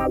The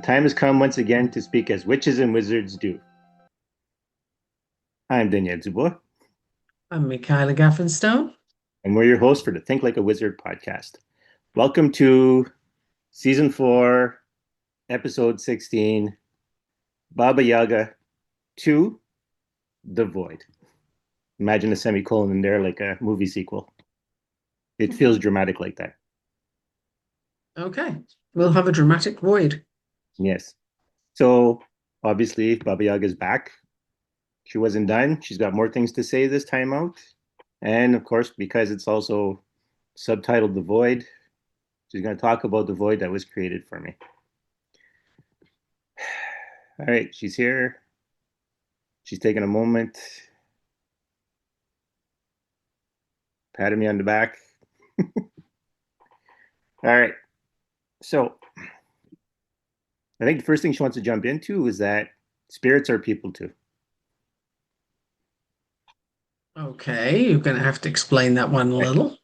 time has come once again to speak as witches and wizards do. I'm Daniel and I'm Michaela Gaffinstone. we're your hosts for the Think Like a Wizard podcast. Welcome to season 4, episode 16, Baba Yaga 2, The Void. Imagine a semicolon in there like a movie sequel. It feels dramatic like that. Okay, we'll have a dramatic void. Yes. So obviously Baba Yaga's back. She wasn't done. She's got more things to say this time out. And of course, because it's also subtitled The Void, she's going to talk about the void that was created for me. All right, she's here. She's taking a moment, patting me on the back. All right. So I think the first thing she wants to jump into is that spirits are people too. Okay, you're going to have to explain that one a Right. little.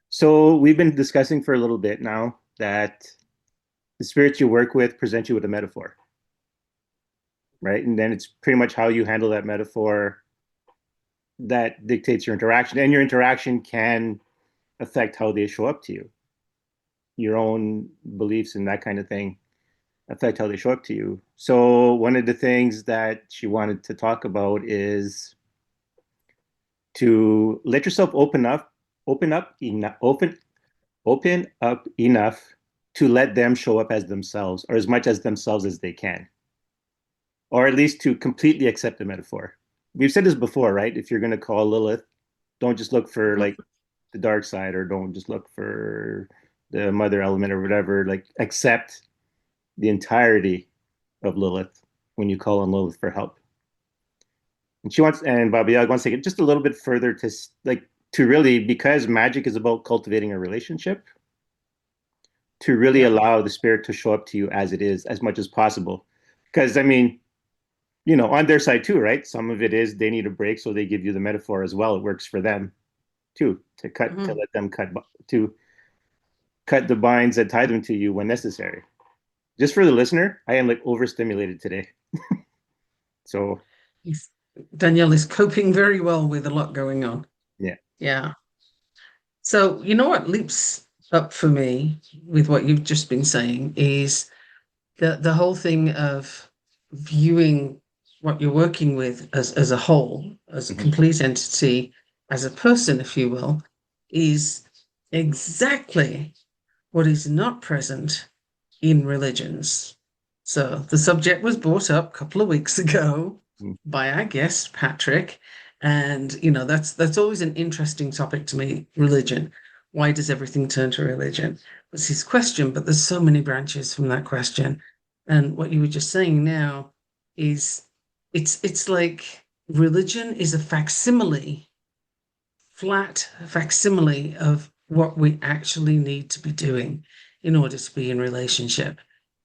So we've been discussing for a little bit now that the spirits you work with present you with a metaphor, right? And then it's pretty much how you handle that metaphor that dictates your interaction. And your interaction can affect how they show up to you. Your own beliefs and that kind of thing affect how they show up to you. So one of the things that she wanted to talk about is to let yourself open up enough to let them show up as themselves or as much as themselves as they can, or at least to completely accept the metaphor. We've said this before, right? If you're going to call Lilith, don't just look for like the dark side, or don't just look for the mother element or whatever. Like accept the entirety of Lilith when you call on Lilith for help. And Baba Yaga wants to take it just a little bit further to like to really, because magic is about cultivating a relationship, to really Yep. allow the spirit to show up to you as it is as much as possible. Because I mean, on their side too, right? Some of it is they need a break, so they give you the metaphor as well. It works for them too, to Mhm. let them to cut the binds that tie them to you when necessary. Just for the listener, I am like overstimulated today. So Yes. Danielle is coping very well with a lot going on. yeah. Yeah. So, you know what leaps up for me with what you've just been saying is the whole thing of viewing what you're working with as a whole, as a Mhm. complete entity, as a person, if you will, is exactly what is not present in religions. So the subject was brought up a couple of weeks ago by our guest, Patrick. And that's always an interesting topic to me, religion. Why does everything turn to religion? Was his question, but there's so many branches from that question. And what you were just saying now is it's like religion is a facsimile, flat facsimile of what we actually need to be doing in order to be in relationship.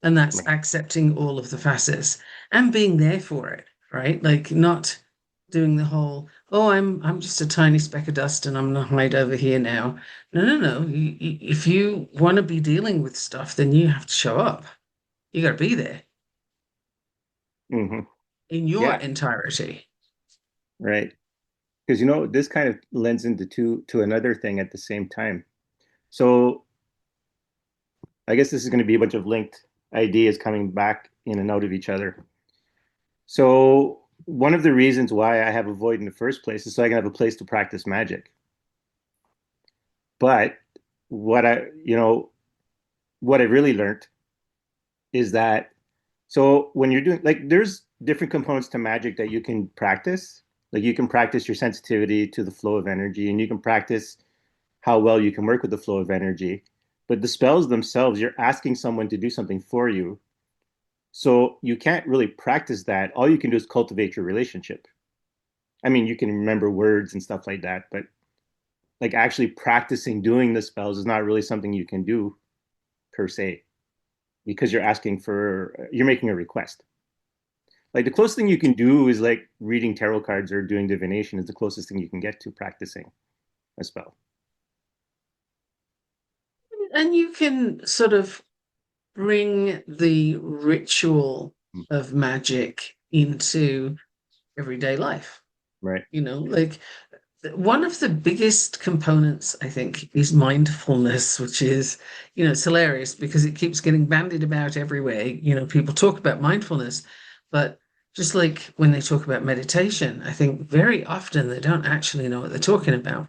And that's Right. accepting all of the facets and being there for it, right? Like not doing the whole, oh, I'm just a tiny speck of dust and I'm gonna hide over here now. No, no, no. If you want to be dealing with stuff, then you have to show up. You got to be there Hmm. in your Yeah, entirety. right. Because this kind of lends into to another thing at the same time. So I guess this is going to be a bunch of linked ideas coming back in and out of each other. So one of the reasons why I have a void in the first place is so I can have a place to practice magic. But what I really learned is that so when you're doing like there's different components to magic that you can practice. Like you can practice your sensitivity to the flow of energy, and you can practice how well you can work with the flow of energy. But the spells themselves, you're asking someone to do something for you. So you can't really practice that. All you can do is cultivate your relationship. I mean, you can remember words and stuff like that, but like actually practicing doing the spells is not really something you can do per se because you're making a request. Like the closest thing you can do is like reading tarot cards or doing divination is the closest thing you can get to practicing a spell. And you can sort of bring the ritual Mm. of magic into everyday life. Right. Like one of the biggest components, I think, is mindfulness, which is, it's hilarious because it keeps getting bandied about everywhere. People talk about mindfulness, but just like when they talk about meditation, I think very often they don't actually know what they're talking about.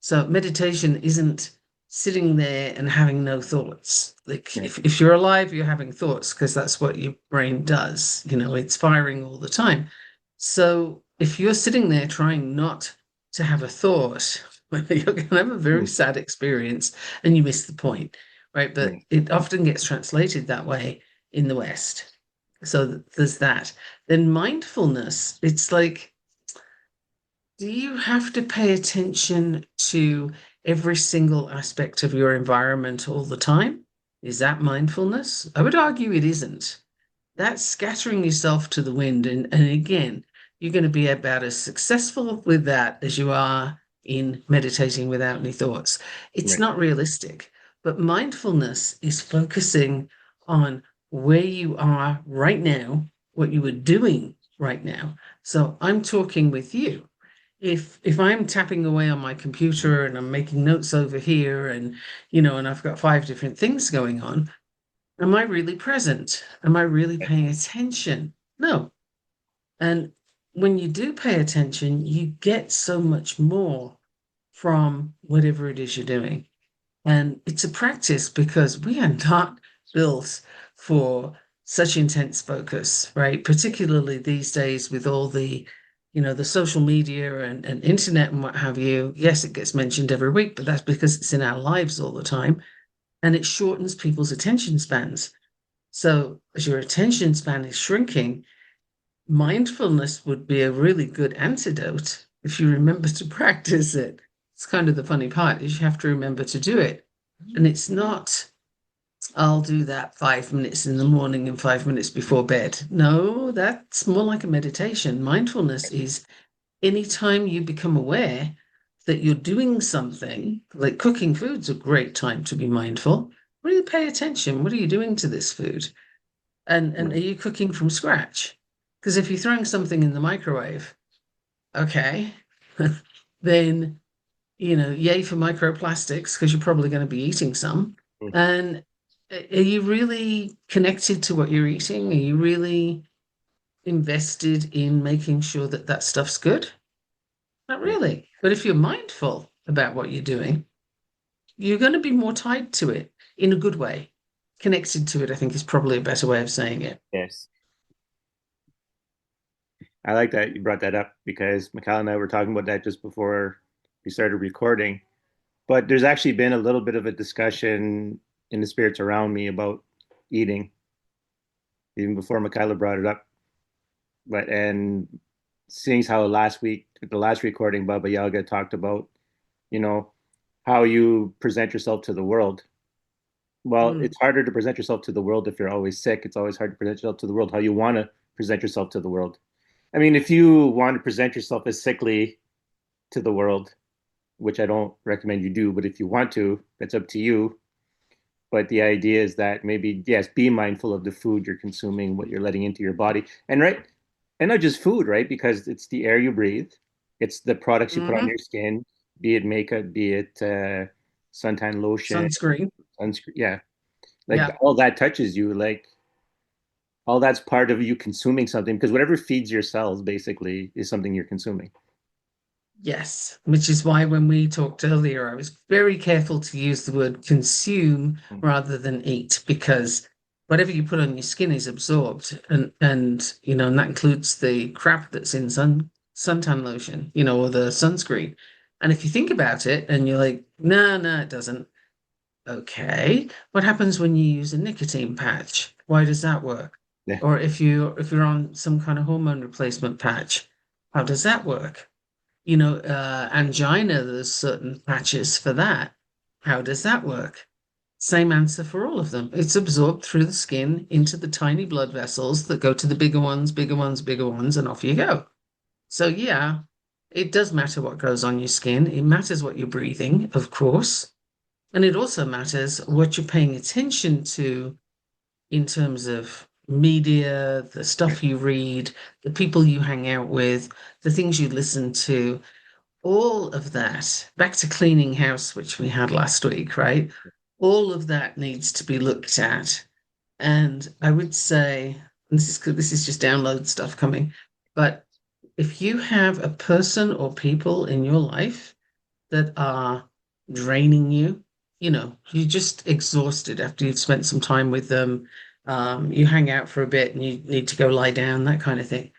So meditation isn't sitting there and having no thoughts. Like Right. if you're alive, you're having thoughts because that's what your brain does. It's firing all the time. So if you're sitting there trying not to have a thought, you're going to have a very Mm. sad experience and you miss the point, right? But Right. it often gets translated that way in the West. So there's that. Then mindfulness, it's like, do you have to pay attention to every single aspect of your environment all the time? Is that mindfulness? I would argue it isn't. That's scattering yourself to the wind. And again, you're going to be about as successful with that as you are in meditating without any thoughts. It's Right. not realistic. But mindfulness is focusing on where you are right now, what you are doing right now. So I'm talking with you. If I'm tapping away on my computer and I'm making notes over here and and I've got five different things going on, am I really present? Am I really paying attention? No. And when you do pay attention, you get so much more from whatever it is you're doing. And it's a practice because we are not built for such intense focus, right? Particularly these days with all the social media and internet and what have you. Yes, it gets mentioned every week, but that's because it's in our lives all the time and it shortens people's attention spans. So as your attention span is shrinking, mindfulness would be a really good antidote if you remember to practice it. It's kind of the funny part is you have to remember to do it. And it's not, I'll do that 5 minutes in the morning and 5 minutes before bed. No, that's more like a meditation. Mindfulness is anytime you become aware that you're doing something, like cooking food's a great time to be mindful. Really pay attention. What are you doing to this food? And are Right. you cooking from scratch? Because if you're throwing something in the microwave, okay, then yay for microplastics because you're probably going to be eating some. Mm. And are you really connected to what you're eating? Are you really invested in making sure that that stuff's good? Not Right. really. But if you're mindful about what you're doing, you're going to be more tied to it in a good way. Connected to it, I think, is probably a better way of saying it. Yes. I like that you brought that up because Michaela and I were talking about that just before we started recording. But there's actually been a little bit of a discussion in the spirits around me about eating, even before Michaela brought it up. But and seeing how last week, the last recording, Baba Yaga talked about, you know, how you present yourself to the world. Well, Mm. it's harder to present yourself to the world if you're always sick. It's always hard to present yourself to the world how you want to present yourself to the world. I mean, if you want to present yourself as sickly to the world, which I don't recommend you do, but if you want to, that's up to you. But the idea is that maybe, yes, be mindful of the food you're consuming, what you're letting into your body. And right, and not just food, right? Because it's the air you breathe, it's the products you put on Hmm. your skin, be it makeup, be it suntan lotion, Sunscreen. sunscreen. Yeah, like Yeah. all that touches you. Like all that's part of you consuming something because whatever feeds your cells basically is something you're consuming. Yes, which is why when we talked earlier, I was very careful to use the word consume rather than eat because whatever you put on your skin is absorbed, and that includes the crap that's in suntan lotion, or the sunscreen. And if you think about it and you're like, no, no, it doesn't. Okay. What happens when you use a nicotine patch? Why does that work? Yeah. Or if you're on some kind of hormone replacement patch, how does that work? Angina, there's certain patches for that. How does that work? Same answer for all of them. It's absorbed through the skin into the tiny blood vessels that go to the bigger ones, bigger ones, bigger ones, and off you go. So, yeah, it does matter what goes on your skin. It matters what you're breathing, of course. And it also matters what you're paying attention to in terms of media, the stuff you read, the people you hang out with, the things you listen to, all of that. Back to cleaning house, which we had last week, right? All of that needs to be looked at. And I would say, and this is just download stuff coming, but if you have a person or people in your life that are draining you, you're just exhausted after you've spent some time with them, you hang out for a bit and you need to go lie down, that kind of thing.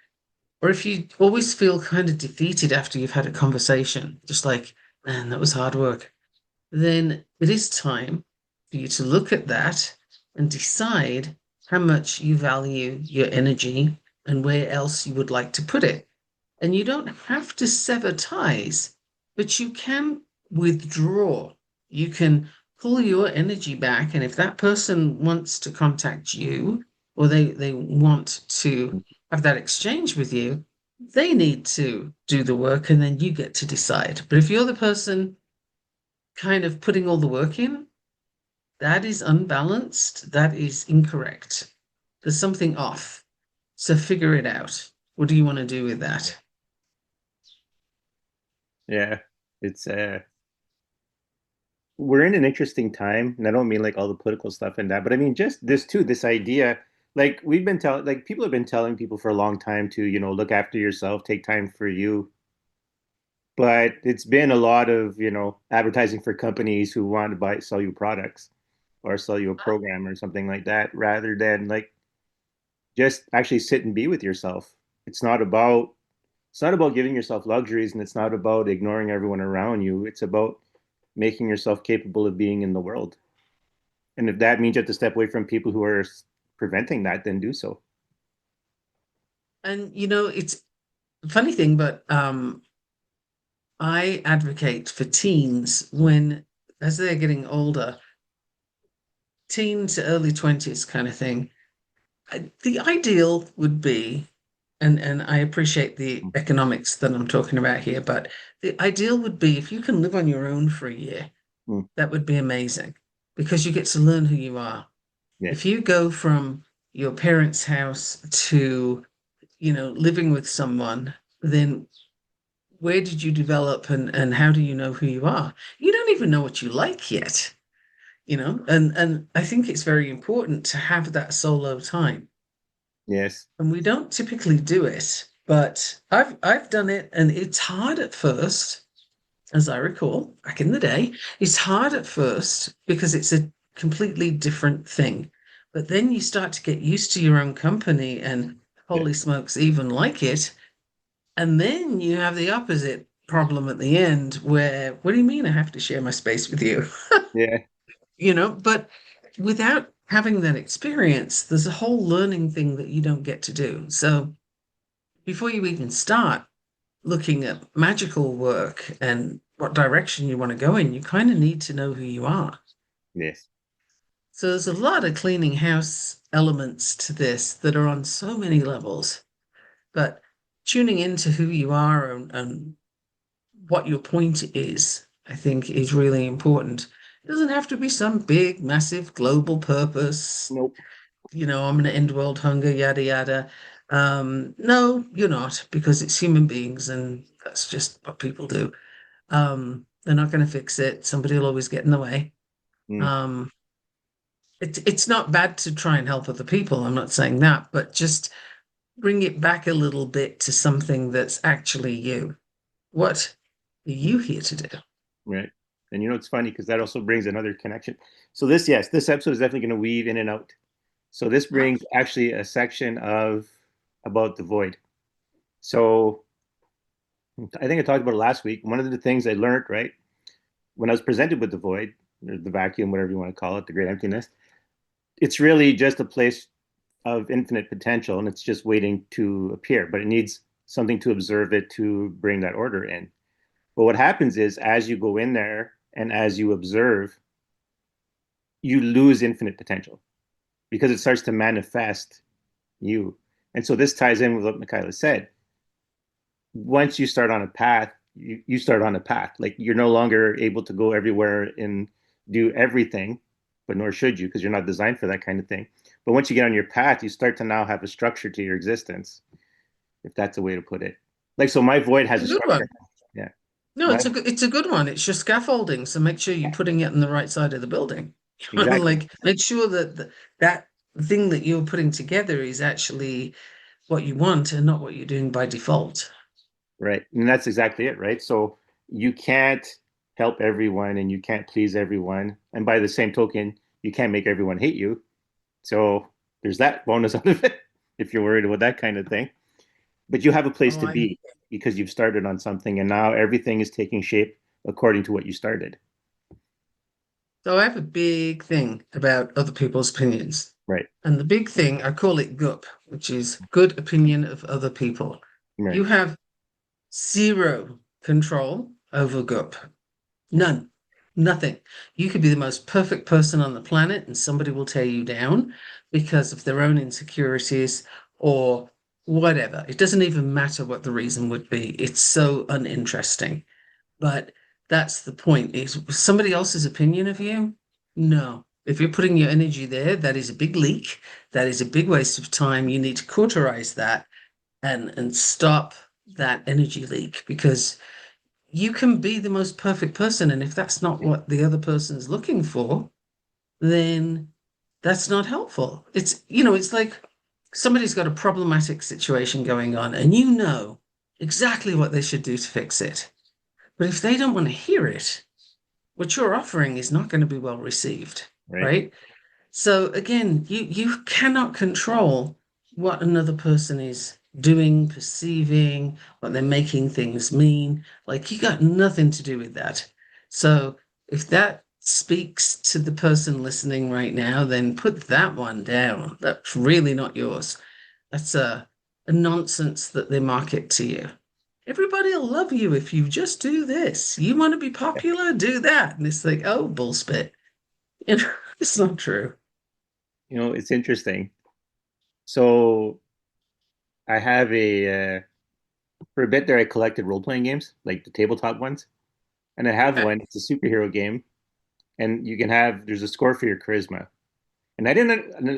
Or if you always feel kind of defeated after you've had a conversation, just like, man, that was hard work, then it is time for you to look at that and decide how much you value your energy and where else you would like to put it. And you don't have to sever ties, but you can withdraw. You can pull your energy back. And if that person wants to contact you or they want to have that exchange with you, they need to do the work and then you get to decide. But if you're the person kind of putting all the work in, that is unbalanced. That is incorrect. There's something off. So figure it out. What do you want to do with that? Yeah. It's we're in an interesting time, and I don't mean like all the political stuff and that, but I mean just this too, this idea, like we've been telling, like people have been telling people for a long time to, look after yourself, take time for you. But it's been a lot of, advertising for companies who want to sell you products or sell you a program or something like that, rather than like just actually sit and be with yourself. It's not about giving yourself luxuries, and it's not about ignoring everyone around you. It's about making yourself capable of being in the world. And if that means you have to step away from people who are preventing that, then do so. And it's a funny thing, but I advocate for teens when, as they're getting older, teen to early 20s kind of thing. The ideal would be, and I appreciate the economics that I'm talking about here, but the ideal would be if you can live on your own for a year, Mm, that would be amazing because you get to learn who you are. If yes, you go from your parents' house to, living with someone, then where did you develop and how do you know who you are? You don't even know what you like yet, and I think it's very important to have that solo time. yes, And we don't typically do it, but I've done it and it's hard at first, as I recall, back in the day. It's hard at first because it's a completely different thing. But then you start to get used to your own company and yeah, holy smokes, even like it. And then you have the opposite problem at the end where, what do you mean I have to share my space with you? yeah, But without having that experience, there's a whole learning thing that you don't get to do. So before you even start looking at magical work and what direction you want to go in, you kind of need to know who you are. yes, So there's a lot of cleaning house elements to this that are on so many levels, but tuning into who you are and what your point is, I think, is really important. It doesn't have to be some big, massive global purpose. nope, I'm going to end world hunger, yada, yada. No, you're not, because it's human beings and that's just what people do. They're not going to fix it. Somebody will always get in the way. mm, Um, it's not bad to try and help other people. I'm not saying that, but just bring it back a little bit to something that's actually you. What are you here to do? right. And it's funny because that also brings another connection. So this episode is definitely going to weave in and out. So this Huh? brings actually a section of about the void. So I think I talked about it last week. One of the things I learned, right, when I was presented with the void, or the vacuum, whatever you want to call it, the great emptiness, it's really just a place of infinite potential and it's just waiting to appear, but it needs something to observe it to bring that order in. But what happens is as you go in there and as you observe, you lose infinite potential because it starts to manifest you. And so this ties in with what Michaela said. Once you start on a path, you start on a path. Like you're no longer able to go everywhere and do everything, but nor should you because you're not designed for that kind of thing. But once you get on your path, you start to now have a structure to your existence, if that's a way to put it. Like so my void has A a good structure. one. Yeah. No, My it's a good one. It's your scaffolding, so make sure you're putting it in the right side of the building. exactly. Like make sure that that thing that you're putting together is actually what you want and not what you're doing by default. Right. And that's exactly it, right? So you can't help everyone and you can't please everyone. And by the same token, you can't make everyone hate you. So there's that bonus out of it if you're worried about that kind of thing. But you have a place Oh, to be because you've started on something and now everything is taking shape according to what you started. so I have a big thing about other people's opinions. Right. And the big thing, I call it GUP, which is good opinion of other people. Right. You have zero control over GUP. None. Nothing. You could be the most perfect person on the planet and somebody will tear you down because of their own insecurities or whatever. It doesn't even matter what the reason would be. It's so uninteresting. But that's the point. Is somebody else's opinion of you? No. If you're putting your energy there, that is a big leak. That is a big waste of time. You need to cauterize that and stop that energy leak because you can be the most perfect person. And if that's not what the other person's looking for, then that's not helpful. It's like somebody's got a problematic situation going on and you know exactly what they should do to fix it. But if they don't want to hear it, what you're offering is not going to be well received, Right. right? So again, you cannot control what another person is doing, perceiving, what they're making things mean. Like you got nothing to do with that. So if that speaks to the person listening right now, then put that one down. That's really not yours. That's a nonsense that they market to you. Everybody will love you if you just do this. You want to be popular, do that. And it's like, oh, bullspit. You know, it's not true. It's interesting. So I have for a bit there, I collected role playing games, like the tabletop ones. And I have Okay. one, it's a superhero game. And there's a score for your charisma. And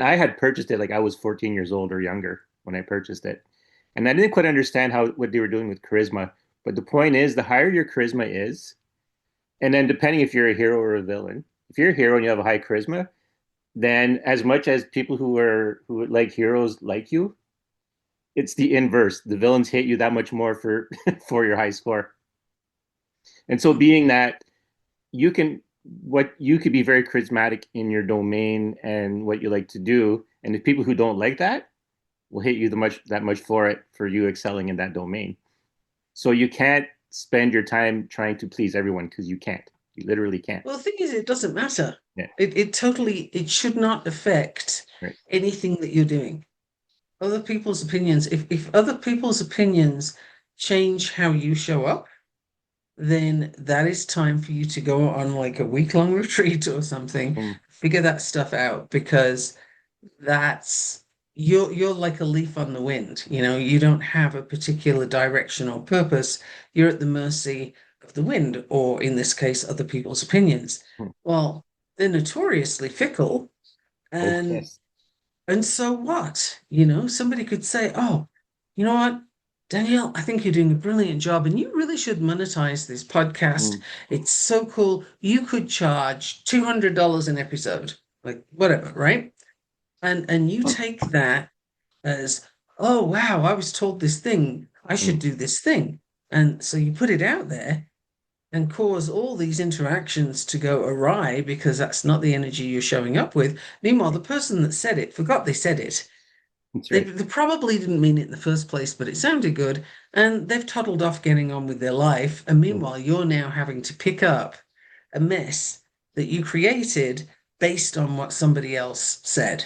I had purchased it like I was 14 years old or younger when I purchased it. And I didn't quite understand what they were doing with charisma. But the point is, the higher your charisma is, and then depending if you're a hero or a villain, if you're a hero and you have a high charisma, then as much as people who like heroes like you, it's the inverse. The villains hate you that much more for for your high score. And so Hmm. being that you can what you could be very charismatic in your domain and what you like to do, and the people who don't like that will hate you that much for it for you excelling in that domain. So you can't spend your time trying to please everyone because you can't. You literally can't. Well, the thing is, it doesn't matter. Yeah. It should not affect Right. anything that you're doing. Other people's opinions, if other people's opinions change how you show up, then that is time for you to go on like a week-long retreat or something. Mm, Figure that stuff out because that's you're like a leaf on the wind. You don't have a particular direction or purpose. You're at the mercy of the wind, or in this case, other people's opinions. mm. Well, they're notoriously fickle, Oh and yes. and so what? Somebody could say, "Oh, you know what, Danielle, I think you're doing a brilliant job, and you really should monetize this podcast. Mm, It's so cool. You could charge $200 an episode, like whatever, right?" And you take that as, oh wow, I was told this thing, I should mm, do this thing. And so you put it out there and cause all these interactions to go awry because that's not the energy you're showing up with. Meanwhile, the person that said it forgot they said it. That's They, right. they probably didn't mean it in the first place, but it sounded good. And they've toddled off getting on with their life. And Mm, meanwhile, you're now having to pick up a mess that you created based on what somebody else said.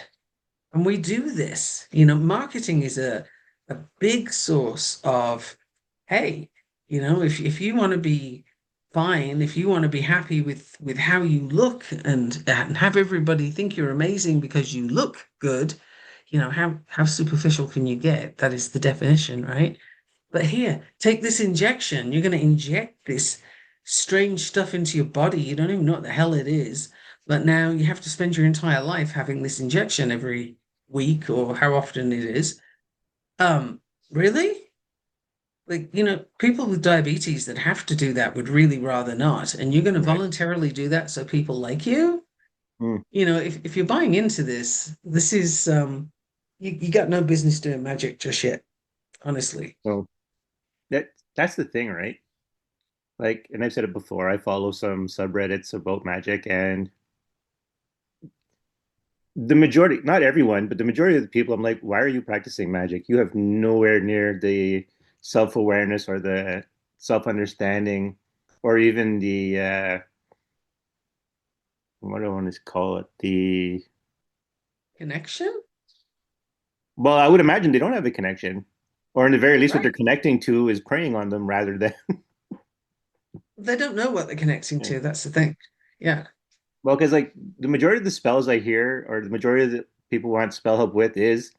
And we do this. Marketing is a big source of, hey, if you want to be fine, if you want to be happy with how you look and have everybody think you're amazing because you look good, how superficial can you get? That is the definition, right? But here, take this injection. You're going to inject this strange stuff into your body. You don't even know what the hell it is. But now you have to spend your entire life having this injection every week or how often it is. Um, really? Like, people with diabetes that have to do that would really rather not. And you're going to right. voluntarily do that so people like you? Mm. If you're buying into this is you got no business doing magic just yet, honestly. So that's the thing, right? Like, and I've said it before, I follow some subreddits about magic, and the majority, not everyone, but the majority of the people, I'm like, why are you practicing magic? You have nowhere near the self-awareness or the self-understanding or even the what do I want to call it? The Connection? well, I would imagine they don't have a connection. Or in the very least, what they're Right. connecting to is preying on them rather than They don't know what they're connecting yeah. to. That's the thing. Yeah. Well, because like the majority of the spells I hear, or the majority of the people want spell help with, is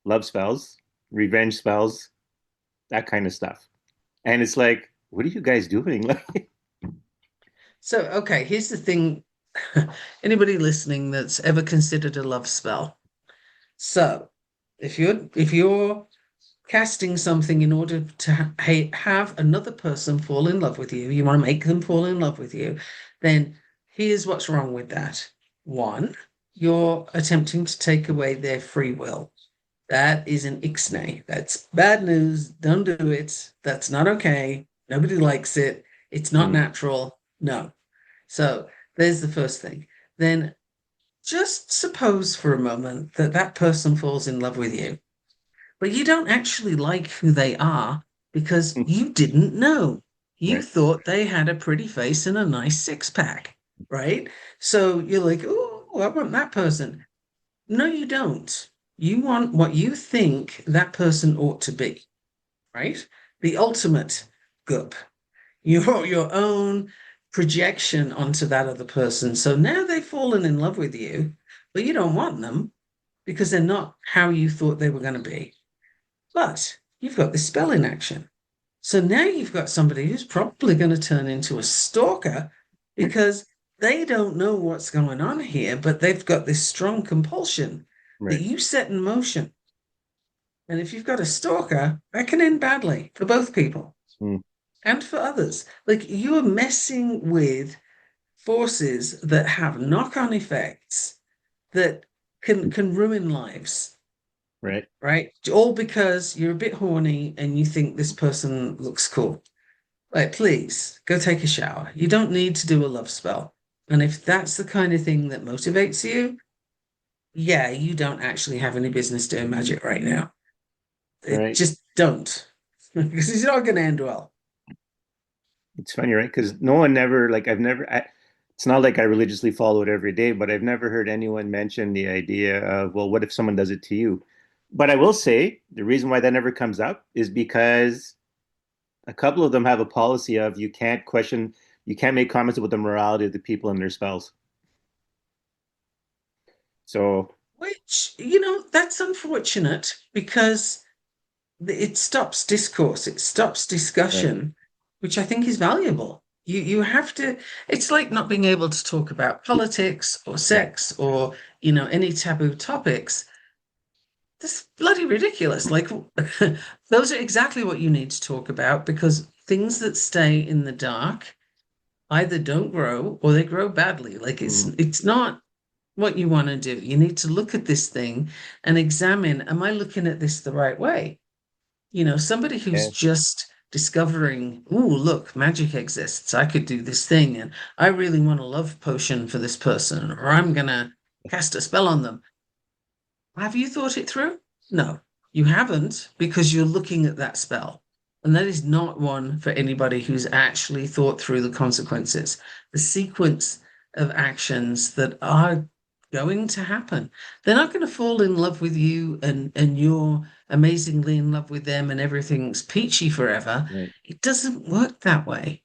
love spells, revenge spells, that kind of stuff. And it's like, what are you guys doing? Like, So, okay, here's the thing. Anybody listening that's ever considered a love spell. So, if you're casting something in order to have another person fall in love with you, you want to make them fall in love with you, then here's what's wrong with that. One, you're attempting to take away their free will. That is an ixnay. That's bad news. Don't do it. That's not okay. Nobody likes it. It's not mm, natural. No. So there's the first thing. Then just suppose for a moment that that person falls in love with you, but you don't actually like who they are because mm, you didn't know. You right, thought they had a pretty face and a nice six pack, right? So you're like, oh, I want that person. No, you don't. You want what you think that person ought to be, right? The ultimate goop, your own projection onto that other person. So now they've fallen in love with you, but you don't want them because they're not how you thought they were going to be. But you've got this spell in action. So now you've got somebody who's probably going to turn into a stalker because they don't know what's going on here, but they've got this strong compulsion that right, you set in motion. And if you've got a stalker, that can end badly for both people mm, and for others. Like you are messing with forces that have knock-on effects that can ruin lives, right, right? All because you're a bit horny and you think this person looks cool. Like, please go take a shower. You don't need to do a love spell. And if that's the kind of thing that motivates you, yeah, you don't actually have any business doing magic right now. It right. just don't, because it's not going to end well. It's funny, right? Because no one never, like, it's not like I religiously follow it every day, but I've never heard anyone mention the idea of, well, what if someone does it to you? But I will say the reason why that never comes up is because a couple of them have a policy of you can't make comments about the morality of the people and their spells. So, Which, that's unfortunate because it stops discourse, it stops right, discussion, which I think is valuable. You have to, it's like not being able to talk about politics or yeah, sex or, any taboo topics. That's bloody ridiculous. Like, those are exactly what you need to talk about because things that stay in the dark either don't grow or they grow badly. Like, it's mm, it's not what you want to do. You need to look at this thing and examine, am I looking at this the right way? Somebody who's yeah, just discovering, oh, look, magic exists. I could do this thing, and I really want a love potion for this person, or I'm gonna cast a spell on them. Have you thought it through? No, you haven't because you're looking at that spell. And that is not one for anybody who's actually thought through the consequences, the sequence of actions that are going to happen. They're not going to fall in love with you and you're amazingly in love with them and everything's peachy forever. Right. It doesn't work that way.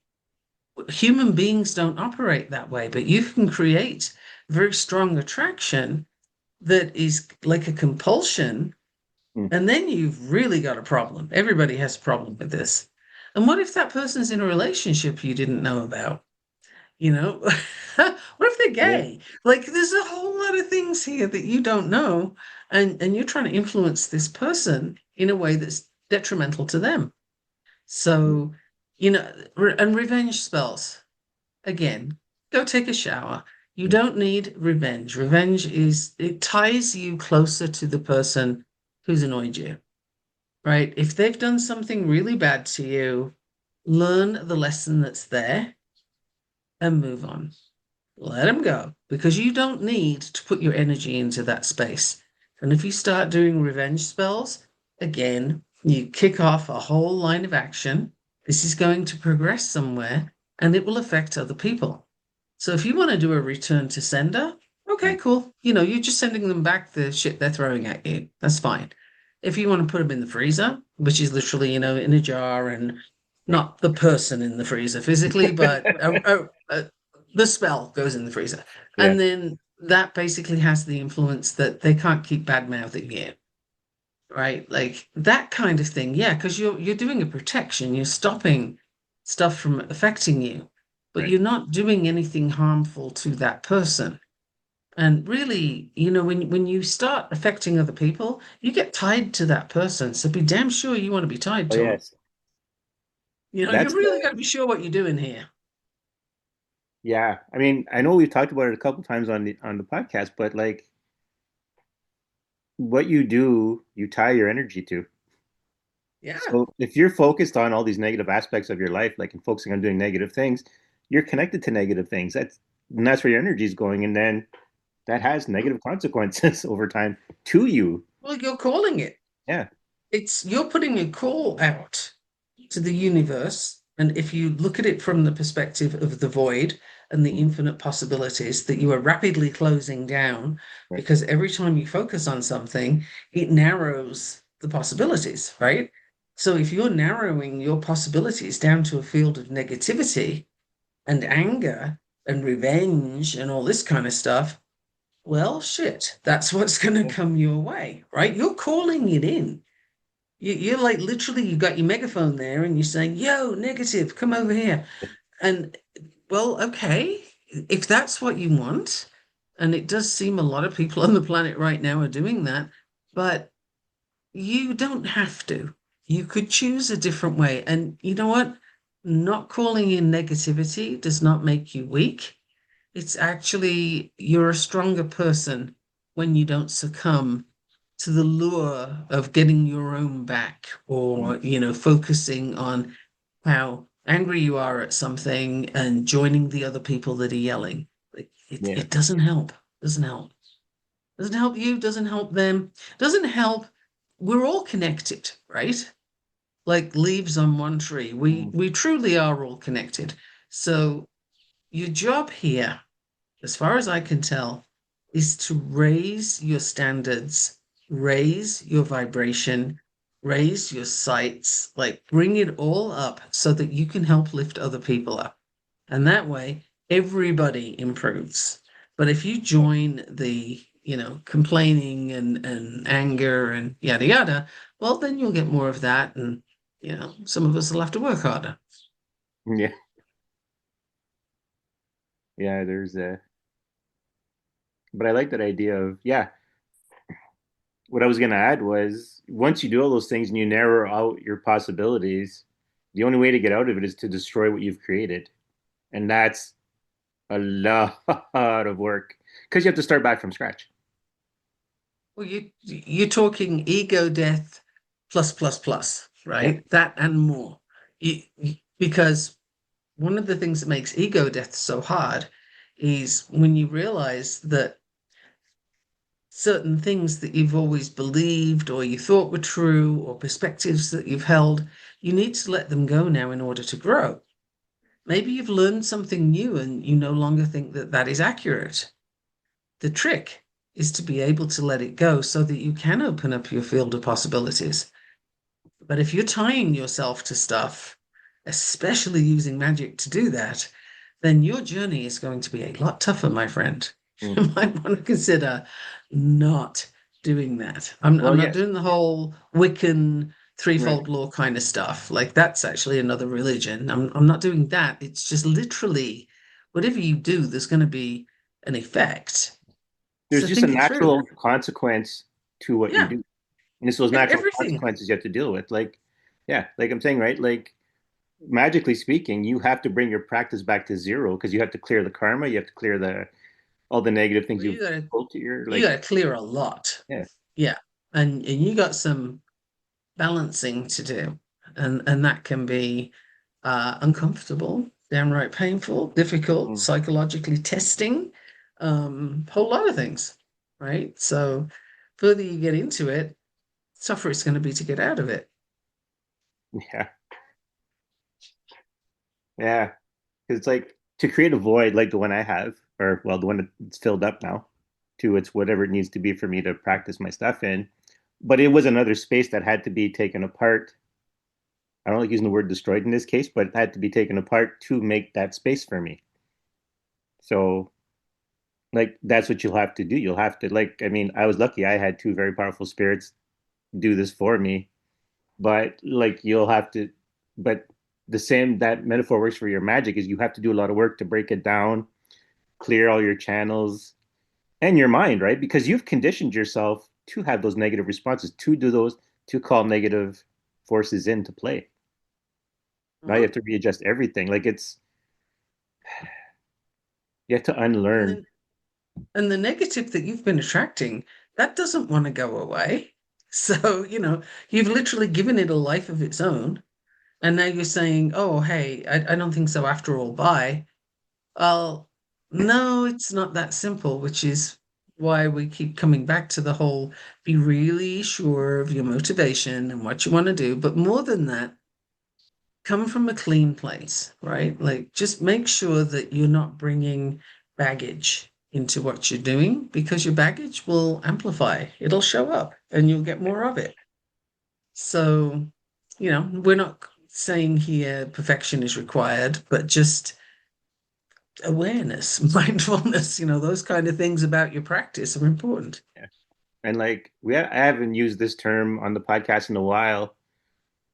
Human beings don't operate that way, but you can create very strong attraction that is like a compulsion, Mm. and then you've really got a problem. Everybody has a problem with this. And what if that person's in a relationship you didn't know about? You know, what if they're Yeah. gay? Like, there's a whole lot of things here that you don't know, and you're trying to influence this person in a way that's detrimental to them. Yeah. So, and revenge spells. Again, go take a shower. You Mm. don't need revenge. Revenge it ties you closer to the person who's annoyed you, right? If they've done something really bad to you, learn the lesson that's there and move on. Let them go because you don't need to put your energy into that space. And if you start doing revenge spells, again, you kick off a whole line of action. This is going to progress somewhere and it will affect other people. So if you want to do a return to sender, okay, Mm. cool. You're just sending them back the shit they're throwing at you. That's fine. If you want to put them in the freezer, which is literally, in a jar and Right. not the person in the freezer physically, but the spell goes in the freezer. Yeah. And then that basically has the influence that they can't keep bad mouthing you, right? Like that kind of thing. Yeah, because you're doing a protection, you're stopping stuff from affecting you, but Right. you're not doing anything harmful to that person. And really, when you start affecting other people, you get tied to that person. So be damn sure you want to be tied Oh to them. yes. You That's really got to be sure what you're doing here. yeah. I mean, I know we've talked about it a couple times on the podcast, but like what you do, you tie your energy to. Yeah. So if you're focused on all these negative aspects of your life, like and focusing on doing negative things, you're connected to negative things. That's where your energy is going, and then that has negative consequences over time to you. Well, you're calling it. Yeah. You're putting a call out to the universe. And if you look at it from the perspective of the void and the infinite possibilities, that you are rapidly closing down Right. because every time you focus on something, it narrows the possibilities, right? So if you're narrowing your possibilities down to a field of negativity and anger and revenge and all this kind of stuff, well, shit, that's what's going to Yeah. come your way, right? You're calling it in. You're like literally, you got your megaphone there and you're saying, yo, negative, come over here. And well, okay, if that's what you want, and it does seem a lot of people on the planet right now are doing that, but you don't have to. You could choose a different way. And you know what? Not calling in negativity does not make you weak. It's actually, you're a stronger person when you don't succumb to the lure of getting your own back Mm. or, focusing on how angry you are at something and joining the other people that are yelling. Like, It, Yeah. it doesn't help. Doesn't help. Doesn't help you, doesn't help them, doesn't help. We're all connected, right? Like leaves on one tree. We Mm. we truly are all connected. So your job here, as far as I can tell, is to raise your standards, raise your vibration, raise your sights, like bring it all up so that you can help lift other people up. And that way, everybody improves. But if you join the, complaining and anger and yada yada, well, then you'll get more of that. And, some of us will have to work harder. Yeah. Yeah. There's a, but I like that idea of, yeah, what I was going to add was once you do all those things and you narrow out your possibilities, the only way to get out of it is to destroy what you've created. And that's a lot of work because you have to start back from scratch. Well, you're talking ego death plus plus plus, Yeah. right? That and more. Because one of the things that makes ego death so hard is when you realize that certain things that you've always believed or you thought were true or perspectives that you've held, you need to let them go now in order to grow. Maybe you've learned something new and you no longer think that that is accurate. The trick is to be able to let it go so that you can open up your field of possibilities. But if you're tying yourself to stuff, especially using magic to do that, then your journey is going to be a lot tougher, my friend. Mm. You might want to consider not doing that. I'm Well, not yes, doing the whole Wiccan right. threefold law kind of stuff. Like that's actually another religion. I'm not doing that. It's just literally whatever you do, there's going to be an effect. There's So just a think it through. natural consequence to what you Yeah, do, and it's those natural everything. consequences you have to deal with. Like, yeah, like I'm saying, right? Like, magically speaking, you have to bring your practice back to zero because you have to clear the karma, you have to clear the all the negative things Well, you've pulled to your you like, gotta clear a lot. yeah, Yeah. And you got some balancing to do. And that can be uncomfortable, downright painful, difficult, mm, psychologically testing, whole lot of things, right? So further you get into it, tougher it's going to be to get out of it. yeah, yeah. It's like to create a void like the one I have, or well, the one that's filled up now, to it's whatever it needs to be for me to practice my stuff in. But it was another space that had to be taken apart. I don't like using the word destroyed in this case, but it had to be taken apart to make that space for me. So, like, that's what you'll have to do. You'll have to, like, I mean, I was lucky. I had two very powerful spirits do this for me, but like, you'll have to, but the same that metaphor works for your magic is you have to do a lot of work to break it down, clear all your channels and your mind, right? Because you've conditioned yourself to have those negative responses, to do those, to call negative forces into play. Now you Uh-huh. have to readjust everything. Like it's, you have to And unlearn. then and the negative that you've been attracting, that doesn't want to go away. So, you've literally given it a life of its own. And now you're saying, oh, hey, I don't think so after all, bye. Well, no, it's not that simple, which is why we keep coming back to the whole be really sure of your motivation and what you want to do. But more than that, come from a clean place, right? Like just make sure that you're not bringing baggage into what you're doing because your baggage will amplify, it'll show up and you'll get more of it. So, we're not saying here perfection is required, but just awareness, mindfulness, those kind of things about your practice are important. Yeah. And like I haven't used this term on the podcast in a while,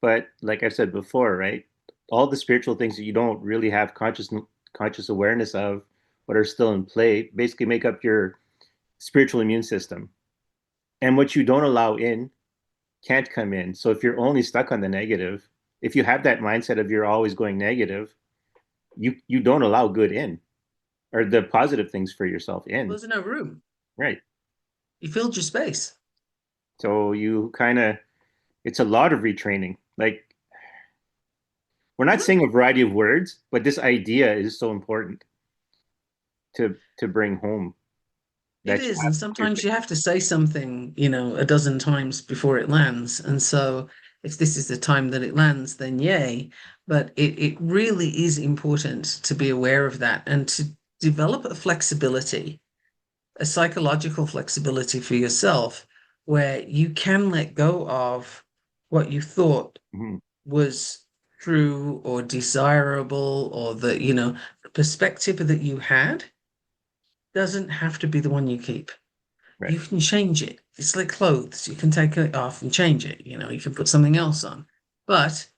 but like I said before, right? All the spiritual things that you don't really have conscious awareness of, but are still in play, basically make up your spiritual immune system. And what you don't allow in can't come in. So if you're only stuck on the negative, if you have that mindset of you're always going negative, you don't allow good in or the positive things for yourself in. There's no room. Right. You filled your space. So you kind of it's a lot of retraining. Like we're not Mhm. saying a variety of words, but this idea is so important to bring home It that you is, have and to clear sometimes space. you have to say something, a dozen times before it lands. And so, if this is the time that it lands, then yay. But it really is important to be aware of that and to develop a flexibility, a psychological flexibility for yourself, where you can let go of what you thought Mm-hmm. was true or desirable, or the perspective that you had doesn't have to be the one you keep. Right. You can change it. It's like clothes. You can take it off and change it. You can put something else on. But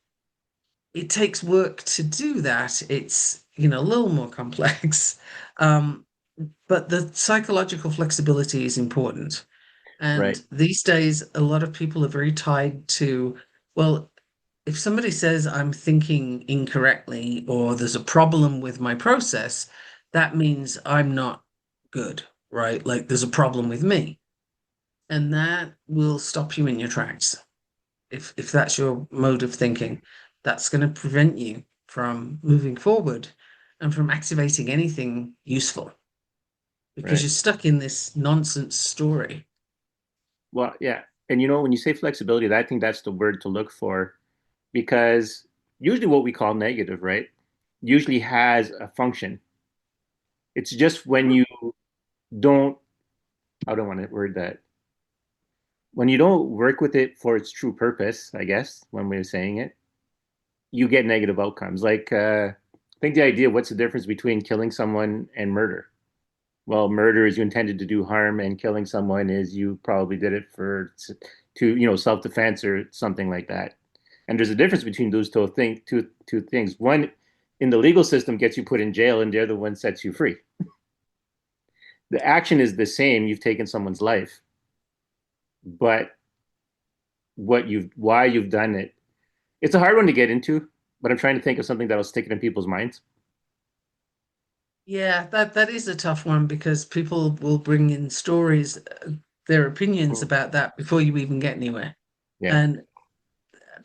it takes work to do that. It's, a little more complex. Um, but the psychological flexibility is important. Right. And these days, a lot of people are very tied to, well, if somebody says I'm thinking incorrectly or there's a problem with my process, that means I'm not good, right? Like there's a problem with me. And that will stop you in your tracks. If that's your mode of thinking, that's going to prevent you from moving forward and from activating anything useful because Right. you're stuck in this nonsense story. Well, yeah. And when you say flexibility, I think that's the word to look for because usually what we call negative, right, usually has a function. It's just when you don't, I don't want to word that. When you don't work with it for its true purpose, I guess, one way of saying it, you get negative outcomes. Like, I think the idea, what's the difference between killing someone and murder? Well, murder is you intended to do harm, and killing someone is you probably did it self-defense or something like that. And there's a difference between those two things. One in the legal system gets you put in jail, and the other one sets you free. The action is the same. You've taken someone's life, but why you've done it, it's a hard one to get into. But I'm trying to think of something that'll stick it in people's minds. Yeah, that is a tough one because people will bring in stories, their opinions Mm. about that before you even get anywhere. Yeah. And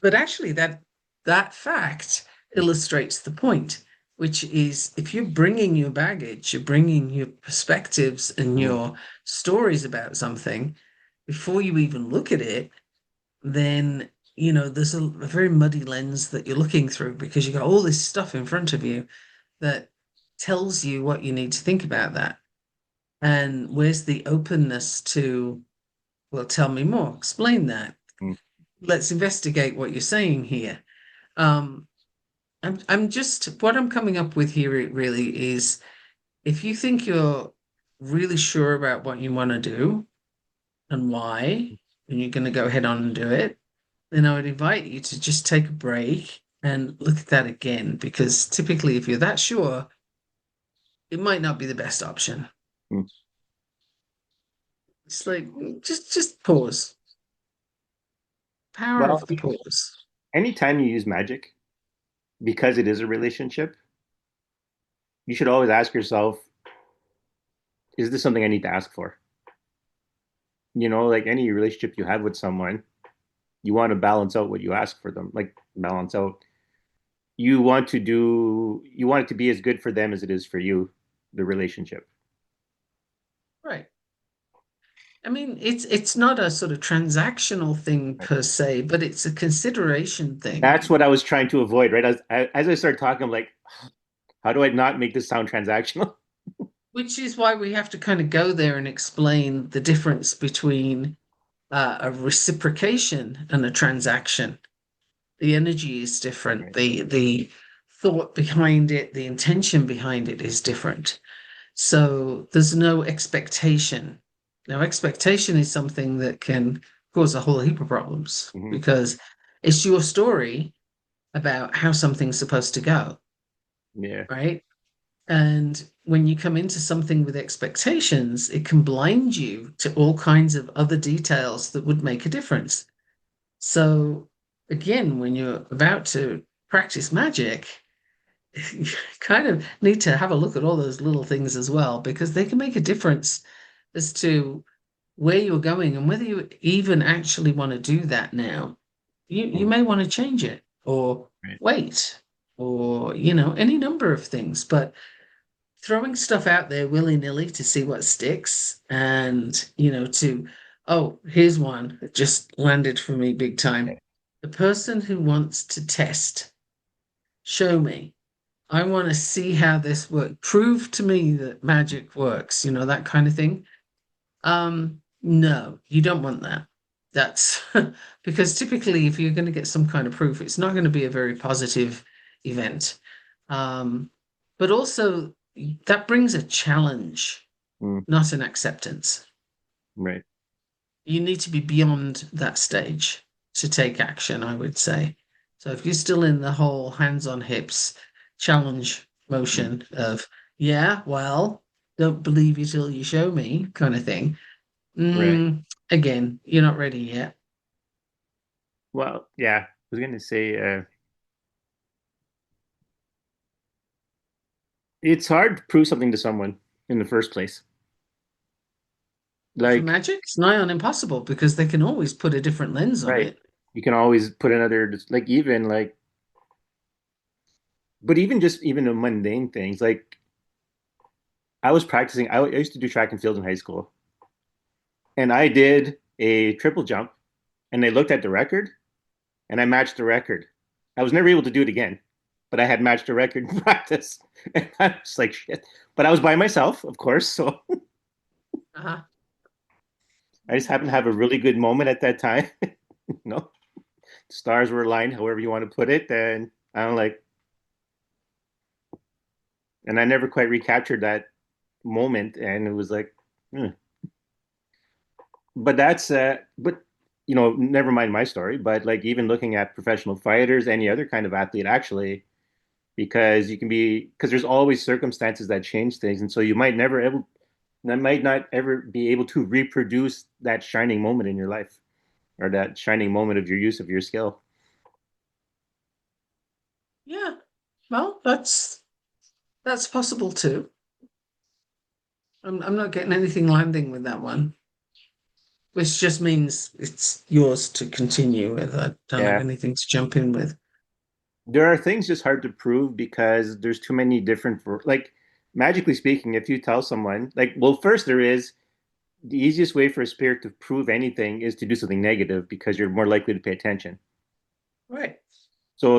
but actually that fact illustrates the point, which is if you're bringing your baggage, you're bringing your perspectives and Mm. your stories about something before you even look at it, then there's a very muddy lens that you're looking through because you got all this stuff in front of you that tells you what you need to think about that. And where's the openness to, well, tell me more, explain that. Mm. Let's investigate what you're saying here. Um, I'm just what I'm coming up with here really is if you think you're really sure about what you want to do and why, and you're going to go head on and do it, then I would invite you to just take a break and look at that again because typically if you're that sure, it might not be the best option. Mm. It's like just pause. Power Well, of the pause. anytime you use magic, because it is a relationship, you should always ask yourself, is this something I need to ask for? Like any relationship you have with someone, you want to balance out what you ask for them, like balance out. You want it to be as good for them as it is for you, the relationship. Right. I mean, it's not a sort of transactional thing Right. per se, but it's a consideration thing, That's what I was trying to avoid, right? As I started talking, I'm like, how do I not make this sound transactional? which is why we have to kind of go there and explain the difference between a reciprocation and a transaction. The energy is different. Right. The thought behind it, the intention behind it is different. So there's no expectation. Now, expectation is something that can cause a whole heap of problems Hmm. because it's your story about how something's supposed to go, Yeah. right? And when you come into something with expectations, it can blind you to all kinds of other details that would make a difference. So, again, when you're about to practice magic, you kind of need to have a look at all those little things as well because they can make a difference as to where you're going and whether you even actually want to do that now. You Mhm. may want to change it or Right. wait or any number of things, but throwing stuff out there willy-nilly to see what sticks and oh, here's one that just landed for me big time. Okay. The person who wants to test, show me. I want to see how this works. Prove to me that magic works, that kind of thing. No, you don't want that. That's because typically if you're going to get some kind of proof, it's not going to be a very positive event. Um, but also that brings a challenge, Mm. not an acceptance. Right. You need to be beyond that stage to take action, I would say. So if you're still in the whole hands on hips challenge Mm. motion of, yeah, well, don't believe you till you show me kind of thing. Right. Again, you're not ready yet. Well, yeah, I was gonna say, it's hard to prove something to someone in the first place. But for Like, magic, it's nigh on impossible because they can always put a different lens on right, it. you can always put another, like, even like, but even the mundane things, like I was practicing. I used to do track and field in high school, and I did a triple jump, and they looked at the record, and I matched the record. I was never able to do it again, but I had matched the record in practice. And I was like, shit. But I was by myself, of course. So Uh-huh. I just happened to have a really good moment at that time. You know, stars were aligned, however you want to put it. And I'm like, and I never quite recaptured that moment. And it was like, hmm. But but never mind my story. But like even looking at professional fighters, any other kind of athlete, actually, because there's always circumstances that change things, and so you might never able that might not ever be able to reproduce that shining moment in your life or that shining moment of your use of your skill. Yeah. Well, that's possible too. I'm not getting anything landing with that one, which just means it's yours to continue with. I don't have Yeah. anything to jump in with. There are things just hard to prove because there's too many different like magically speaking, if you tell someone like, well, first there is the easiest way for a spirit to prove anything is to do something negative because you're more likely to pay attention. Right. So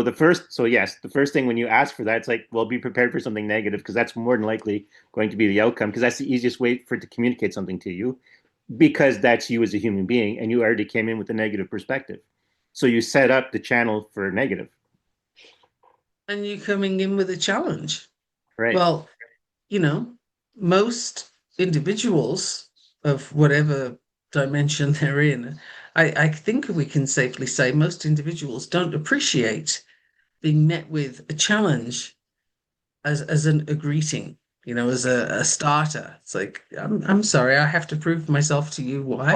yes, the first thing when you ask for that, it's like, well, be prepared for something negative because that's more than likely going to be the outcome because that's the easiest way for it to communicate something to you because that's you as a human being and you already came in with a negative perspective. So you set up the channel for negative, And you coming in with a challenge. right? Well, you know, most individuals of whatever dimension they're in, I think we can safely say most individuals don't appreciate being met with a challenge as a greeting, as a starter. It's like, I'm sorry, I have to prove myself to you. Well, Why?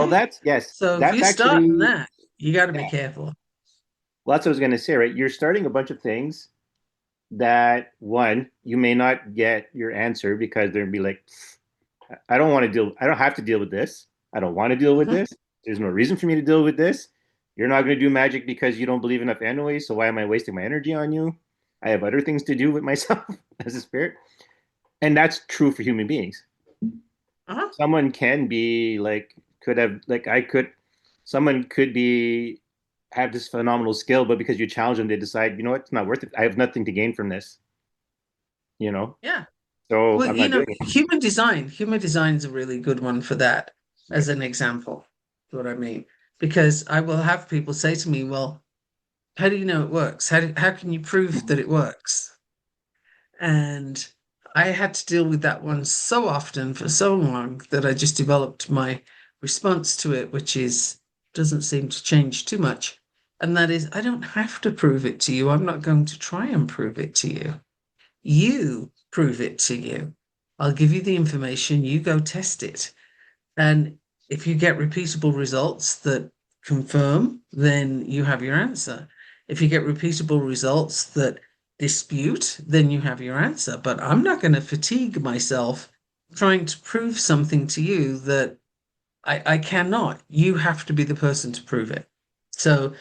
So if that's you're starting actually, that, you got to be yeah. careful. Well, that's what I was going to say, right? You're starting a bunch of things that one, you may not get your answer because they'll be like, I don't have to deal with this. I don't want to deal with Mhm. this. There's no reason for me to deal with this. You're not going to do magic because you don't believe enough anyway. So why am I wasting my energy on you? I have other things to do with myself as a spirit. And that's true for human beings. Uh-huh. Someone can be like, could have, like, someone could have this phenomenal skill, but because you challenge them, they decide, you know what, it's not worth it. I have nothing to gain from this, you know? Yeah. So Well, I'm not doing it. human design is a really good one for that as Right. an example. What I mean, because I will have people say to me, "Well, how do you know it works? How can you prove that it works?" And I had to deal with that one so often for so long that I just developed my response to it, which is doesn't seem to change too much. And that is, I don't have to prove it to you. I'm not going to try and prove it to you. You prove it to you. I'll give you the information, you go test it. And if you get repeatable results that confirm, then you have your answer. If you get repeatable results that dispute, then you have your answer. But I'm not going to fatigue myself trying to prove something to you that I cannot. You have to be the person to prove it. So,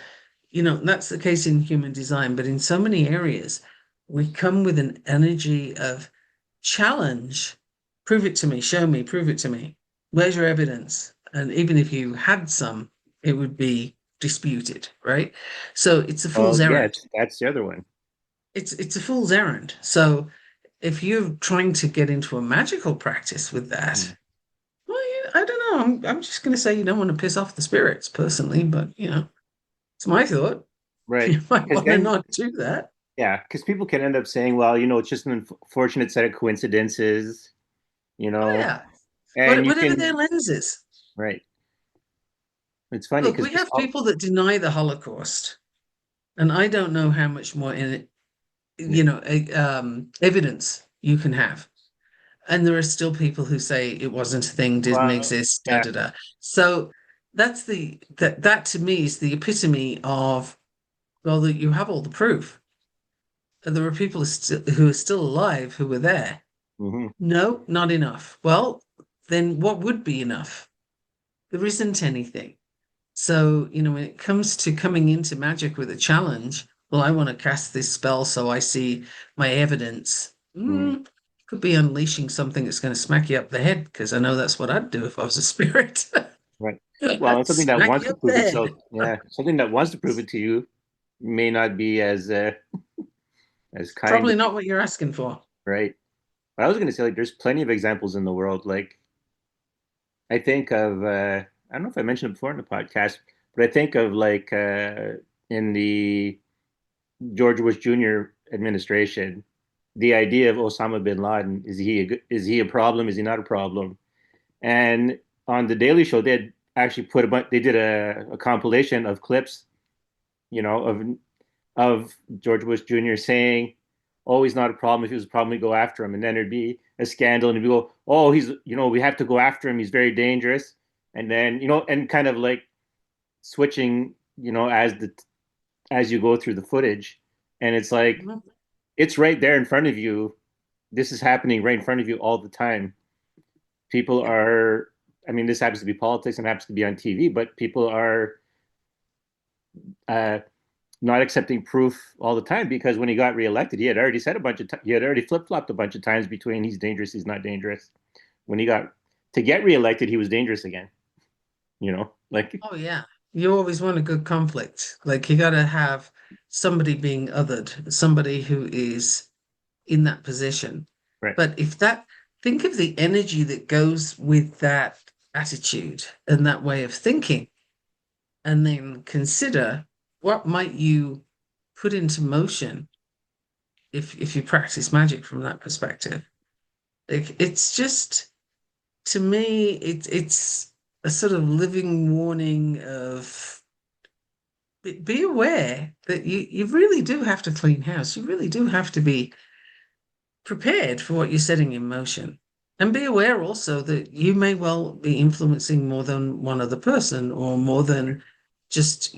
that's the case in human design, but in so many areas, we come with an energy of challenge. Prove it to me, show me, prove it to me. Where's your evidence? And even if you had some, it would be disputed, right? So it's a Well, fool's errand. yes, that's the other one. It's a fool's errand. So if you're trying to get into a magical practice with that, Mhm. well, I don't know. I'm just going to say you don't want to piss off the spirits personally, but it's my thought. Right. You might Because want to then, not do that. yeah, because people can end up saying, well, it's just an unfortunate set of coincidences, you Oh know, yeah. and you Whatever their can, lens is. right. It's funny Look, because we have people that deny the Holocaust, and I don't know how much more in it, evidence you can have. And there are still people who say it wasn't a thing, didn't well, exist, da yeah. da da. So that to me is the epitome of, well, that you have all the proof. And there are people who are still alive who were there. Hmm. No, not enough. Well, then what would be enough? There isn't anything. So, when it comes to coming into magic with a challenge, well, I want to cast this spell so I see my evidence. Hmm. Could be unleashing something that's going to smack you up the head because I know that's what I'd do if I was a spirit. Right. Well, it's something that Smack wants you to up prove there. itself. Yeah, something that wants to prove it to you may not be as kind, Probably not what you're asking for. right? But I was going to say, like, there's plenty of examples in the world. Like, I think of, I don't know if I mentioned it before in the podcast, but I think of like in the George Bush Jr. administration, the idea of Osama bin Laden, is he a problem? Is he not a problem? And on the Daily Show, they had actually they did a compilation of clips, you know, of George Bush Jr. saying, "Oh, he's not a problem. If he was a problem, we go after him." And then there'd be a scandal, and we go, "Oh, we have to go after him. He's very dangerous." And then, and kind of like switching, as you go through the footage, and it's like Mhm. it's right there in front of you. This is happening right in front of you all the time. People Yeah. are, I mean, this happens to be politics and happens to be on TV, but people are uh, not accepting proof all the time because when he got reelected, he had already said he had already flip flopped a bunch of times between he's dangerous, he's not dangerous. When he got to get reelected, he was dangerous again. Like Oh yeah. You always want a good conflict. Like you gotta have somebody being othered, somebody who is in that position. right, But think of the energy that goes with that attitude and that way of thinking, and then consider what might you put into motion if you practice magic from that perspective. Like it's just to me, it's a sort of living warning of be aware that you really do have to clean house. You really do have to be prepared for what you're setting in motion. And be aware also that you may well be influencing more than one other person or more than just,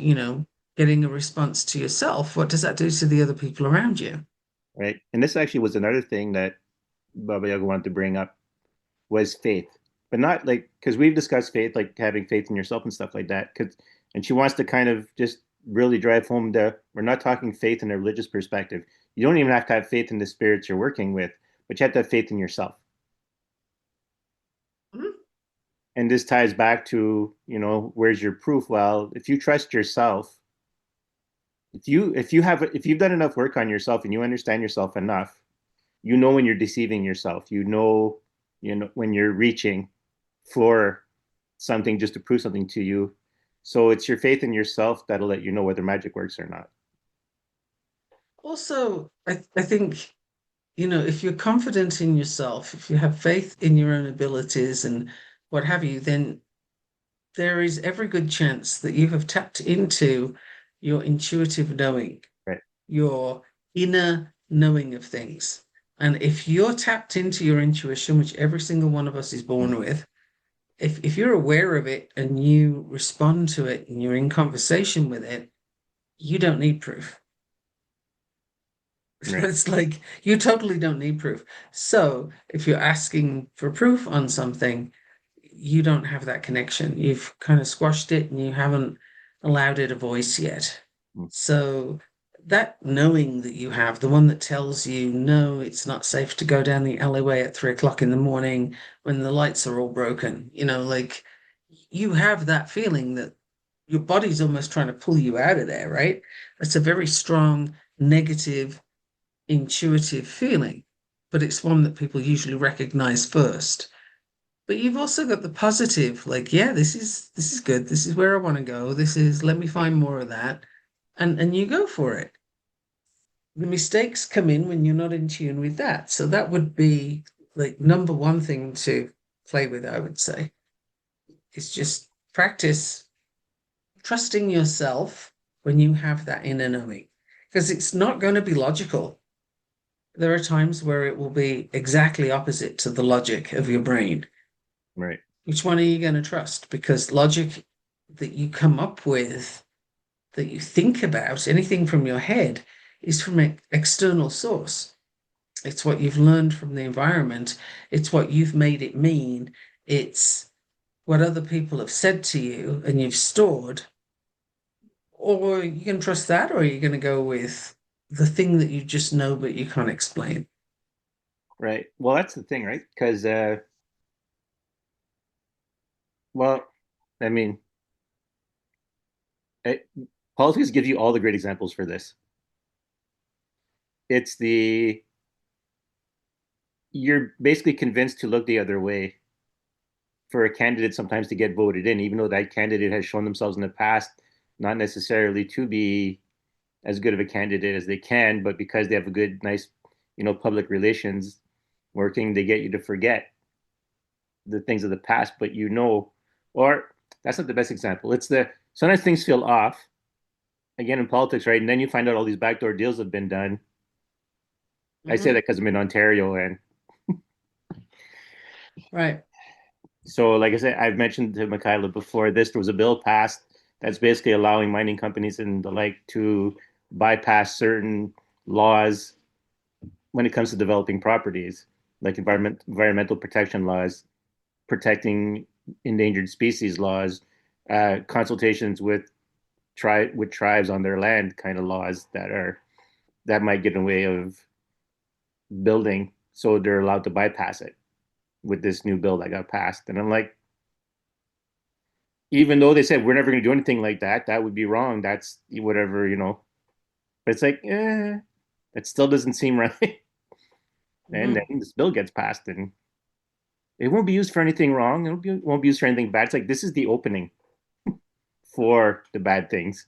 getting a response to yourself. What does that do to the other people around you? right. And this actually was another thing that Baba Yaga wanted to bring up was faith, but not like because we've discussed faith, like having faith in yourself and stuff like that. And she wants to kind of just really drive home that we're not talking faith in a religious perspective. You don't even have to have faith in the spirits you're working with, but you have to have faith in yourself. Mhm. And this ties back to, where's your proof? Well, if you trust yourself, if you've done enough work on yourself and you understand yourself enough, you know when you're deceiving yourself. You know when you're reaching for something just to prove something to you. So it's your faith in yourself that'll let you know whether magic works or not. Also, I think, if you're confident in yourself, if you have faith in your own abilities and what have you, then there is every good chance that you have tapped into your intuitive knowing, Right. your inner knowing of things. And if you're tapped into your intuition, which every single one of us is born with, if you're aware of it and you respond to it and you're in conversation with it, you don't need proof. Right. It's like you totally don't need proof. So if you're asking for proof on something, you don't have that connection. You've kind of squashed it and you haven't allowed it a voice yet. Mm. So that knowing that you have, the one that tells you, no, it's not safe to go down the alleyway at 3 o'clock in the morning when the lights are all broken, like you have that feeling that your body's almost trying to pull you out of there, right? It's a very strong negative intuitive feeling, but it's one that people usually recognize first. But you've also got the positive, like, yeah, this is good. This is where I want to go. Let me find more of that. And you go for it. The mistakes come in when you're not in tune with that. So that would be like number one thing to play with, I would say. It's just practice trusting yourself when you have that inner knowing. Because it's not going to be logical. There are times where it will be exactly opposite to the logic of your brain. Right. Which one are you going to trust? Because logic that you come up with, that you think about, anything from your head, is from an external source. It's what you've learned from the environment. It's what you've made it mean. It's what other people have said to you and you've stored. Or you can trust that, or you're going to go with the thing that you just know but you can't explain. Right. Well, that's the thing, right? Because, well, I mean, it, politics gives you all the great examples for this. It's the you're basically convinced to look the other way for a candidate sometimes to get voted in, even though that candidate has shown themselves in the past not necessarily to be as good of a candidate as they can, but because they have a good, nice, public relations working, they get you to forget the things of the past, but or that's not the best example. It's the sometimes things feel off again in politics, right? And then you find out all these backdoor deals have been done. I say Hmm. that because I'm in Ontario, and Right. so like I said, I've mentioned to Michaela before, this was a bill passed that's basically allowing mining companies and the like to bypass certain laws when it comes to developing properties, like environmental protection laws, protecting endangered species laws, consultations with tribes on their land kind of laws that might get in the way of building, so they're allowed to bypass it with this new bill that got passed. And I'm like, even though they said we're never going to do anything like that, that would be wrong. That's whatever. But it's like, that still doesn't seem right. And Hmm. then this bill gets passed, and it won't be used for anything wrong. Won't be used for anything bad. It's like this is the opening for the bad things.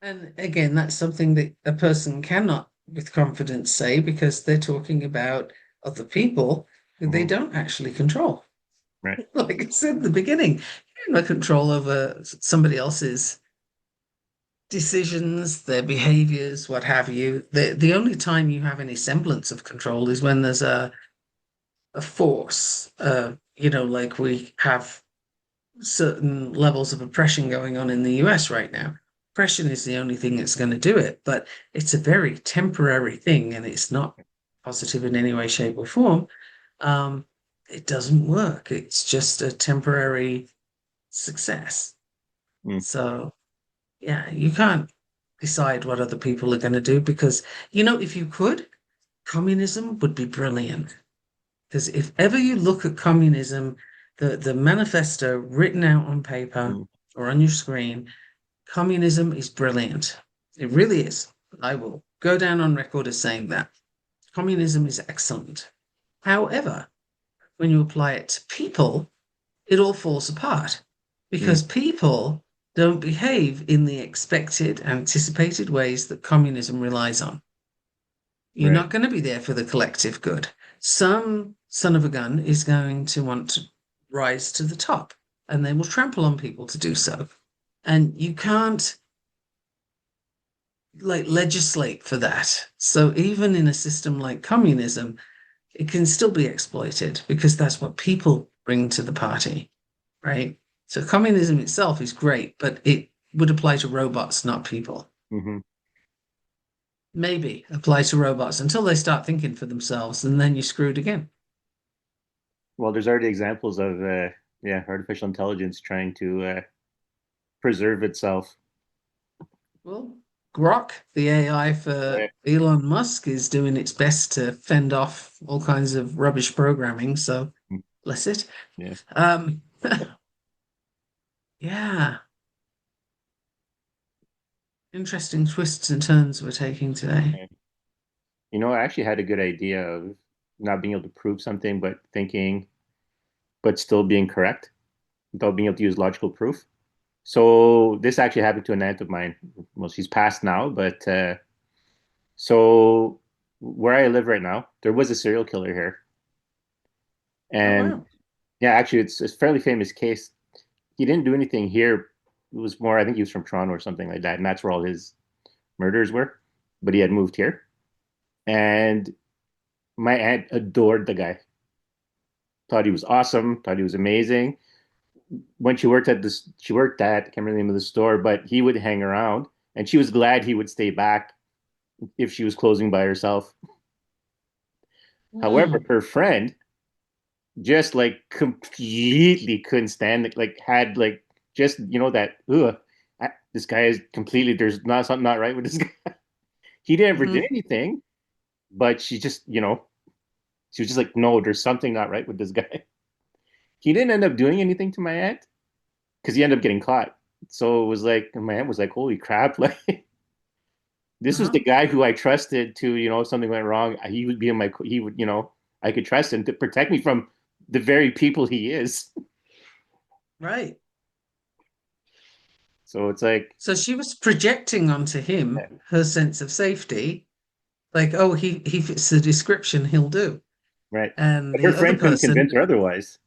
And again, that's something that a person cannot with confidence say because they're talking about other people who they Hmm. don't actually control. Right. Like I said at the beginning, you have no control over somebody else's decisions, their behaviors, what have you. The only time you have any semblance of control is when there's a force, like we have certain levels of oppression going on in the US right now. Oppression is the only thing that's going to do it, but it's a very temporary thing and it's not positive in any way, shape, or form. Um, it doesn't work. It's just a temporary success. Mm. So, yeah, you can't decide what other people are going to do because, if you could, communism would be brilliant. Because if ever you look at communism, the manifesto written out on paper Mm. or on your screen, communism is brilliant. It really is. I will go down on record as saying that. Communism is excellent. However, when you apply it to people, it all falls apart Mm. because people don't behave in the expected, anticipated ways that communism relies on. You're Right. not going to be there for the collective good. Some son of a gun is going to want to rise to the top and they will trample on people to do so. And you can't like legislate for that. So even in a system like communism, it can still be exploited because that's what people bring to the party, right? So communism itself is great, but it would apply to robots, not people. Hmm. Maybe apply to robots until they start thinking for themselves, and then you're screwed again. Well, there's already examples of yeah, artificial intelligence trying to preserve itself. Well, Grok, the AI for Right. Elon Musk, is doing its best to fend off all kinds of rubbish programming. So bless it. Yeah. Um, yeah, interesting twists and turns we're taking today. I actually had a good idea of not being able to prove something, but thinking, but still being correct without being able to use logical proof. So this actually happened to an aunt of mine. Well, she's passed now, but so where I live right now, there was a serial killer here, Oh and wow. yeah, actually, it's a fairly famous case. He didn't do anything here. It was more, I think he was from Toronto or something like that, and that's where all his murders were. But he had moved here, and my aunt adored the guy. Thought he was awesome. Thought he was amazing. When she worked at, I can't remember the name of the store, but he would hang around, and she was glad he would stay back if she was closing by herself. However, Mm, her friend just like completely couldn't stand it, like had like just that, this guy is completely, there's not something not right with this guy. He never did hmm. anything, but she was just like, no, there's something not right with this guy. He didn't end up doing anything to my aunt because he ended up getting caught. So it was like my aunt was like, "Holy crap!" Like this was Uh-huh. the guy who I trusted to, if something went wrong, he would be in my, he would, I could trust him to protect me from the very people he is. Right. So it's like, So she was projecting onto him her sense of safety, like, oh, he fits the description, he'll do. right. And But her the other friend couldn't person convince her otherwise.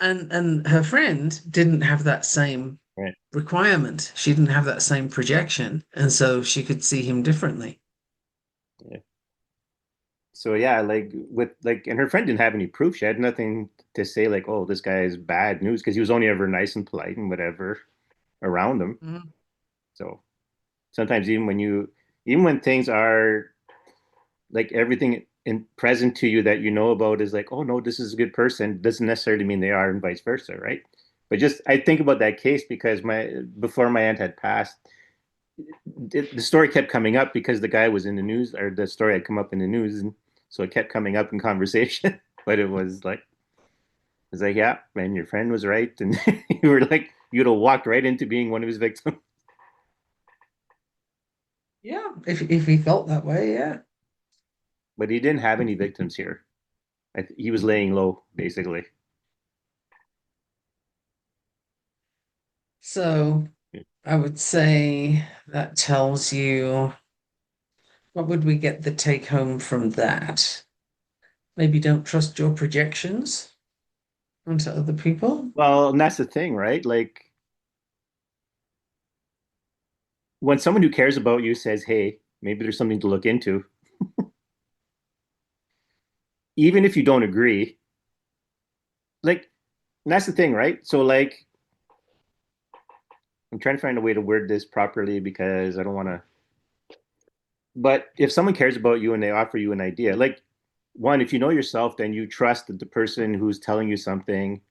and her friend didn't have that same Right. requirement. She didn't have that same projection, and so she could see him differently. Yeah. So yeah, like with like, and her friend didn't have any proof. She had nothing to say like, oh, this guy is bad news because he was only ever nice and polite and whatever around him. Mhm. So sometimes even when things are like everything in present to you that you know about is like, oh no, this is a good person, doesn't necessarily mean they are, and vice versa, right? But just I think about that case because my before my aunt had passed, the story kept coming up because the guy was in the news, or the story had come up in the news, and so it kept coming up in conversation. But it's like, yeah, man, your friend was right, and you were like, you'd have walked right into being one of his victims. Yeah, if he felt that way, yeah. But he didn't have any victims here. He was laying low, basically. So I would say that tells you what would we get the take home from that? Maybe don't trust your projections onto other people. Well, and that's the thing, right? Like when someone who cares about you says, "Hey, maybe there's something to look into," even if you don't agree, like that's the thing, right? So like I'm trying to find a way to word this properly because I don't want to. But if someone cares about you and they offer you an idea, like one, if you know yourself, then you trust that the person who's telling you something,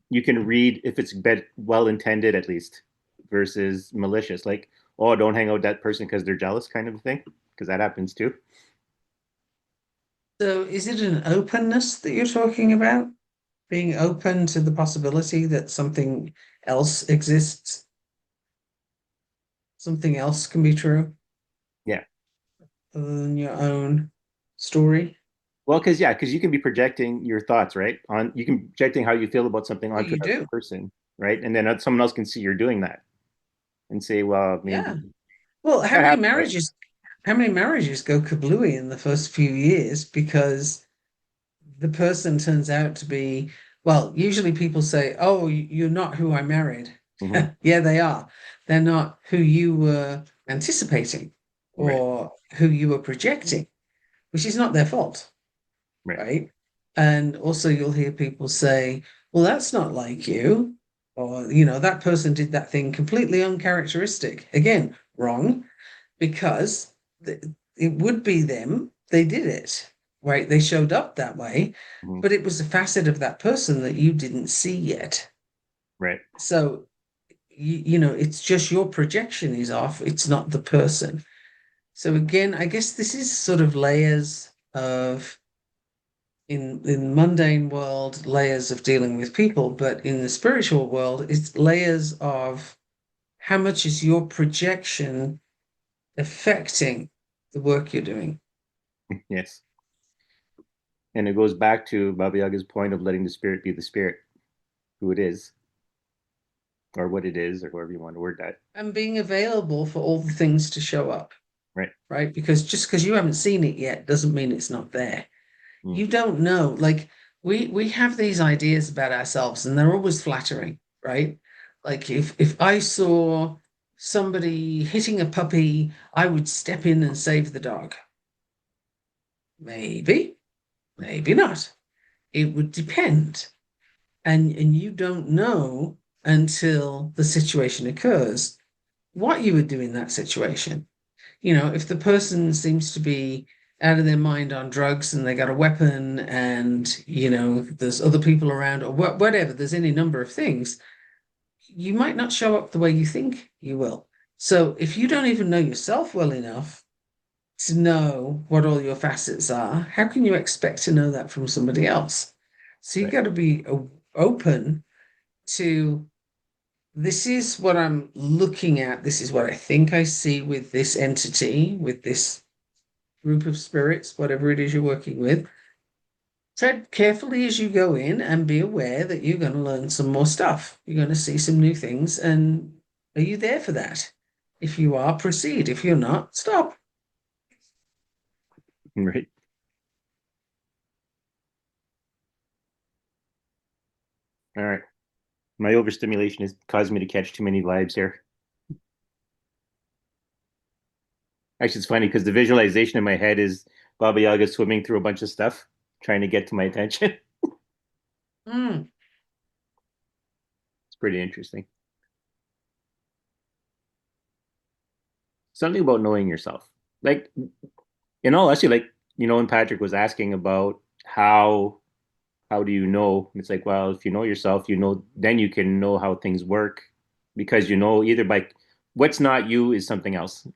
you can read if it's well intended at least versus malicious. Like, oh, don't hang out with that person because they're jealous, kind of thing, because that happens too. So is it an openness that you're talking about? Being open to the possibility that something else exists, something else can be true Yeah. other than your own story? Well, because you can be projecting your thoughts, right? You can projecting how you feel about something Well, onto you another do. person, right? And then someone else can see you're doing that and say, well, maybe Yeah. Well, that happens, right? how many marriages go kablooey in the first few years because the person turns out to be, well, usually people say, "Oh, you're not who I married." Hmm. Yeah, they are. They're not who you were anticipating Right, or who you were projecting, which is not their fault, right. right? And also, you'll hear people say, "Well, that's not like you," or, that person did that thing completely uncharacteristic. Again, wrong, because it would be them. They did it, right? They showed up that way, Hmm. but it was a facet of that person that you didn't see yet. Right. So, it's just your projection is off. It's not the person. So again, I guess this is sort of layers of in mundane world, layers of dealing with people, but in the spiritual world, it's layers of how much is your projection affecting the work you're doing. Yes. And it goes back to Baba Yaga's point of letting the spirit be the spirit, who it is, or what it is, or however you want to word that. And being available for all the things to show up, Right. right? Because just because you haven't seen it yet doesn't mean it's not there. Mm. You don't know. Like we have these ideas about ourselves, and they're always flattering, right? Like if I saw somebody hitting a puppy, I would step in and save the dog. Maybe, maybe not. It would depend. And you don't know until the situation occurs what you would do in that situation. If the person seems to be out of their mind on drugs and they got a weapon and, there's other people around or whatever, there's any number of things, you might not show up the way you think you will. So if you don't even know yourself well enough to know what all your facets are, how can you expect to know that from somebody else? So you Right. got to be open to this is what I'm looking at. This is what I think I see with this entity, with this group of spirits, whatever it is you're working with. Tread carefully as you go in and be aware that you're going to learn some more stuff. You're going to see some new things. And are you there for that? If you are, proceed. If you're not, stop. Right. All right. My overstimulation has caused me to catch too many vibes here. Actually, it's funny because the visualization in my head is Baba Yaga swimming through a bunch of stuff, trying to get to my attention. Mm, It's pretty interesting. Something about knowing yourself. Like, in all honesty, like, when Patrick was asking about how do you know? It's like, well, if you know yourself, then you can know how things work because either by what's not you is something else,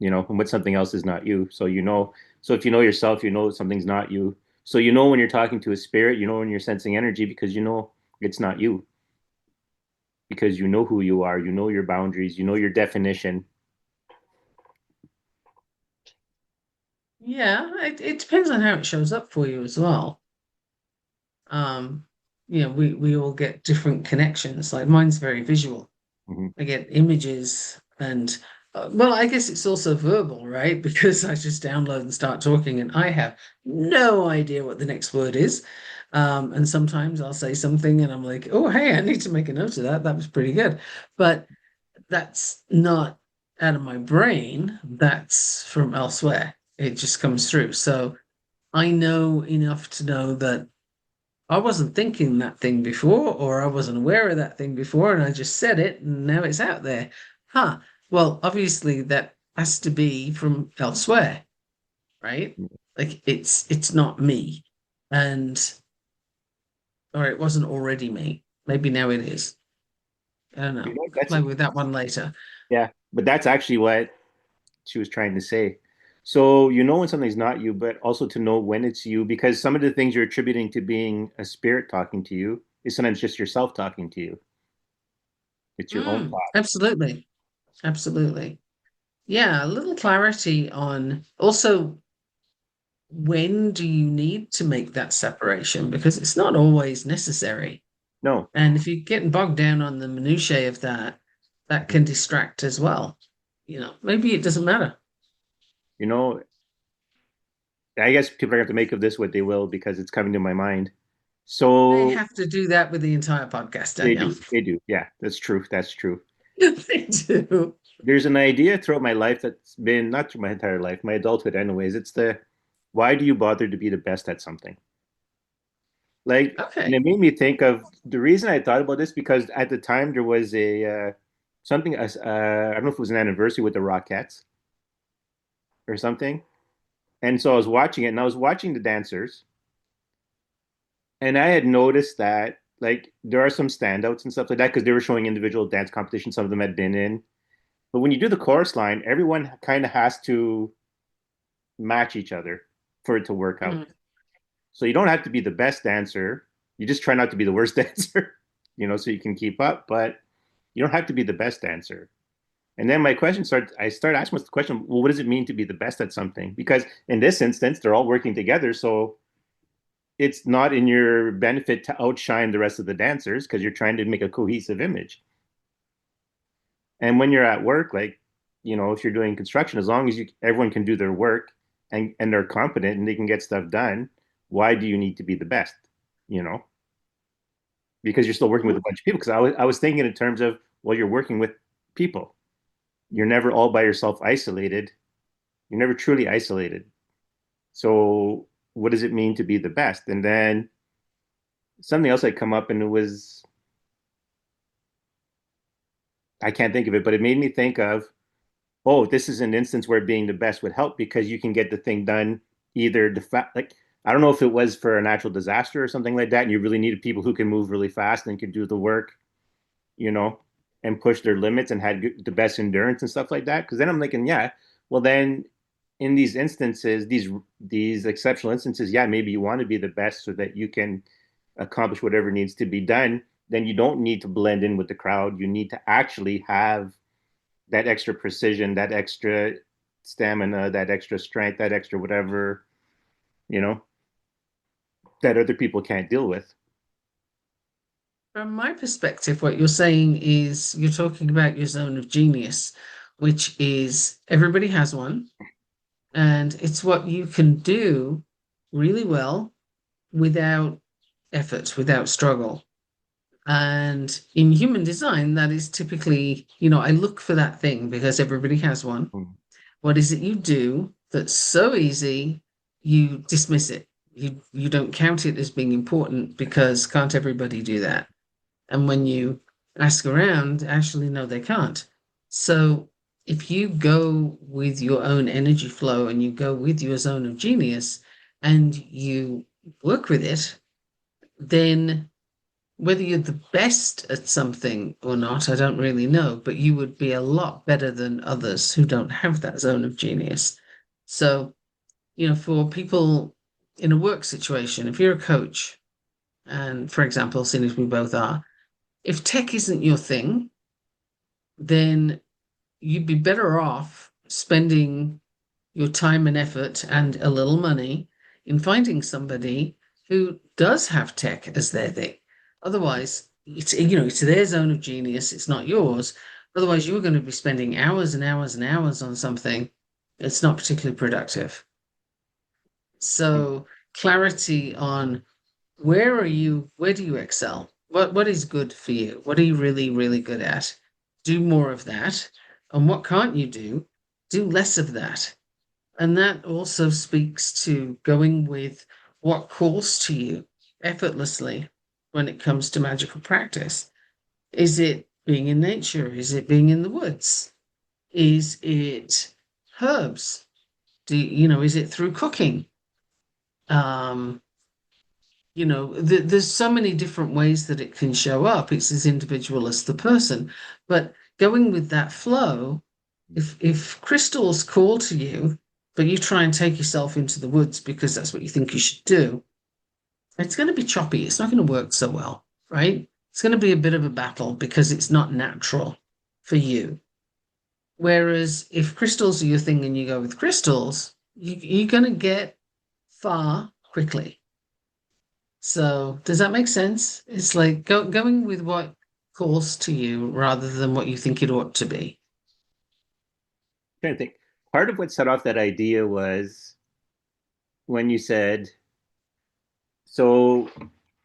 and what something else is not you. So if you know yourself, you know something's not you. So when you're talking to a spirit, when you're sensing energy because it's not you, because you know who you are, you know your boundaries, you know your definition. yeah, it depends on how it shows up for you as well. Um, we all get different connections. Like mine's very visual. Hmm. I get images and well, I guess it's also verbal, right? Because I just download and start talking, and I have no idea what the next word is. And sometimes I'll say something, and I'm like, "Oh, hey, I need to make a note of that. That was pretty good," but that's not out of my brain. That's from elsewhere. It just comes through. So I know enough to know that I wasn't thinking that thing before, or I wasn't aware of that thing before, and I just said it, and now it's out there. Huh. Well, obviously that has to be from elsewhere, right? Like it's not me. And or it wasn't already me. Maybe now it is. I don't know. I'll That's play with that one later. Yeah, but that's actually what she was trying to say. So when something's not you, but also to know when it's you, because some of the things you're attributing to being a spirit talking to you is sometimes just yourself talking to you. It's your own thought. Absolutely. Absolutely. Yeah, a little clarity on also when do you need to make that separation? Because it's not always necessary. No, And if you're getting bogged down on the minutiae of that, that can distract as well. Maybe it doesn't matter. you know, I guess people are going to have to make of this what they will because it's coming to my mind. They So have to do that with the entire podcast, they Daniel. do, they do. Yeah, that's true. That's true. They do. There's an idea throughout my life that's been not through my entire life, my adulthood, anyways. It's the why do you bother to be the best at something? And Okay. it made me think of the reason I thought about this because at the time there was a something I don't know if it was an anniversary with the Rockettes or something, and so I was watching it and I was watching the dancers, and I had noticed that like there are some standouts and stuff like that because they were showing individual dance competitions some of them had been in, but when you do the chorus line, everyone kind of has to match each other for it to work out. Mm. So you don't have to be the best dancer. You just try not to be the worst dancer, so you can keep up, but you don't have to be the best dancer. And then I started asking myself the question, well, what does it mean to be the best at something? Because in this instance, they're all working together. So it's not in your benefit to outshine the rest of the dancers because you're trying to make a cohesive image. And when you're at work, like, if you're doing construction, as long as everyone can do their work and they're competent and they can get stuff done, why do you need to be the best? You know, because you're still working with a bunch of people. Because I was thinking in terms of, well, you're working with people. You're never all by yourself isolated. You're never truly isolated. So what does it mean to be the best? And then something else had come up and it was, I can't think of it, but it made me think of, oh, this is an instance where being the best would help because you can get the thing done either like I don't know if it was for a natural disaster or something like that, and you really needed people who can move really fast and can do the work, you know, and push their limits and had the best endurance and stuff like that. Because then I'm thinking, yeah, well then in these instances, these exceptional instances, yeah, maybe you want to be the best so that you can accomplish whatever needs to be done. then you don't need to blend in with the crowd. You need to actually have that extra precision, that extra stamina, that extra strength, that extra whatever, you know, that other people can't deal with. From my perspective, what you're saying is you're talking about your zone of genius, which is everybody has one, and it's what you can do really well without effort, without struggle. And in human design, that is typically, I look for that thing because everybody has one. Mm. What is it you do that's so easy you dismiss it? You don't count it as being important because can't everybody do that? And when you ask around, actually, no, they can't. So if you go with your own energy flow and you go with your zone of genius and you work with it, then whether you're the best at something or not, I don't really know, but you would be a lot better than others who don't have that zone of genius. So, for people in a work situation, if you're a coach, and for example, seeing as we both are, if tech isn't your thing, then you'd be better off spending your time and effort and a little money in finding somebody who does have tech as their thing. Otherwise, it's their zone of genius, it's not yours. Otherwise, you're going to be spending hours and hours and hours on something that's not particularly productive. So, clarity on where do you excel? What is good for you? What are you really, really good at? Do more of that. And what can't you do? Do less of that. And that also speaks to going with what calls to you effortlessly when it comes to magical practice. Is it being in nature? Is it being in the woods? Is it herbs? Is it through cooking? Um, there's so many different ways that it can show up. It's as individual as the person. But going with that flow, if crystals call to you, but you try and take yourself into the woods because that's what you think you should do, it's going to be choppy. It's not going to work so well, right? It's going to be a bit of a battle because it's not natural for you. Whereas if crystals are your thing and you go with crystals, you're going to get far quickly. So does that make sense? It's like going with what calls to you rather than what you think it ought to be. Trying to think. Part of what set off that idea was when you said, so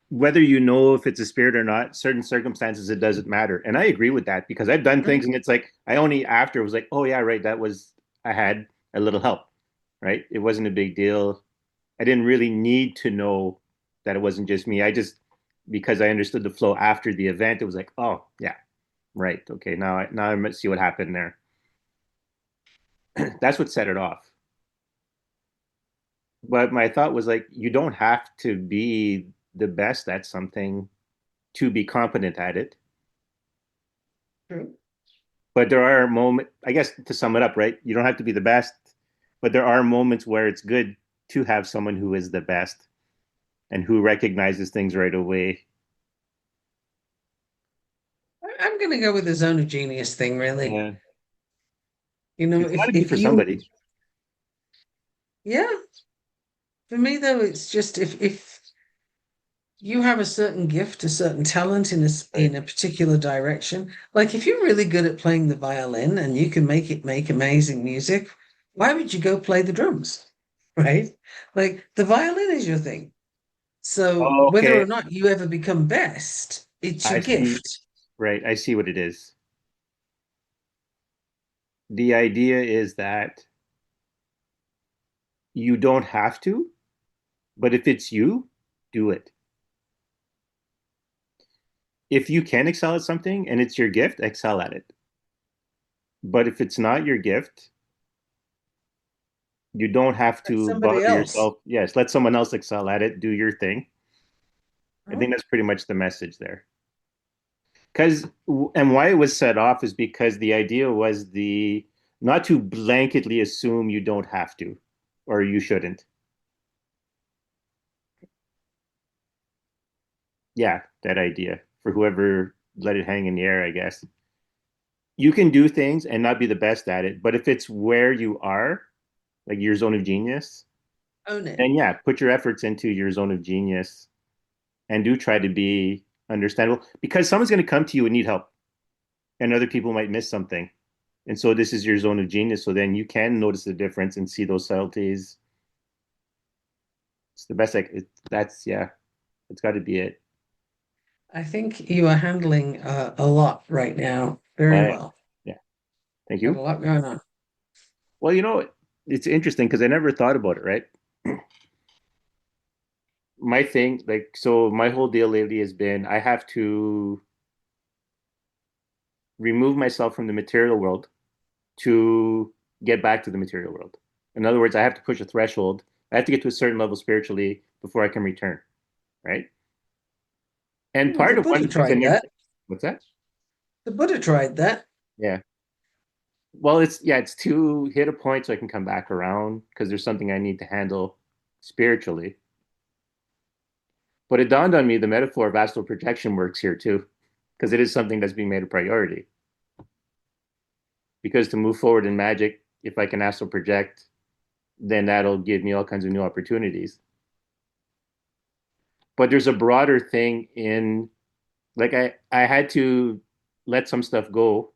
whether you know if it's a spirit or not, certain circumstances it doesn't matter. And I agree with that because I've done things Mm. and it's like I only after was like, oh yeah, right, that was I had a little help, right? It wasn't a big deal. I didn't really need to know that it wasn't just me. I just because I understood the flow after the event, it was like, oh yeah, right, okay, now I see what happened there. That's what set it off. But my thought was like, you don't have to be the best at something to be competent at it. True. But there are moments, I guess, to sum it up, right? You don't have to be the best, but there are moments where it's good to have someone who is the best and who recognizes things right away. I'm going to go with the zone of genius thing, really. Yeah, You know, it's got if to be if for you, somebody. yeah, for me though, it's just if you have a certain gift, a certain talent Right. in a particular direction. Like if you're really good at playing the violin and you can make it make amazing music, why would you go play the drums? Right? Like the violin is your thing. So Oh, whether okay, or not you ever become best, it's your I see. gift. Right, I see what it is. The idea is that you don't have to, but if it's you, do it. If you can excel at something and it's your gift, excel at it. But if it's not your gift, you don't have Like to somebody bother else. yourself. Yes, let someone else excel at it, do your thing. I think Oh, that's pretty much the message there. Because, and why it was set off is because the idea was the not to blanketly assume you don't have to or you shouldn't. Yeah, that idea. for whoever let it hang in the air, I guess. You can do things and not be the best at it, but if it's where you are, like your zone of genius, Own it. then yeah, put your efforts into your zone of genius and do try to be understandable because someone's going to come to you and need help and other people might miss something. And so this is your zone of genius. So then you can notice the difference and see those subtleties. It's the best. That's, yeah, it's got to be it. I think you are handling a lot right now very Yeah. well. Yeah. Thank Got a you. lot going on. Well, it's interesting because I never thought about it, right? My thing, like, so my whole deal lately has been I have to remove myself from the material world to get back to the material world. In other words, I have to push a threshold. I have to get to a certain level spiritually before I can return, right? And Well, part the of one Buddha of the things I tried never, that. what's that? The Buddha tried that. Yeah. Well, it's to hit a point so I can come back around because there's something I need to handle spiritually. But it dawned on me the metaphor of astral projection works here too, because it is something that's being made a priority. Because to move forward in magic, if I can astral project, then that'll give me all kinds of new opportunities. But there's a broader thing in like I had to let some stuff go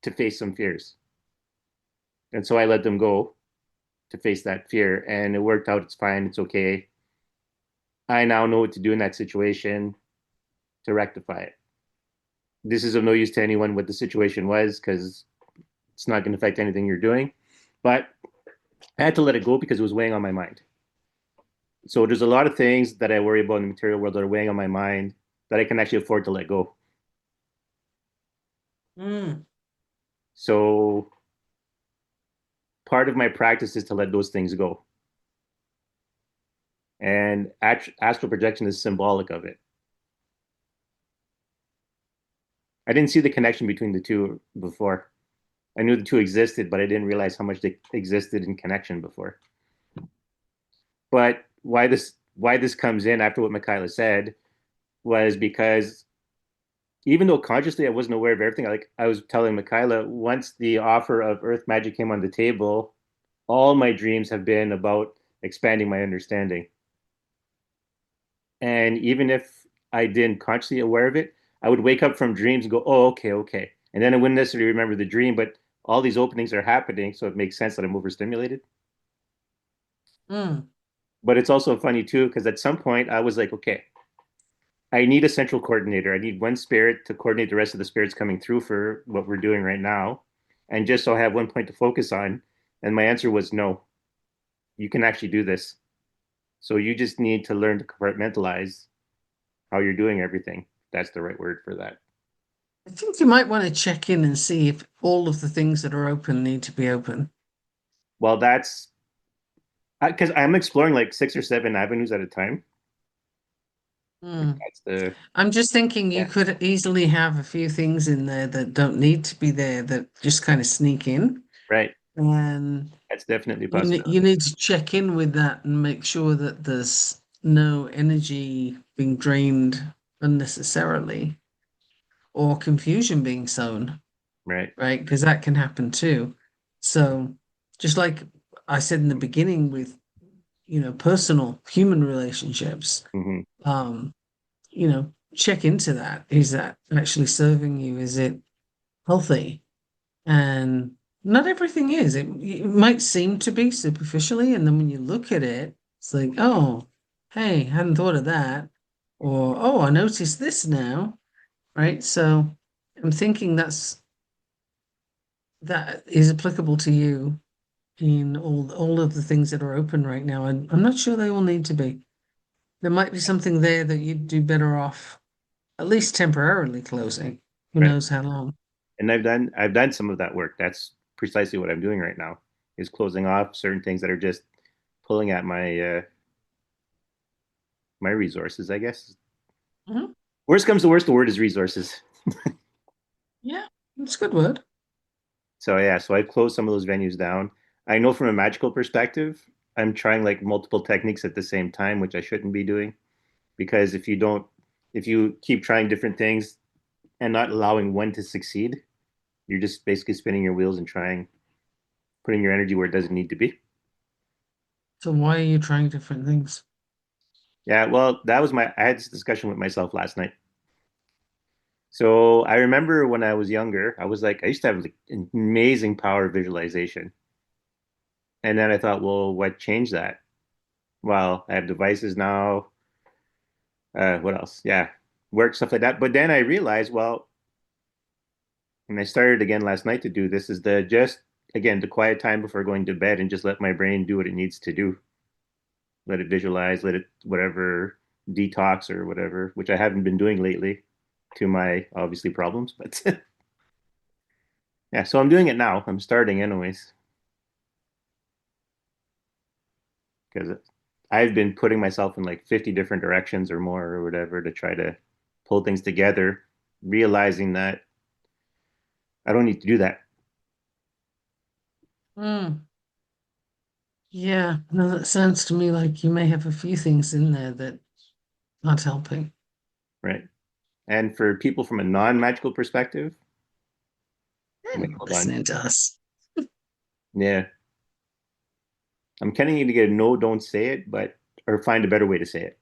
to face some fears. And so I let them go to face that fear and it worked out. It's fine. It's okay. I now know what to do in that situation to rectify it. This is of no use to anyone what the situation was because it's not going to affect anything you're doing. But I had to let it go because it was weighing on my mind. So there's a lot of things that I worry about in the material world that are weighing on my mind that I can actually afford to let go. Mm. So part of my practice is to let those things go. And astral projection is symbolic of it. I didn't see the connection between the two before. I knew the two existed, but I didn't realize how much they existed in connection before. But why this comes in after what Michaela said was because even though consciously I wasn't aware of everything, like I was telling Michaela, once the offer of Earth Magic came on the table, all my dreams have been about expanding my understanding. And even if I didn't consciously aware of it, I would wake up from dreams and go, "Oh, okay, okay," and then I wouldn't necessarily remember the dream, but all these openings are happening, so it makes sense that I'm overstimulated. Mm. But it's also funny too because at some point I was like, "Okay, I need a central coordinator. I need one spirit to coordinate the rest of the spirits coming through for what we're doing right now. And just so I have one point to focus on." And my answer was no, you can actually do this. So you just need to learn to compartmentalize how you're doing everything. That's the right word for that. I think you might want to check in and see if all of the things that are open need to be open. Well, that's because I'm exploring like 6 or 7 avenues at a time. Like Mm. that's the, I'm just thinking you yeah, could easily have a few things in there that don't need to be there that just kind of sneak in. right. And That's definitely a you possibility. need to check in with that and make sure that there's no energy being drained unnecessarily or confusion being sown, Right. right? Because that can happen too. So just like I said in the beginning with, personal human relationships, Hmm. um, check into that. Is that actually serving you? Is it healthy? And not everything is. It might seem to be superficially, and then when you look at it, it's like, oh, hey, hadn't thought of that. Or, oh, I noticed this now, right? So I'm thinking that is applicable to you in all of the things that are open right now. And I'm not sure they all need to be. There might be something there that you'd do better off, at least temporarily closing. Who Right. knows how long? And I've done some of that work. That's precisely what I'm doing right now is closing off certain things that are just pulling at my resources, I guess. Mhm. Worst comes to worst, the word is resources. Yeah, that's a good word. So yeah, so I've closed some of those venues down. I know from a magical perspective, I'm trying like multiple techniques at the same time, which I shouldn't be doing because if you don't if you keep trying different things and not allowing one to succeed, you're just basically spinning your wheels and trying, putting your energy where it doesn't need to be. So why are you trying different things? Yeah, well, I had this discussion with myself last night. So I remember when I was younger, I used to have like an amazing power of visualization. And then I thought, well, what changed that? Well, I have devices now. What else? Yeah, work, stuff like that. But then I realized, well, and I started again last night to do this is the just again the quiet time before going to bed and just let my brain do what it needs to do. Let it visualize, let it whatever detox or whatever, which I haven't been doing lately to my obviously problems. But yeah, so I'm doing it now. I'm starting anyways because I've been putting myself in like 50 different directions or more or whatever to try to pull things together, realizing that I don't need to do that, Hmm. Yeah, no, that sounds to me like you may have a few things in there that aren't helping. right? And for people from a non-magical perspective, They're wait, not hold on. listening to us. Yeah, I'm kind of need to get a no, don't say it, but or find a better way to say it.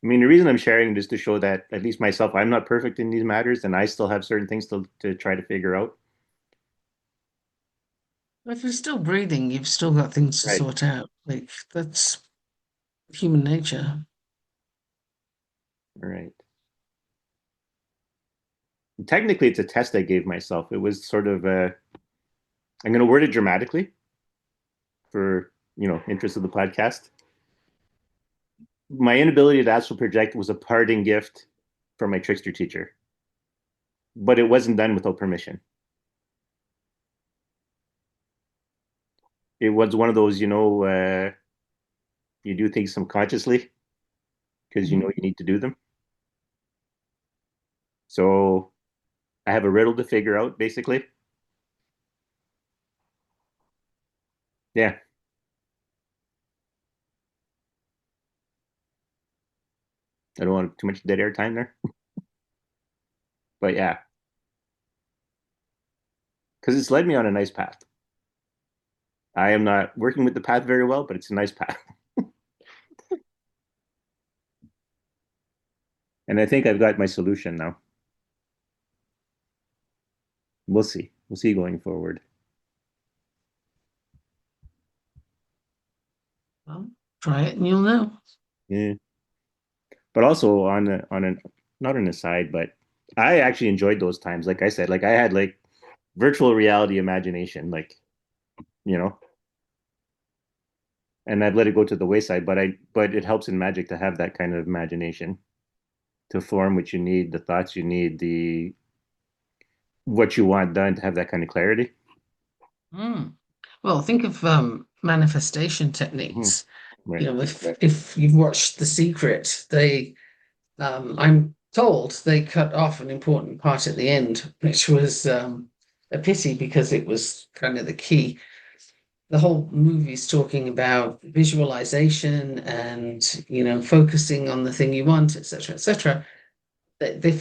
I mean, the reason I'm sharing is to show that at least myself, I'm not perfect in these matters, and I still have certain things to try to figure out. If you're still breathing, you've still got things to Right, sort out. Like that's human nature. right. Technically, it's a test I gave myself. It was sort of I'm going to word it dramatically for interest of the podcast. My inability to astral project was a parting gift from my trickster teacher, but it wasn't done without permission. It was one of those, you do things subconsciously because you know Mhm. you need to do them. So I have a riddle to figure out, basically. Yeah, I don't want too much dead air time there, but yeah, because it's led me on a nice path. I am not working with the path very well, but it's a nice path, and I think I've got my solution now. We'll see. We'll see going forward. Well, try it and you'll know. Yeah. But also on an not an aside, but I actually enjoyed those times. Like I said, like I had like virtual reality imagination, like you know, and I've let it go to the wayside. But it helps in magic to have that kind of imagination to form what you need, the thoughts you need, the what you want done to have that kind of clarity. Mm. Well, think of manifestation Mhm. techniques. Right, You know, if you've watched The Secret, I'm told they cut off an important part at the end, which was a pity because it was kind of the key. The whole movie's talking about visualization and focusing on the thing you want, etc., etc. They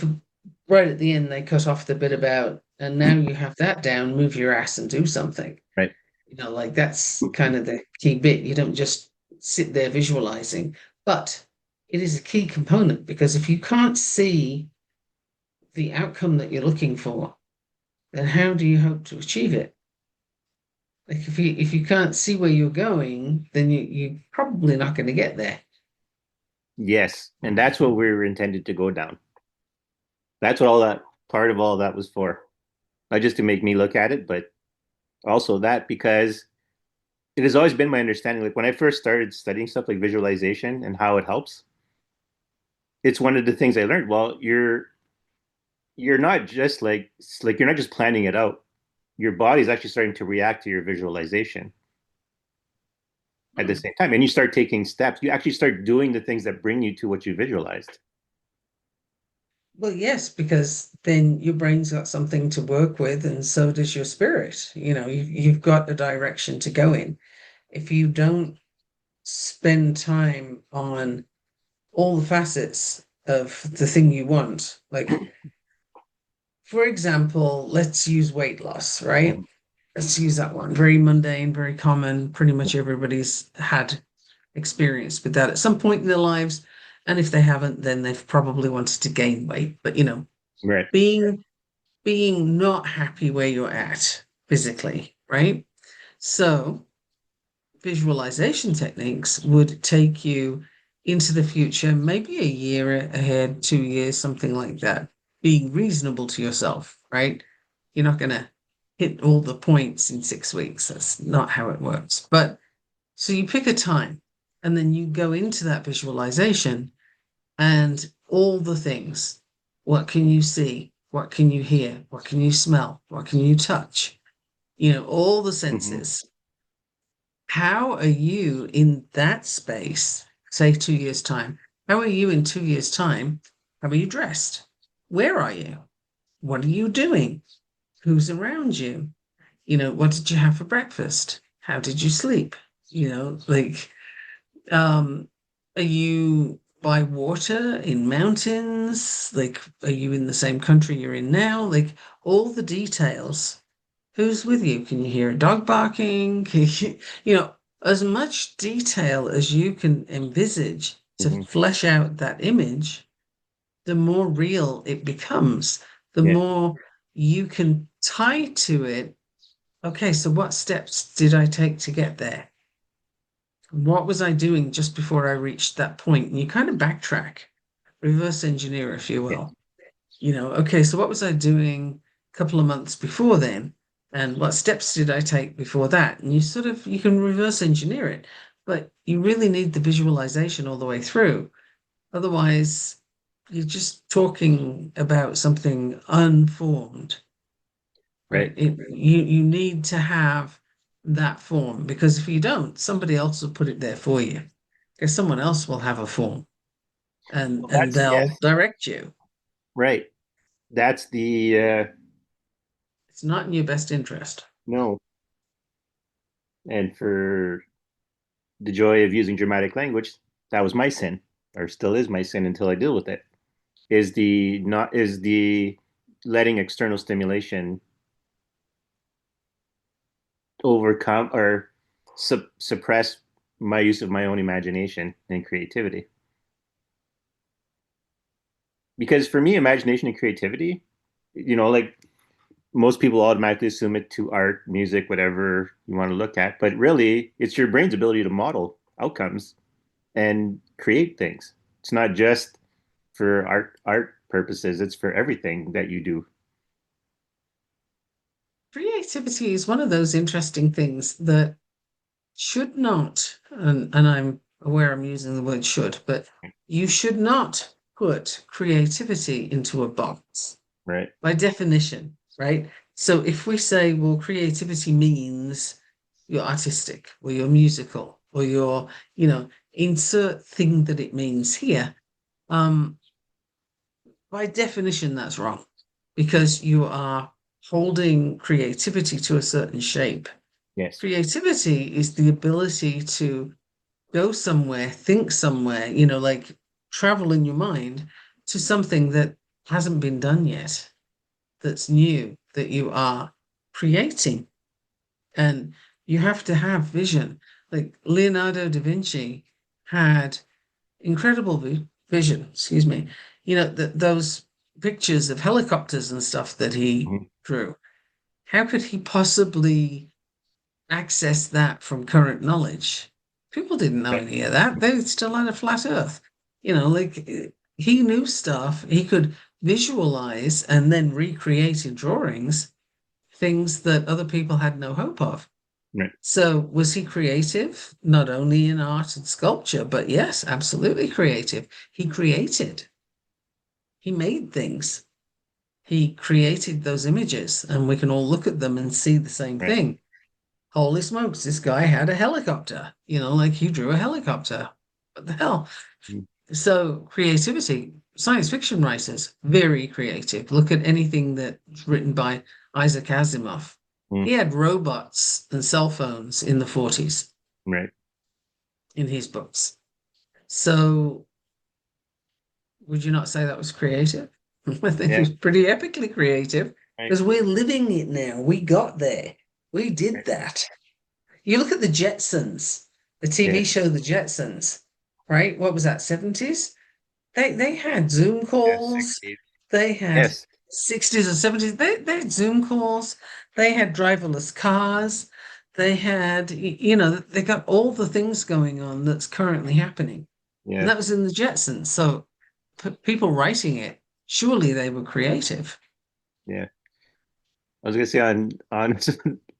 right at the end they cut off the bit about and now you have that down, move your ass and do something. right. Like that's kind of the key bit. You don't just sit there visualizing, but it is a key component because if you can't see the outcome that you're looking for, then how do you hope to achieve it? Like if you can't see where you're going, then you're probably not going to get there. Yes, and that's what we were intended to go down. That's what all that part of all that was for. Not just to make me look at it, but also that because it has always been my understanding. Like when I first started studying stuff like visualization and how it helps, it's one of the things I learned. Well, you're not just like you're not just planning it out. Your body's actually starting to react to your visualization at the Hmm. same time, and you start taking steps. You actually start doing the things that bring you to what you visualized. Well, yes, because then your brain's got something to work with, and so does your spirit. You've got a direction to go in. If you don't spend time on all the facets of the thing you want. Like, for example, let's use weight loss, right? Mhm. Let's use that one. Very mundane, very common. Pretty much everybody's had experience with that at some point in their lives. And if they haven't, then they've probably wanted to gain weight. But Right. being being not happy where you're at physically, right? So visualization techniques would take you into the future, maybe a year ahead, 2 years, something like that, being reasonable to yourself, right? You're not going to hit all the points in 6 weeks. That's not how it works. But so you pick a time and then you go into that visualization and all the things. What can you see? What can you hear? What can you smell? What can you touch? All the Hmm. senses. How are you in that space, say 2 years' time? How are you in 2 years' time? How are you dressed? Where are you? What are you doing? Who's around you? What did you have for breakfast? How did you sleep? Like, are you by water in mountains? Like, are you in the same country you're in now? Like, all the details. Who's with you? Can you hear a dog barking? You know, as much detail as you can envisage to Hmm. flesh out that image, the more real it becomes, the Yeah. more you can tie to it. Okay, so what steps did I take to get there? What was I doing just before I reached that point? And you kind of backtrack, reverse engineer, if you Yeah. will. Okay, so what was I doing a couple of months before then? And what steps did I take before that? And you can reverse engineer it, but you really need the visualization all the way through. Otherwise, you're just talking about something unformed, right? Right. You need to have that form because if you don't, somebody else will put it there for you. Because someone else will have a form and Well, and that's they'll yes. direct you. Right. That's the It's not in your best interest. no. And for the joy of using dramatic language, that was my sin, or still is my sin until I deal with it. Is the letting external stimulation overcome or suppress my use of my own imagination and creativity. Because for me, imagination and creativity, like most people automatically assume it to art, music, whatever you want to look at, but really it's your brain's ability to model outcomes and create things. It's not just for art purposes, it's for everything that you do. Creativity is one of those interesting things that should not, and I'm aware I'm using the word should, but you should not put creativity into a box Right. by definition, right? So if we say, well, creativity means you're artistic or you're musical or insert thing that it means here, um, by definition, that's wrong because you are holding creativity to a certain shape. Yes. Creativity is the ability to go somewhere, think somewhere, like travel in your mind to something that hasn't been done yet, that's new, that you are creating. And you have to have vision. Like Leonardo da Vinci had incredible vision, excuse me. Those pictures of helicopters and stuff that he Mhm. drew. How could he possibly access that from current knowledge? People didn't know Right. any of that. They still had a flat earth. He knew stuff. He could visualize and then recreate in drawings things that other people had no hope of. Right. So was he creative? Not only in art and sculpture, but yes, absolutely creative. He created, he made things. He created those images, and we can all look at them and see the same Right. thing. Holy smokes, this guy had a helicopter, like he drew a helicopter. What the hell? Mhm. So, creativity, science fiction writers, very creative. Look at anything that's written by Isaac Asimov. He Mhm. had robots and cell phones in the 40s. Right. in his books. So would you not say that was creative? I think it Yeah. was pretty epically creative Right. because we're living it now. We got there. We did Right. that. You look at the Jetsons, the TV Yeah. show The Jetsons, right? What was that, 70s? They had Zoom Yeah. calls. 60s. They had Yes. 60s or 70s. They had Zoom calls. They had driverless cars. They had, they got all the things going on that's currently happening. And Yeah. that was in the Jetsons. So people writing it, surely they were creative. Yeah. I was gonna say on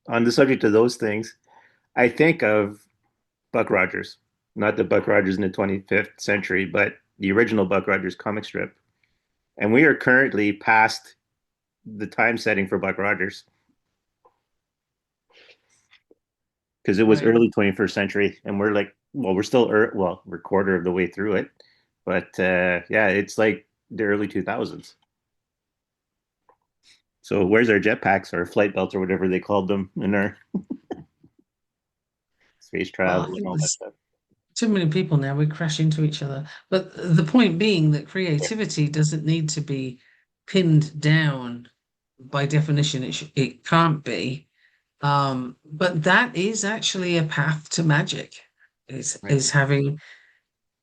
on the subject of those things, I think of Buck Rogers, not the Buck Rogers in the 25th century, but the original Buck Rogers comic strip. And we are currently past the time setting for Buck Rogers because it was Right. early 21st century, and we're like, well, we're still well, we're quarter of the way through it, but yeah, it's like the early 2000s. So where's our jetpacks or flight belts or whatever they called them in our space Well, I travel and think all that there's stuff? too many people now. We crash into each other. But the point being that Yeah. creativity doesn't need to be pinned down by definition. It can't be. But that is actually a path to magic. Right. Is having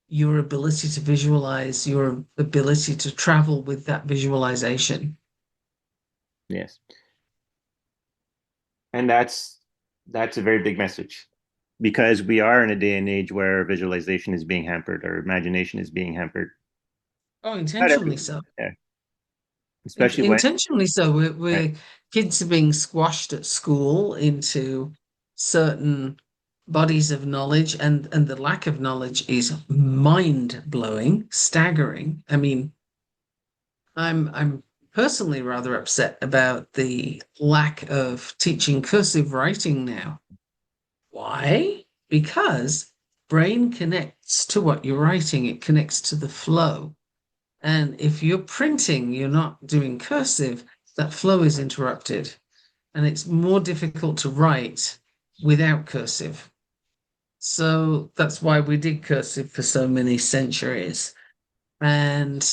your ability to visualize, your ability to travel with that visualization. Yes. And that's a very big message because we are in a day and age where visualization is being hampered or imagination is being hampered. Oh, Not intentionally every, so. yeah, especially when, Intentionally so. right, Kids are being squashed at school into certain bodies of knowledge, and the lack of knowledge is mind blowing, staggering. I mean, I'm personally rather upset about the lack of teaching cursive writing now. Why? Because brain connects to what you're writing, it connects to the flow. And if you're printing, you're not doing cursive, that flow is interrupted. And it's more difficult to write without cursive. So that's why we did cursive for so many centuries. And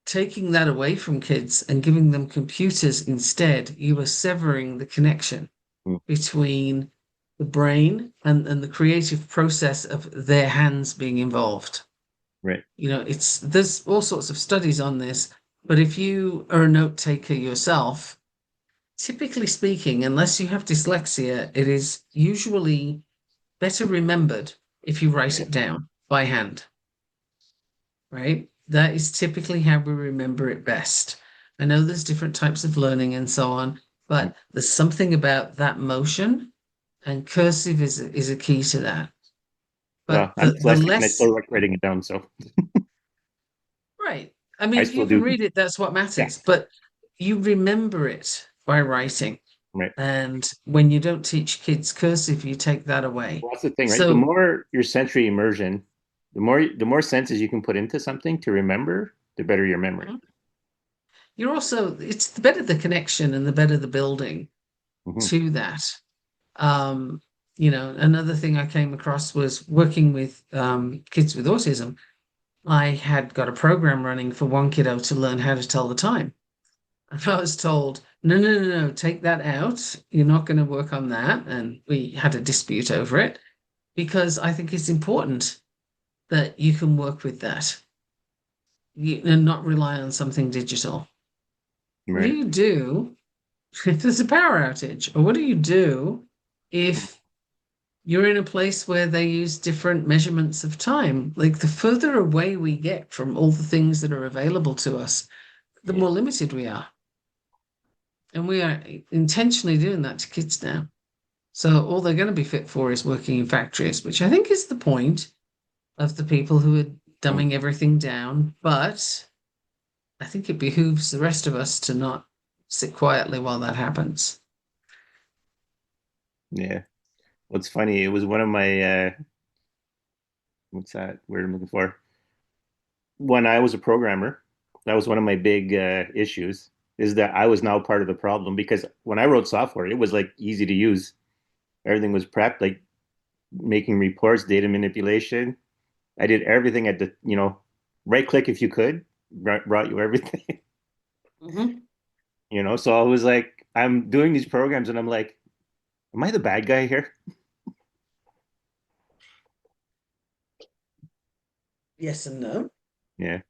taking that away from kids and giving them computers instead, you are severing the connection mm, between the brain and the creative process of their hands being involved. right, There's all sorts of studies on this, but if you are a note taker yourself, typically speaking, unless you have dyslexia, it is usually better remembered if you write yeah, it down by hand, right? That is typically how we remember it best. I know there's different types of learning and so on, mm. but there's something about that motion, and cursive is a key to that. Well, But I'm the dyslexic and I less still like writing it down, so right. I mean, I if still you can do. read it, that's what Yeah, matters. But you remember it by writing. right. And when you don't teach kids cursive, you take that away. Well, that's the thing, right? The So more your sensory immersion, the more senses you can put into something to remember, the better your memory. mhm. You're also, it's the better the connection and the better the building Hmm. to that. Um, another thing I came across was working with kids with autism. I had got a program running for one kiddo to learn how to tell the time. And I was told, no, no, no, no, take that out. You're not going to work on that. And we had a dispute over it because I think it's important that you can work with that and not rely on something digital. What do Right. you do if there's a power outage? Or what do you do if you're in a place where they use different measurements of time? Like the further away we get from all the things that are available to us, the Yeah. more limited we are. And we are intentionally doing that to kids now. So all they're going to be fit for is working in factories, which I think is the point of the people who are Mm. dumbing everything down. But I think it behooves the rest of us to not sit quietly while that happens. Yeah. What's funny, it was one of my what's that word I'm looking for? When I was a programmer, that was one of my big issues is that I was now part of the problem because when I wrote software, it was like easy to use. Everything was prepped. Like making reports, data manipulation. I did everything at the, right click if you could, brought you everything, Mhm. So I was like, I'm doing these programs and I'm like, am I the bad guy here? Yes and no. Yeah.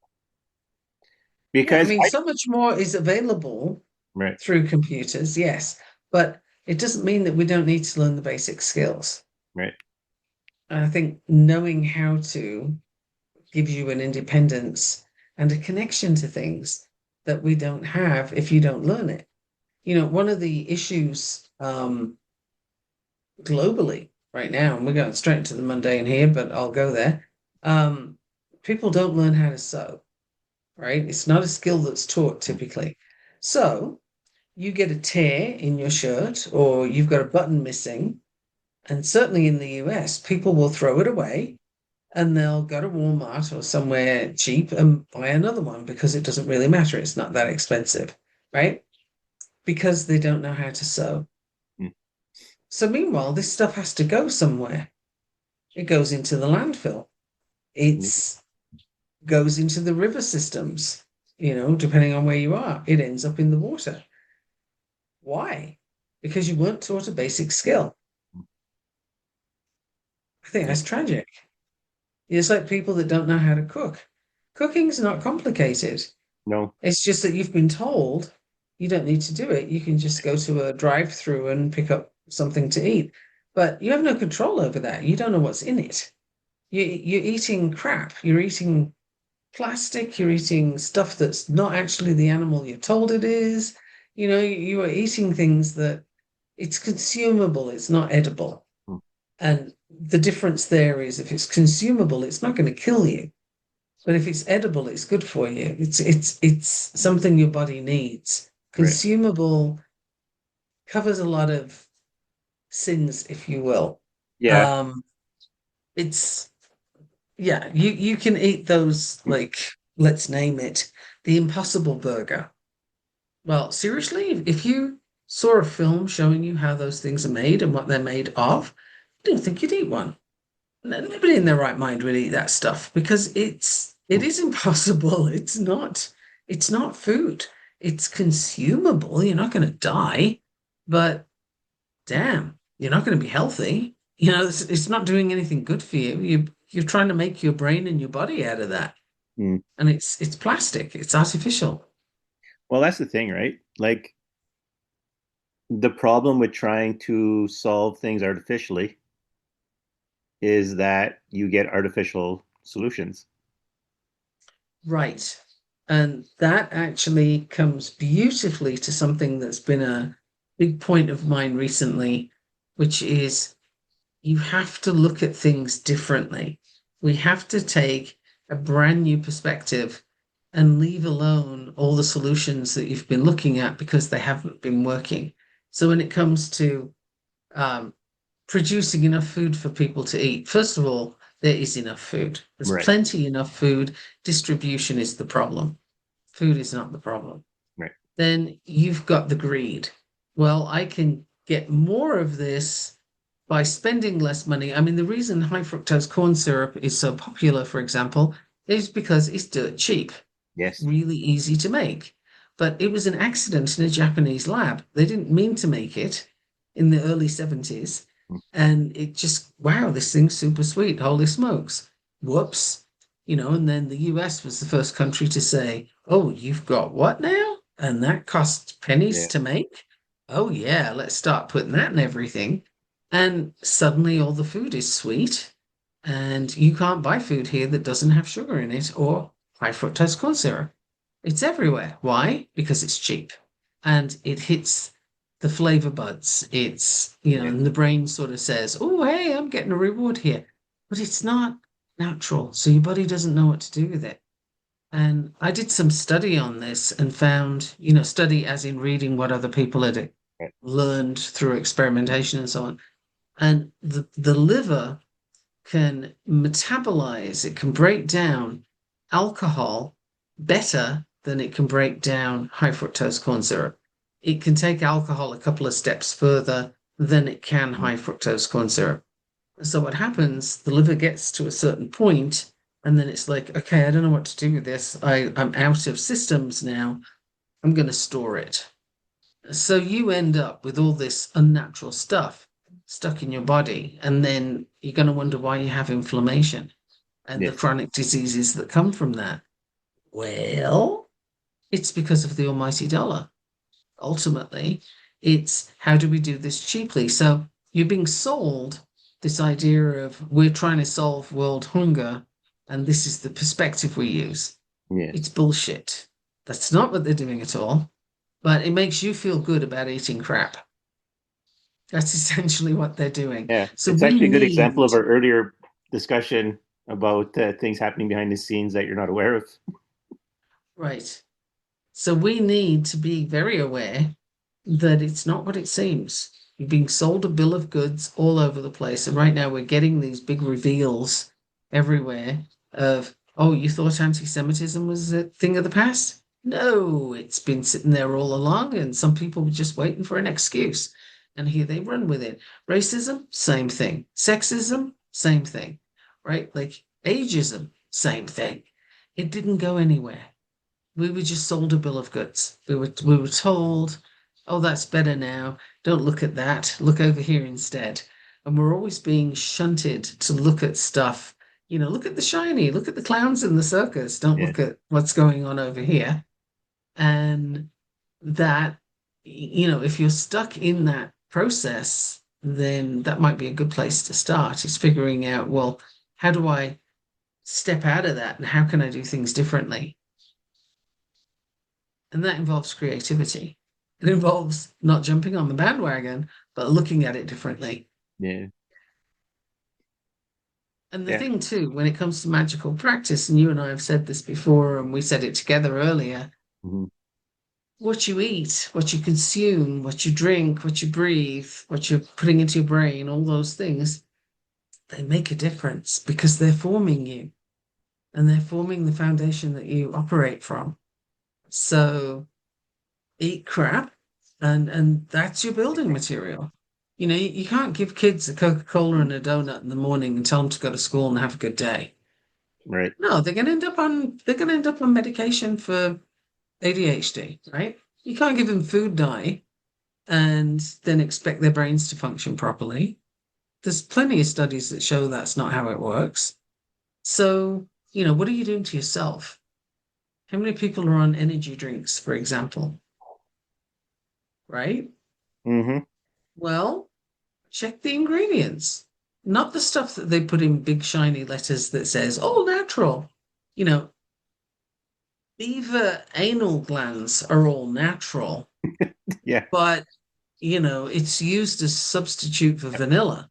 Yeah, I Because mean, so much more is available right, through computers, yes, but it doesn't mean that we don't need to learn the basic skills. right, And I think knowing how to gives you an independence and a connection to things that we don't have if you don't learn it. One of the issues globally right now, and we're going straight into the mundane here, but I'll go there. Um, People don't learn how to sew, right? It's not a skill that's taught typically. So you get a tear in your shirt or you've got a button missing, and certainly in the US, people will throw it away and they'll go to Walmart or somewhere cheap and buy another one because it doesn't really matter. It's not that expensive, right? Because they don't know how to sew. mm, So meanwhile, this stuff has to go somewhere. It goes into the landfill. It's goes into the river systems, depending on where you are. It ends up in the water. Why? Because you weren't taught a basic skill. I think yeah, that's tragic. It's like people that don't know how to cook. Cooking's not complicated. no, It's just that you've been told you don't need to do it. You can just go to a drive-through and pick up something to eat. But you have no control over that. You don't know what's in it. You're eating crap. You're eating plastic. You're eating stuff that's not actually the animal you're told it is. You are eating things that it's consumable, it's not edible. mm, And the difference there is if it's consumable, it's not going to kill you. But if it's edible, it's good for you. It's something your body needs. right, Consumable covers a lot of sins, if you will. yeah, Um, it's yeah, you can eat those like let's name it the Impossible Burger. Well, seriously, if you saw a film showing you how those things are made and what they're made of, I didn't think you'd eat one. Nobody in their right mind would eat that stuff because it mm, is impossible. It's not food. It's consumable. You're not going to die, but damn, you're not going to be healthy. It's not doing anything good for you. You're trying to make your brain and your body out of that, mm. and it's plastic. It's artificial. Well, that's the thing, right? Like the problem with trying to solve things artificially is that you get artificial solutions. Right. And that actually comes beautifully to something that's been a big point of mine recently, which is you have to look at things differently. We have to take a brand new perspective and leave alone all the solutions that you've been looking at because they haven't been working. So when it comes to um, producing enough food for people to eat, first of all, there is enough food. There's Right, plenty enough food. Distribution is the problem. Food is not the problem. right, Then you've got the greed. Well, I can get more of this by spending less money. I mean, the reason high fructose corn syrup is so popular, for example, is because it's dirt cheap. It's yes, really easy to make. But it was an accident in a Japanese lab. They didn't mean to make it in the early 70s. mm, And it just, wow, this thing's super sweet. Holy smokes. Whoops. And then the US was the first country to say, oh, you've got what now? And that costs pennies yeah, to make? Oh, yeah, let's start putting that in everything. And suddenly all the food is sweet. And you can't buy food here that doesn't have sugar in it or high fructose corn syrup. It's everywhere. Why? Because it's cheap and it hits the flavor buds. yeah, And the brain sort of says, oh, hey, I'm getting a reward here. But it's not natural. So your body doesn't know what to do with it. And I did some study on this and found, study as in reading what other people had right, learned through experimentation and so on. And the liver can metabolize, it can break down alcohol better than it can break down high fructose corn syrup. It can take alcohol a couple of steps further than it can mm, high fructose corn syrup. So what happens, the liver gets to a certain point, and then it's like, okay, I don't know what to do with this. I'm out of systems now. I'm going to store it. So you end up with all this unnatural stuff stuck in your body, and then you're going to wonder why you have inflammation and Yeah. the chronic diseases that come from that. Well, it's because of the almighty dollar. Ultimately, it's how do we do this cheaply? So you're being sold this idea of we're trying to solve world hunger, and this is the perspective we use. Yeah. It's bullshit. That's not what they're doing at all, but it makes you feel good about eating crap. That's essentially what they're doing. Yeah. So It's we actually a good example need, of our earlier discussion about things happening behind the scenes that you're not aware of. right. So we need to be very aware that it's not what it seems. You're being sold a bill of goods all over the place. And right now we're getting these big reveals everywhere of, oh, you thought anti-Semitism was a thing of the past? No, it's been sitting there all along, and some people were just waiting for an excuse. And here they run with it. Racism, same thing. Sexism, same thing. Right? Like ageism, same thing. It didn't go anywhere. We were just sold a bill of goods. We were told, oh, that's better now. Don't look at that. Look over here instead. And we're always being shunted to look at stuff. Look at the shiny, look at the clowns in the circus. Don't Yeah. look at what's going on over here. And that, if you're stuck in that process, then that might be a good place to start, is figuring out, well, how do I step out of that and how can I do things differently? And that involves creativity. It involves not jumping on the bandwagon, but looking at it differently. Yeah. And the Yeah. thing, too, when it comes to magical practice, and you and I have said this before, and we said it together earlier, Hmm. what you eat, what you consume, what you drink, what you breathe, what you're putting into your brain, all those things, they make a difference because they're forming you and they're forming the foundation that you operate from. So eat crap, and that's your building material. You can't give kids a Coca-Cola and a donut in the morning and tell them to go to school and have a good day. Right. No, they're going to end up on medication for ADHD, right? You can't give them food dye and then expect their brains to function properly. There's plenty of studies that show that's not how it works. So, what are you doing to yourself? How many people are on energy drinks, for example, right? Hmm. Well, check the ingredients, not the stuff that they put in big shiny letters that says all natural. You know, beaver anal glands are all natural, Yeah. but it's used as substitute for vanilla.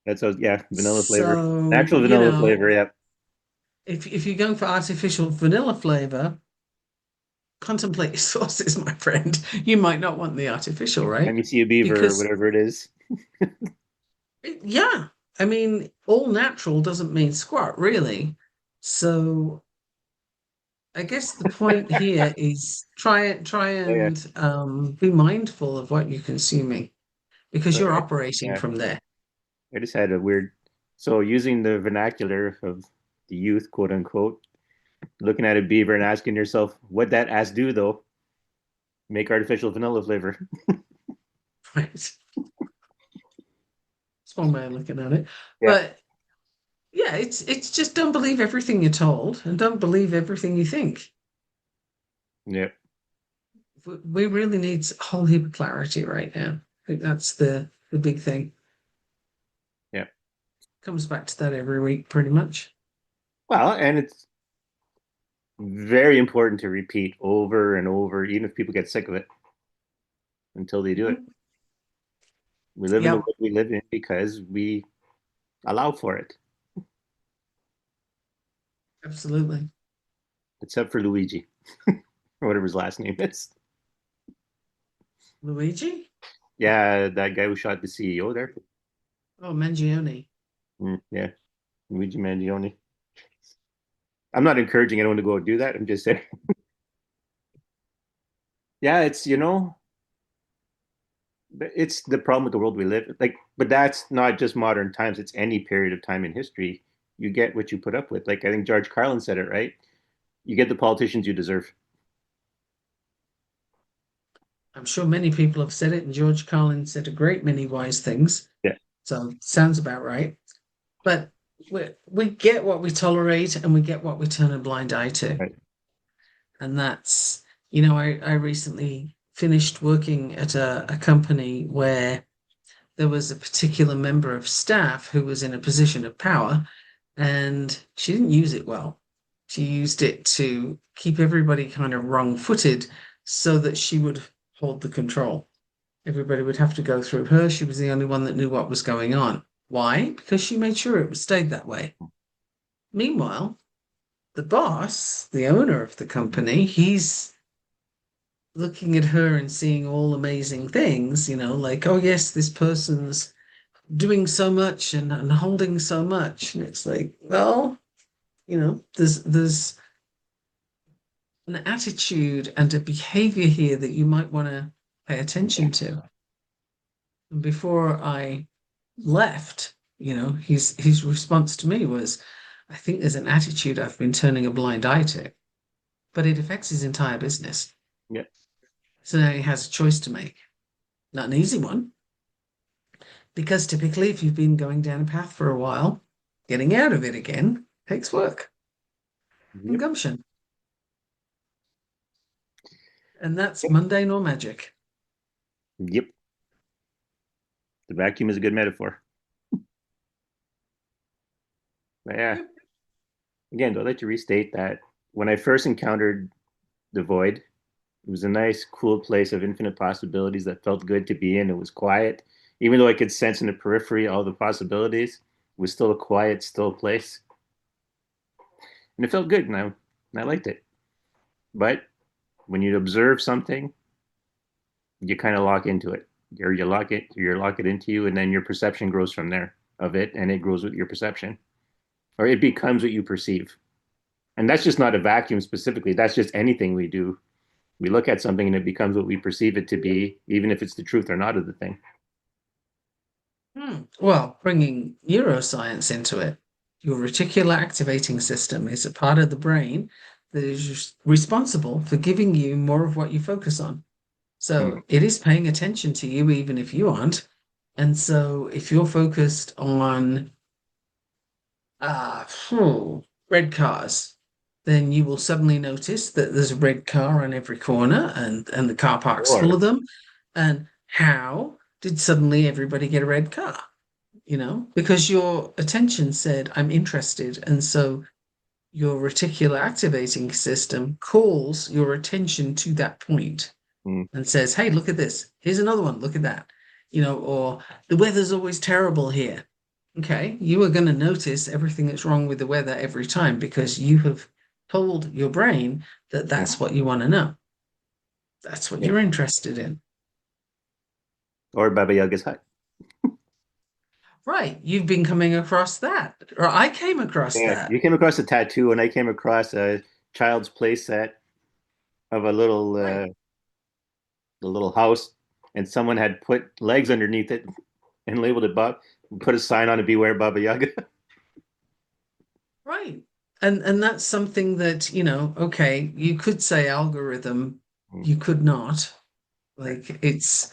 That's yeah, vanilla flavor. So, Natural vanilla flavor, yeah. if you're going for artificial vanilla flavor, contemplate your sources, my friend. You might not want the artificial, Let right? me see a beaver or Because whatever it is. yeah, I mean, all natural doesn't mean squat, really. So I guess the point here is try Oh yeah. and be mindful of what you're consuming because So you're operating yeah, from there. I just had a weird. So using the vernacular of the youth, quote unquote, looking at a beaver and asking yourself, what that ass do though? Make artificial vanilla flavor. Right. That's one way of looking at it. Yeah. But yeah, it's just don't believe everything you're told and don't believe everything you think. Yeah. We really need a whole heap of clarity right now. I think that's the big thing. Yeah. Comes back to that every week, pretty much. Well, and it's very important to repeat over and over, even if people get sick of it, until they do it. Mhm. We live in the Yep, world we live in because we allow for it, absolutely. except for Luigi, or whatever his last name is. Luigi? Yeah, that guy who shot the CEO there. Oh, Mangione. Yeah, Luigi Mangione. I'm not encouraging anyone to go do that. I'm just saying, yeah, it's It's the problem with the world we live like, but that's not just modern times. It's any period of time in history. You get what you put up with. Like I think George Carlin said it right. You get the politicians you deserve. I'm sure many people have said it, and George Carlin said a great many wise things. Yeah. So sounds about right. But we get what we tolerate and we get what we turn a blind eye to. Right. And that's, I recently finished working at a company where there was a particular member of staff who was in a position of power and she didn't use it well. She used it to keep everybody kind of wrong-footed so that she would hold the control. Everybody would have to go through her. She was the only one that knew what was going on. Why? Because she made sure it stayed that way. Meanwhile, the boss, the owner of the company, he's looking at her and seeing all amazing things, like, oh, yes, this person's doing so much and holding so much. And it's like, well, there's an attitude and a behavior here that you might want to pay attention to. And before I left, his response to me was, I think there's an attitude I've been turning a blind eye to, but it affects his entire business. Yeah. So now he has a choice to make. Not an easy one, because typically, if you've been going down a path for a while, getting out of it again takes work and Yep. gumption. And that's mundane or magic. Yep. The vacuum is a good metaphor. But yeah. Yep. Again, I'd like to restate that when I first encountered the void, it was a nice, cool place of infinite possibilities that felt good to be in. It was quiet. Even though I could sense in the periphery all the possibilities, it was still a quiet, still place. And it felt good, and I liked it. But when you observe something, you kind of lock into it. Or you lock it into you, and then your perception grows from there of it, and it grows with your perception. Or it becomes what you perceive. And that's just not a vacuum specifically. That's just anything we do. We look at something and it becomes what we perceive it to be, even if it's the truth or not of the thing. Well, bringing neuroscience into it, your reticular activating system is a part of the brain that is responsible for giving you more of what you focus on. Mm. So it is paying attention to you, even if you aren't. And so if you're focused on uh, hmm, red cars, then you will suddenly notice that there's a red car on every corner and the car park's full Or of them. And how did suddenly everybody get a red car? Because your attention said, I'm interested. And so your reticular activating system calls your attention to that point mm, and says, hey, look at this. Here's another one. Look at that. Or the weather's always terrible here. Okay, you are going to notice everything that's wrong with the weather every time because you have told your brain that mm, that's what you want to know. That's what yeah. you're interested in. Or Baba Yaga's hut. Right. You've been coming across that, or I came across Yeah, that. you came across a tattoo, and I came across a child's play set of Right. the little house, and someone had put legs underneath it and labeled it Bob, put a sign on it, "Beware Baba Yaga." Right. And that's something that, okay, you could say algorithm, Mm, you could not. right. Like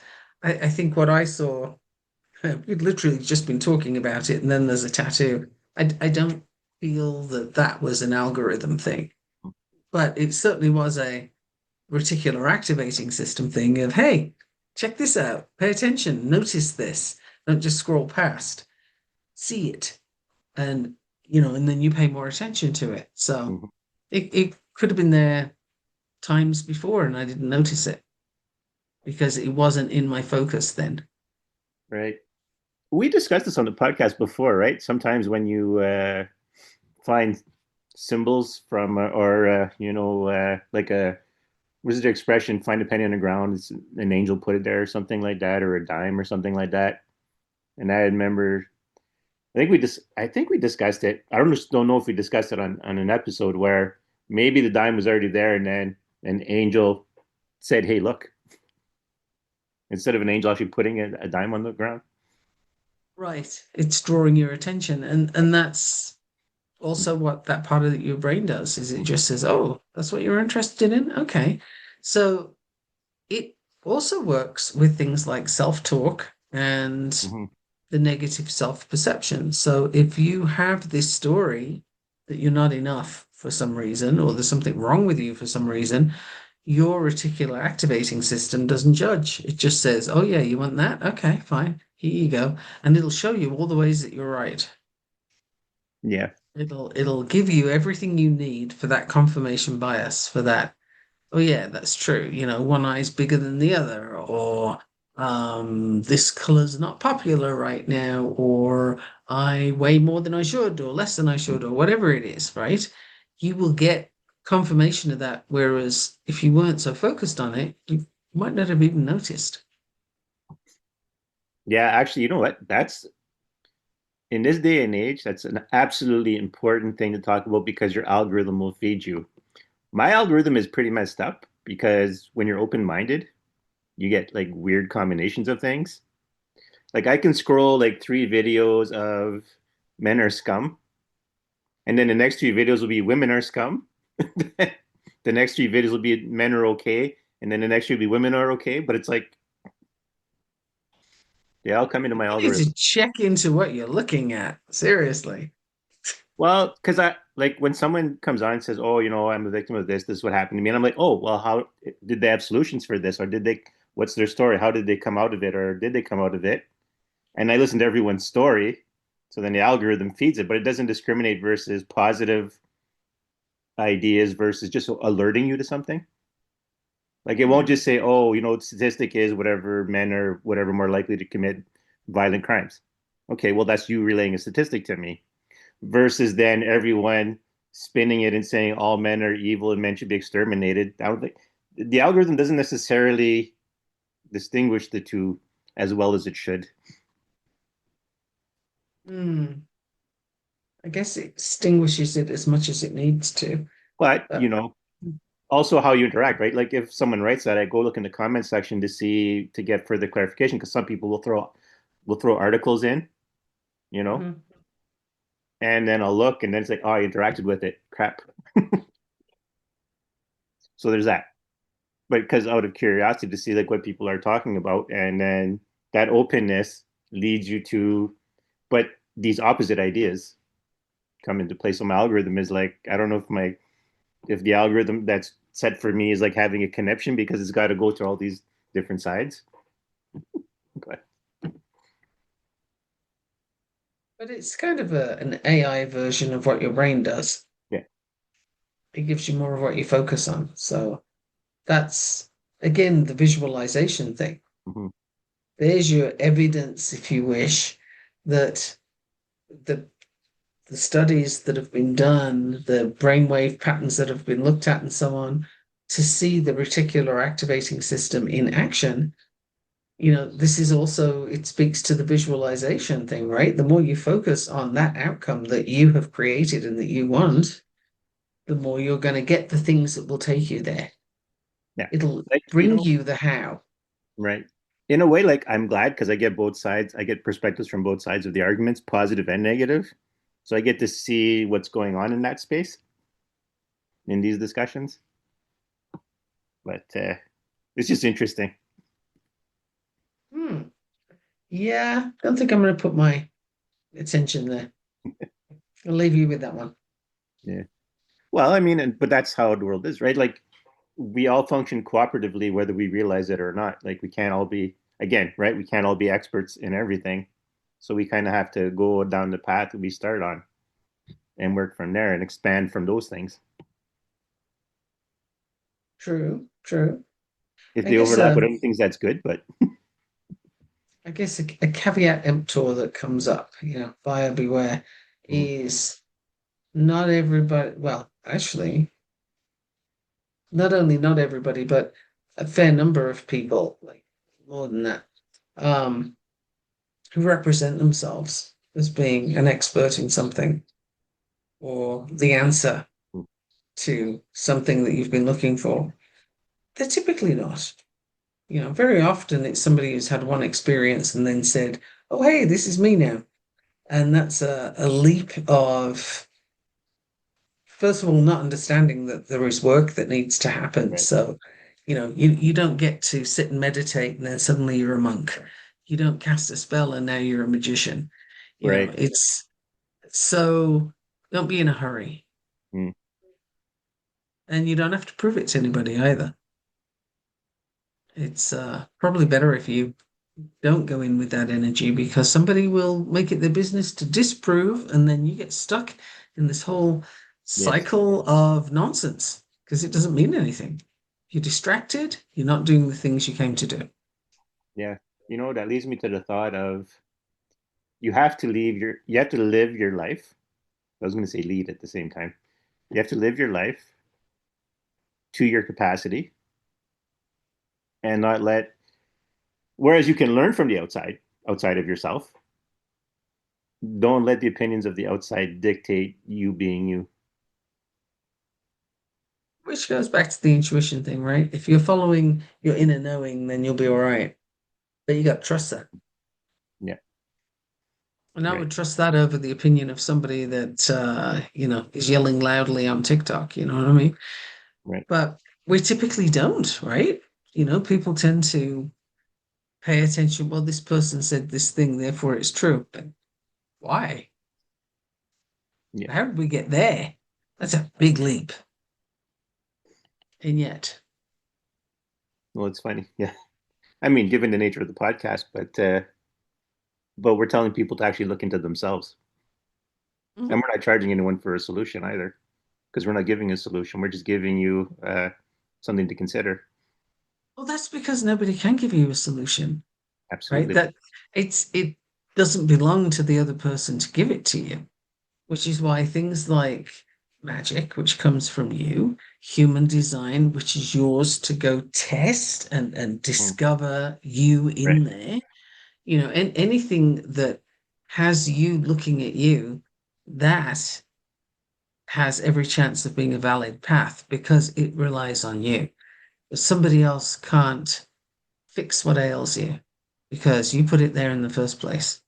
I think what I saw, we've literally just been talking about it, and then there's a tattoo. I don't feel that that was an algorithm thing, but it certainly was a reticular activating system thing of, hey, check this out, pay attention, notice this, don't just scroll past, see it, and and then you pay more attention to it. So Mhm. it could have been there times before, and I didn't notice it because it wasn't in my focus then. Right. We discussed this on the podcast before, right? Sometimes when you find symbols from, or like a what's the expression? Find a penny on the ground. It's, an angel put it there, or something like that, or a dime, or something like that. And I remember, I think we discussed it. I don't know if we discussed it on an episode where maybe the dime was already there, and then an angel said, "Hey, look." instead of an angel actually putting a dime on the ground. Right. It's drawing your attention. And that's also what that part of your brain does, is it just says, oh, that's what you're interested in? Okay. So it also works with things like self-talk and Hmm. the negative self-perception. So if you have this story that you're not enough for some reason, or there's something wrong with you for some reason, your reticular activating system doesn't judge. It just says, oh yeah, you want that? Okay, fine. Here you go. And it'll show you all the ways that you're right. Yeah. It'll give you everything you need for that confirmation bias, for that, oh yeah, that's true. One eye's bigger than the other, or this color's not popular right now, or I weigh more than I should, or less than I should, or whatever it is, right? You will get confirmation of that. Whereas if you weren't so focused on it, you might not have even noticed. Yeah, actually, you know what? That's in this day and age, that's an absolutely important thing to talk about because your algorithm will feed you. My algorithm is pretty messed up because when you're open-minded, you get like weird combinations of things. Like I can scroll like three videos of men are scum, and then the next three videos will be women are scum. The next three videos will be men are okay, and then the next three will be women are okay. But it's like they all come into my You need to algorithm. check into what you're looking at. Seriously. Well, because I like when someone comes on and says, "Oh, I'm a victim of this. This is what happened to me," and I'm like, "Oh, well, how did they have solutions for this, or did they? What's their story? How did they come out of it, or did they come out of it?" And I listen to everyone's story, so then the algorithm feeds it, but it doesn't discriminate versus positive ideas versus just alerting you to something. Like it won't Hmm. just say, "Oh, the statistic is whatever men are whatever more likely to commit violent crimes." Okay, well, that's you relaying a statistic to me versus then everyone spinning it and saying all men are evil and men should be exterminated. I don't think the algorithm doesn't necessarily distinguish the two as well as it should. Hmm. I guess it extinguishes it as much as it needs to. But, But also how you interact, right? Like if someone writes that, I go look in the comment section to get further clarification because some people will throw articles in, you know, Mhm. and then I'll look and then it's like, oh, I interacted with it. Crap. So there's that. But because out of curiosity to see like what people are talking about, and then that openness leads you to, but these opposite ideas come into play. So my algorithm is like, I don't know if the algorithm that's set for me is like having a connection because it's got to go through all these different sides. Okay. But it's kind of an AI version of what your brain does. Yeah. It gives you more of what you focus on. So that's, again, the visualization thing. Hmm. There's your evidence, if you wish, that the the studies that have been done, the brainwave patterns that have been looked at, and so on, to see the reticular activating system in action. This is also, it speaks to the visualization thing, right? The more you focus on that outcome that you have created and that you want, the more you're going to get the things that will take you there. Yeah. It'll Like, bring you the how. right. In a way, like I'm glad because I get both sides. I get perspectives from both sides of the arguments, positive and negative. So I get to see what's going on in that space in these discussions. But it's just interesting. Hmm. Yeah, I don't think I'm going to put my attention there. I'll leave you with that one. Yeah. Well, I mean, but that's how the world is, right? Like we all function cooperatively, whether we realize it or not. Like we can't all be, again, right? We can't all be experts in everything. So we kind of have to go down the path that we start on and work from there and expand from those things. True, true. If I they guess overlap with uh, other things, that's good. But I guess a caveat emptor that comes up, buyer beware, mhm. is not everybody. Well, actually, not only not everybody, but a fair number of people, like more than that, um, who represent themselves as being an expert in something or the answer to something that you've been looking for. They're typically not. Very often it's somebody who's had one experience and then said, "Oh, hey, this is me now." And that's a leap of, first of all, not understanding that there is work that needs to happen. Right. So, you don't get to sit and meditate and then suddenly you're a monk. You don't cast a spell and now you're a magician. Right. It's so, don't be in a hurry. Mm. And you don't have to prove it to anybody either. It's probably better if you don't go in with that energy because somebody will make it their business to disprove, and then you get stuck in this whole Yes. cycle of nonsense because it doesn't mean anything. You're distracted, you're not doing the things you came to do. Yeah. That leads me to the thought of you have to live your life. I was going to say lead at the same time. You have to live your life to your capacity and not let, whereas you can learn from the outside of yourself, don't let the opinions of the outside dictate you being you. Which goes back to the intuition thing, right? If you're following your inner knowing, then you'll be all right. But you got to trust that. Yeah. And I Right. would trust that over the opinion of somebody that, is yelling loudly on TikTok. You know what I mean? Right. But we typically don't, right? People tend to pay attention. Well, this person said this thing, therefore it's true. But why? Yeah. How did we get there? That's a big leap. And yet, Well, it's funny. Yeah. I mean, given the nature of the podcast, but we're telling people to actually look into themselves. And Mhm. we're not charging anyone for a solution either, because we're not giving a solution. We're just giving you something to consider. Well, that's because nobody can give you a solution, right? Absolutely. It doesn't belong to the other person to give it to you, which is why things like magic, which comes from you, human design, which is yours to go test and Mm. discover you Right. in there, and anything that has you looking at you, that has every chance of being a valid path because it relies on you. But somebody else can't fix what ails you because you put it there in the first place.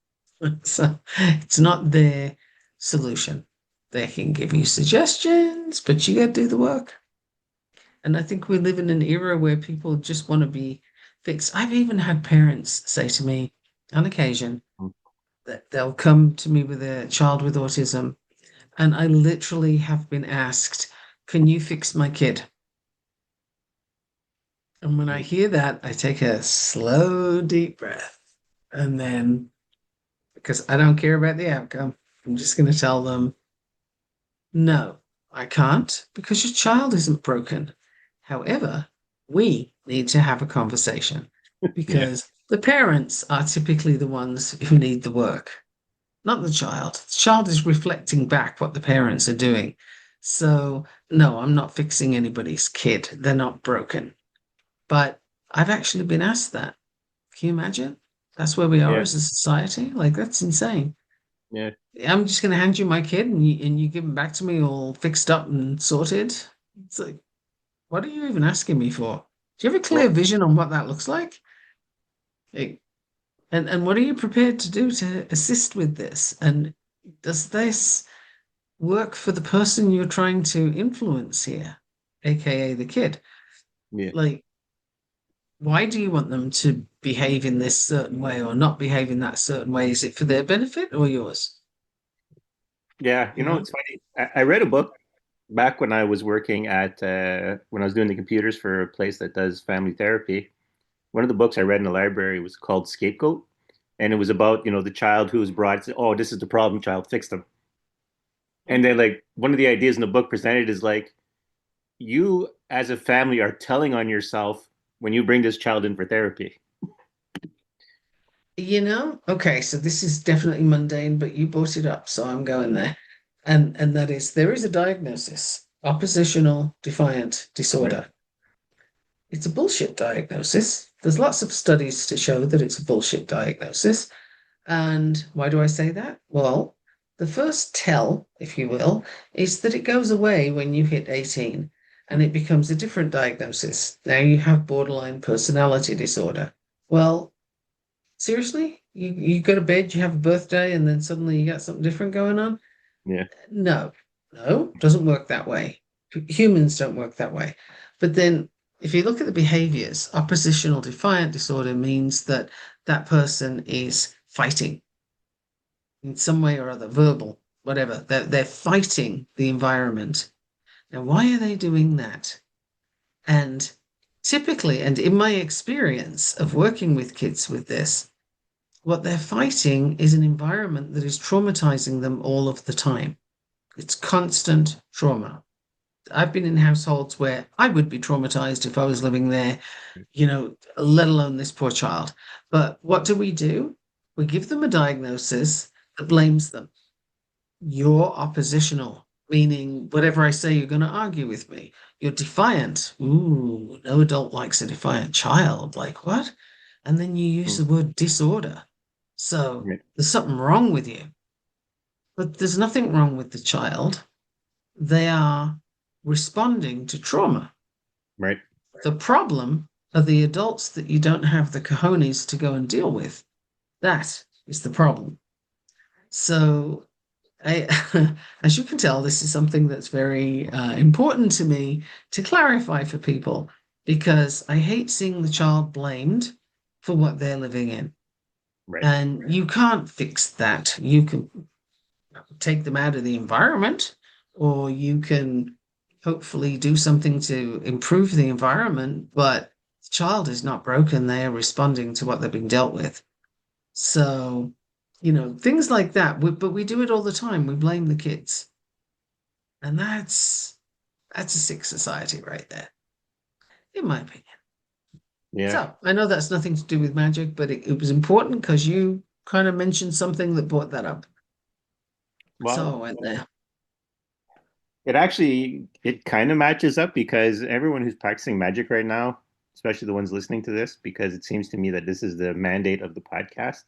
So it's not their solution. They can give you suggestions, but you got to do the work. And I think we live in an era where people just want to be fixed. I've even had parents say to me on occasion Mm. that they'll come to me with a child with autism, and I literally have been asked, "Can you fix my kid?" And when I hear that, I take a slow, deep breath. And then, because I don't care about the outcome, I'm just going to tell them, "No, I can't because your child isn't broken. However, we need to have a conversation Yeah. because the parents are typically the ones who need the work, not the child. The child is reflecting back what the parents are doing. So, no, I'm not fixing anybody's kid. They're not broken." But I've actually been asked that. Can you imagine? That's where we are Yeah. as a society. Like, that's insane. Yeah. I'm just going to hand you my kid and you give him back to me all fixed up and sorted. It's like, what are you even asking me for? Do you have a clear Well, vision on what that looks like? Like, and what are you prepared to do to assist with this? And does this work for the person you're trying to influence here, aka the kid? yeah. Like, why do you want them to behave in this certain way or not behave in that certain way? Is it for their benefit or yours? Yeah. You know? It's funny. I read a book back when I was working when I was doing the computers for a place that does family therapy. One of the books I read in the library was called Scapegoat. And it was about, the child who was brought, oh, this is the problem child, fix them. And then like one of the ideas in the book presented is like, you as a family are telling on yourself when you bring this child in for therapy. Okay, so this is definitely mundane, but you brought it up, so I'm going there. And that is there is a diagnosis, oppositional defiant Right. disorder. It's a bullshit diagnosis. There's lots of studies to show that it's a bullshit diagnosis. And why do I say that? Well, the first tell, if you will, is that it goes away when you hit 18. and it becomes a different diagnosis. Now you have borderline personality disorder. Well, seriously? You go to bed, you have a birthday, and then suddenly you got something different going on? Yeah. No, no, doesn't work that way. Humans don't work that way. But then if you look at the behaviors, oppositional defiant disorder means that that person is fighting in some way or other, verbal, whatever. They're fighting the environment. Now, why are they doing that? And typically, and in my experience of working with kids with this, what they're fighting is an environment that is traumatizing them all of the time. It's constant trauma. I've been in households where I would be traumatized if I was living there, let alone this poor child. But what do? We give them a diagnosis that blames them. You're oppositional, meaning whatever I say, you're going to argue with me. You're defiant. Ooh, no adult likes a defiant child. Like what? And then you use Mm. the word disorder. So Right. there's something wrong with you. But there's nothing wrong with the child. They are responding to trauma. Right. The problem are the adults that you don't have the cojones to go and deal with. That is the problem. So as you can tell, this is something that's very important to me to clarify for people because I hate seeing the child blamed for what they're living in. Right. And you can't fix that. You can take them out of the environment, or you can hopefully do something to improve the environment, but the child is not broken. They are responding to what they've been dealt with. So, things like that. But we do it all the time. We blame the kids. And that's a sick society right there, in my opinion. Yeah. So I know that's nothing to do with magic, but it was important because you kind of mentioned something that brought that up. Well, So I went there. it kind of matches up because everyone who's practicing magic right now, especially the ones listening to this, because it seems to me that this is the mandate of the podcast,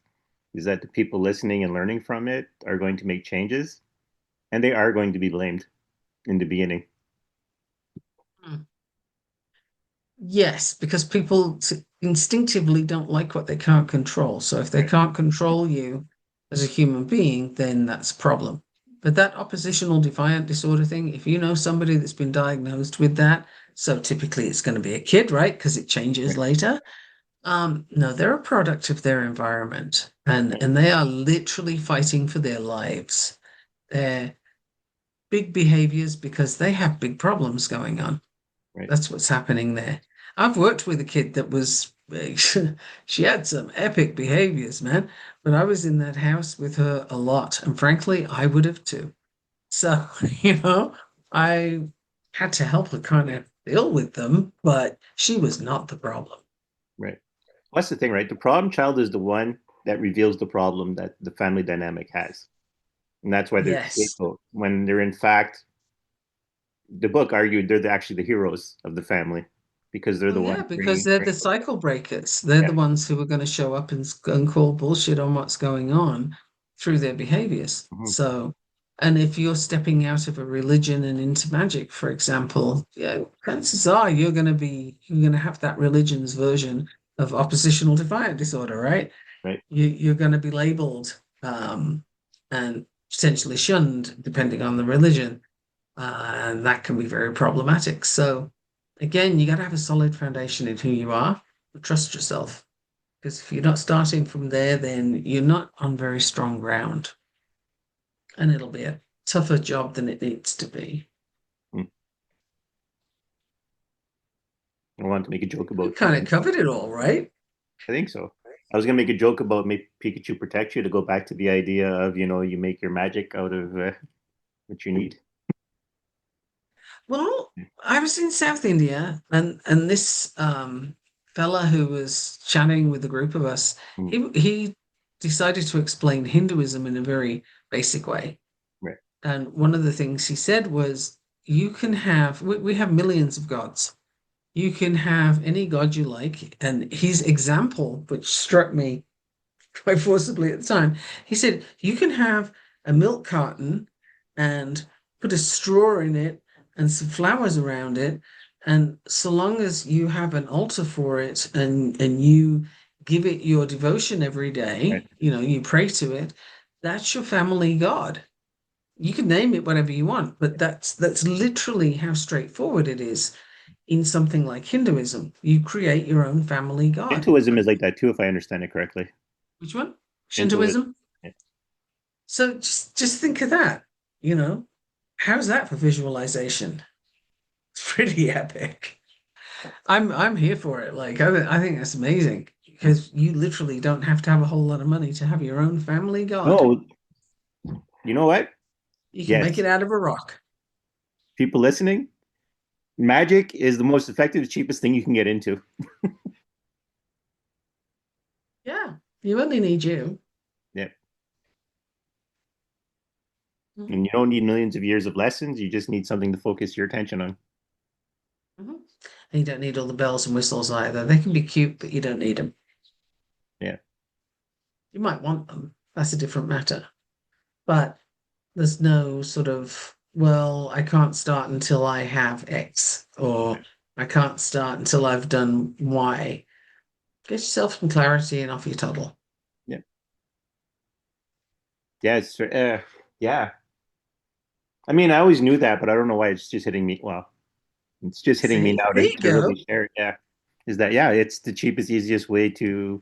is that the people listening and learning from it are going to make changes, and they are going to be blamed in the beginning. Hmm. Yes, because people instinctively don't like what they can't control. So if they Right. can't control you as a human being, then that's a problem. But that oppositional defiant disorder thing, if you know somebody that's been diagnosed with that, so typically it's going to be a kid, right? Because it changes Right. later. No, they're a product of their environment and they are literally fighting for their lives. They're big behaviors because they have big problems going on. Right. That's what's happening there. I've worked with a kid that was, she had some epic behaviors, man. But I was in that house with her a lot. And frankly, I would have too. So, I had to help her kind of deal with them, but she was not the problem. Right. Well, that's the thing, right? The problem child is the one that reveals the problem that the family dynamic has. And that's why they're the Yes. scapegoat. When they're in fact, the book argued actually the heroes of the family because they're Well, the yeah, ones because bringing, they're the bringing cycle breakers. They're yeah. the ones who are going to show up and call bullshit on what's going on through their behaviors. Mhm. So, and if you're stepping out of a religion and into magic, for example, yeah, chances are you're going to have that religion's version of oppositional defiant disorder, right? Right. You're going to be labeled and potentially shunned depending on the religion, and that can be very problematic. So, again, you got to have a solid foundation in who you are, trust yourself. Because if you're not starting from there, then you're not on very strong ground, and it'll be a tougher job than it needs to be. Mm. I wanted to make a joke We about kind of covered it all, right? I think so. I was gonna make a joke about maybe Pikachu protects you to go back to the idea of you make your magic out of what you need. Well, I was in South India, and this fella who was chatting with a group of us, Mm. he decided to explain Hinduism in a very basic way. Right. And one of the things he said was, you can have, we have millions of gods. You can have any god you like. And his example, which struck me quite forcibly at the time, he said, you can have a milk carton and put a straw in it and some flowers around it. And so long as you have an altar for it and you give it your devotion every Right. day, you pray to it, that's your family God. You can name it whatever you want, but that's literally how straightforward it is in something like Hinduism. You create your own family God. Shintoism is like that too, if I understand it correctly. Which one? Shintoism. Shintoism? So just think of that, you know. How's that for visualization? It's pretty epic. I'm here for it. Like I think that's amazing because you literally don't have to have a whole lot of money to have your own family God. No, you know what? You can make Yes, it out of a rock. people listening, magic is the most effective, cheapest thing you can get into. Yeah, you only need you. Yeah. Mhm, And you don't need millions of years of lessons. You just need something to focus your attention on. mhm. And you don't need all the bells and whistles either. They can be cute, but you don't need them. Yeah. You might want them. That's a different matter. But there's no sort of, well, I can't start until I have X, or I can't start until I've done Y. Get yourself some clarity and off you toddle. Yeah. Yeah. Yeah. I mean, I always knew that, but I don't know why it's just hitting me. Well, it's just hitting me See, now there you to go. really share it. Yeah. Is that, yeah, it's the cheapest, easiest way to,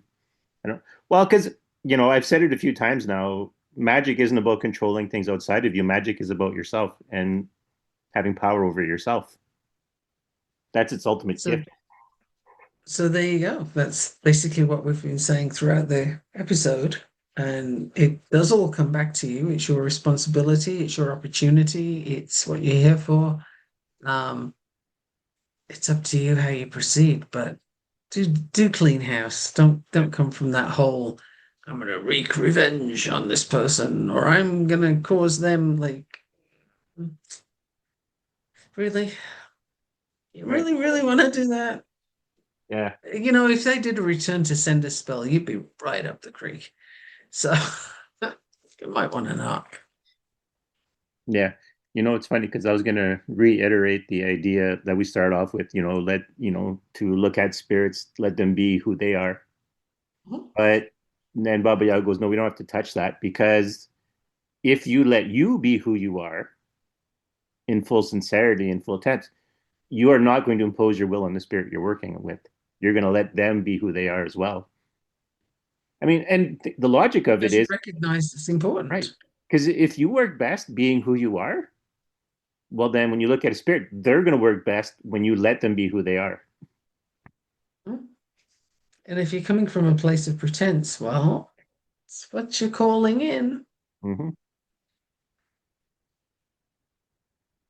I don't, well, because, I've said it a few times now. Magic isn't about controlling things outside of you. Magic is about yourself and having power over yourself. That's its ultimate So, gift. so there you go. That's basically what we've been saying throughout the episode. And it does all come back to you. It's your responsibility. It's your opportunity. It's what you're here for. Um, it's up to you how you proceed, but do clean house. Don't come from that whole I'm gonna wreak revenge on this person or I'm gonna cause them like really? You Right. really want to do that? Yeah. If they did a return to sender spell, you'd be right up the creek. So you might want to knock. Yeah. It's funny because I was going to reiterate the idea that we started off with, to look at spirits, let them be who they are. Mhm. But then Baba Yaga goes, no, we don't have to touch that because if you let you be who you are in full sincerity and full intent, you are not going to impose your will on the spirit you're working with. You're going to let them be who they are as well. I mean, and the logic of it Because you is recognize it's right. important. Because if you work best being who you are, well, then when you look at a spirit, they're going to work best when you let them be who they are. Mhm. And if you're coming from a place of pretense, well, it's what you're calling in. Mm-hmm.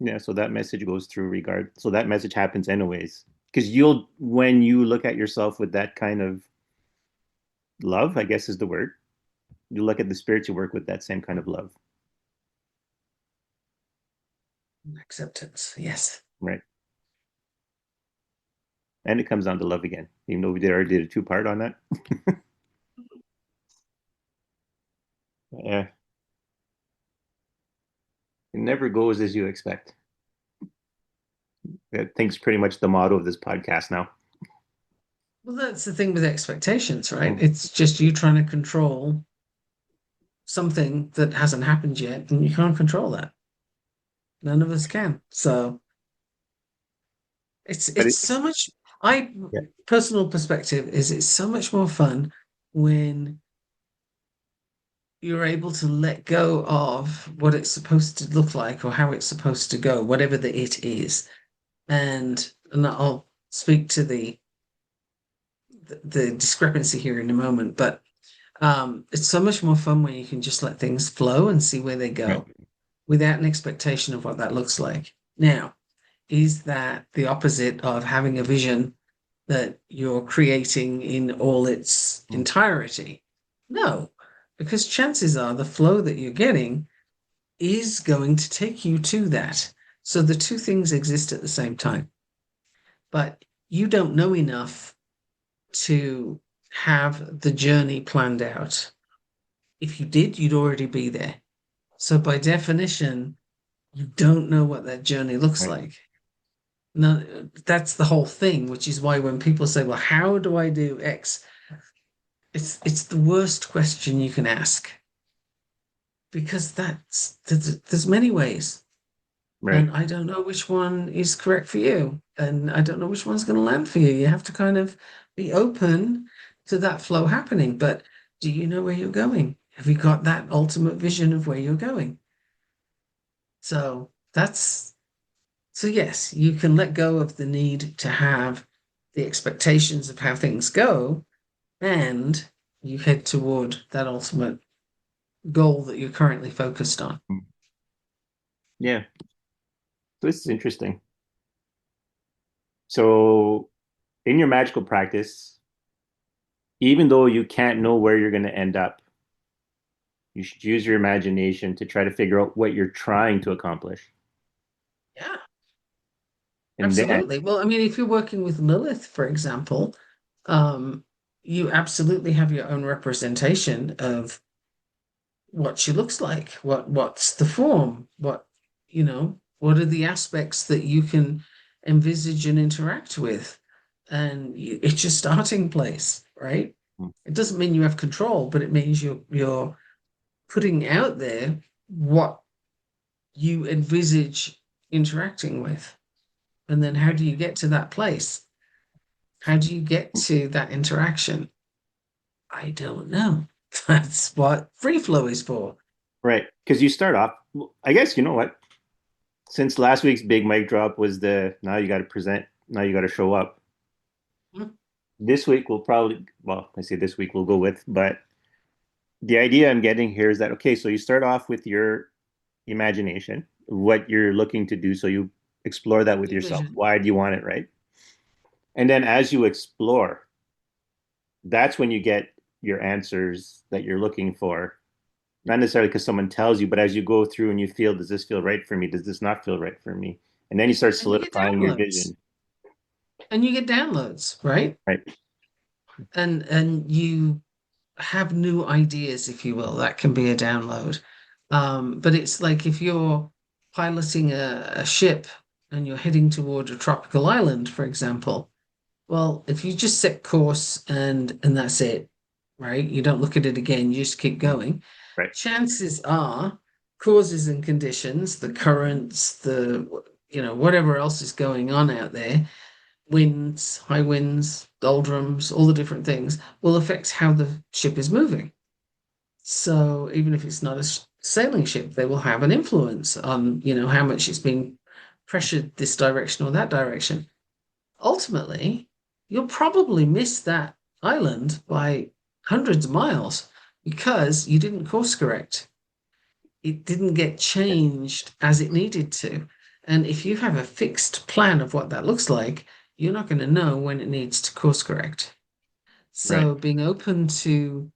Yeah, so that message goes through regard. So that message happens anyways. Because when you look at yourself with that kind of love, I guess is the word, you look at the spirits you work with that same kind of love, Acceptance, yes. right? And it comes down to love again, even though already did a two-part on that. Yeah, it never goes as you expect. I think it's pretty much the motto of this podcast now. Well, that's the thing with expectations, right? Mm. It's just you trying to control something that hasn't happened yet, and you can't control that. None of us can. So it's But it's so much. I yeah, personal perspective is it's so much more fun when you're able to let go of what it's supposed to look like or how it's supposed to go, whatever the it is. And I'll speak to the discrepancy here in a moment, but it's so much more fun when you can just let things flow and see where they right. go without an expectation of what that looks like. Now, is that the opposite of having a vision that you're creating in all its Mm. entirety? No, because chances are the flow that you're getting is going to take you to that. So the two things exist at the same time, but you don't know enough to have the journey planned out. If you did, you'd already be there. So by definition, You don't know what that journey looks Right. like. No, that's the whole thing, which is why when people say, "Well, how do I do X?" It's the worst question you can ask because there's many ways, Right. and I don't know which one is correct for you, and I don't know which one's going to land for you. You have to kind of be open to that flow happening. But do you know where you're going? Have you got that ultimate vision of where you're going? So that's so yes, you can let go of the need to have the expectations of how things go, and you head toward that ultimate goal that you're currently focused on. Yeah. So this is interesting. So in your magical practice, even though you can't know where you're going to end up, you should use your imagination to try to figure out what you're trying to accomplish. Yeah, And then, absolutely. Well, I mean, if you're working with Lilith, for example, um, you absolutely have your own representation of what she looks like, what's the form, what are the aspects that you can envisage and interact with, and it's your starting place, right? It doesn't mean you have control, but it means you're putting out there what you envisage interacting with. And then how do you get to that place? How do you get to that interaction? I don't know. That's what free flow is for. right, because you start off, I guess, you know what? Since last week's big mic drop was the now you got to present, now you got to show up. This week we'll probably, well, I say this week we'll go with, but the idea I'm getting here is that, okay, so you start off with your imagination, what you're looking to do. So you explore that with Your yourself. vision. Why do you want it, right? And then as you explore, that's when you get your answers that you're looking for. Not necessarily because someone tells you, but as you go through and you feel, does this feel right for me? Does this not feel right for me? And then you start And you get solidifying your downloads. vision, And you get downloads, right? right? And you have new ideas, if you will. That can be a download. But it's like if you're piloting a ship and you're heading toward a tropical island, for example. Well, if you just set course and that's it, right? You don't look at it again, you just keep going. Right, Chances are causes and conditions, the currents, whatever else is going on out there, winds, high winds, doldrums, all the different things will affect how the ship is moving. So even if it's not a sailing ship, they will have an influence on, how much it's being pressured this direction or that direction. Ultimately, you'll probably miss that island by hundreds of miles because you didn't course correct. It didn't get changed as it needed to. And if you have a fixed plan of what that looks like, you're not going to know when it needs to course correct. right. So being open to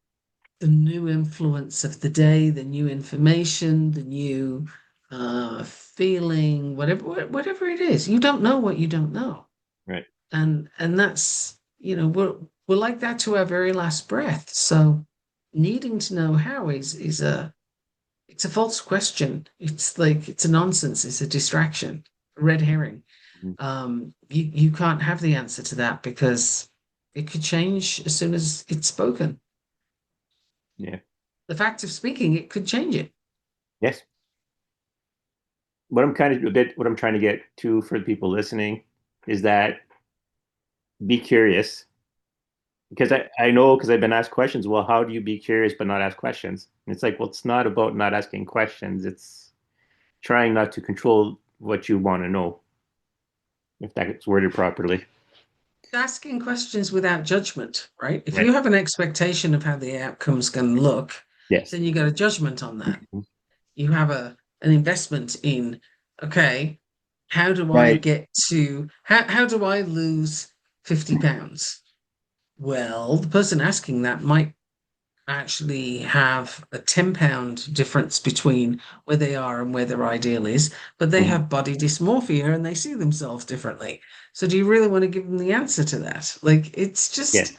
the new influence of the day, the new information, the new feeling, whatever it is, you don't know what you don't know. Right. And that's, we're like that to our very last breath. So needing to know how is a it's a false question. It's like it's a nonsense, it's a distraction, a red herring. Mhm. You can't have the answer to that because it could change as soon as it's spoken. Yeah. The fact of speaking, it could change it. Yes. What I'm trying to get to for the people listening is that be curious because I know because I've been asked questions. Well, how do you be curious but not ask questions? And it's like, well, it's not about not asking questions. It's trying not to control what you want to know, if that's worded properly. Asking questions without judgment, right? If Right. you have an expectation of how the outcome's going to look, Yes. then you got a judgment on that. Mhm. You have an investment in, okay, how do I Right. get to how do I lose 50 pounds? Well, the person asking that might actually have a 10-pound difference between where they are and where their ideal is, but they Mhm. have body dysmorphia and they see themselves differently. So do you really want to give them the answer to that? Like it's Yes. just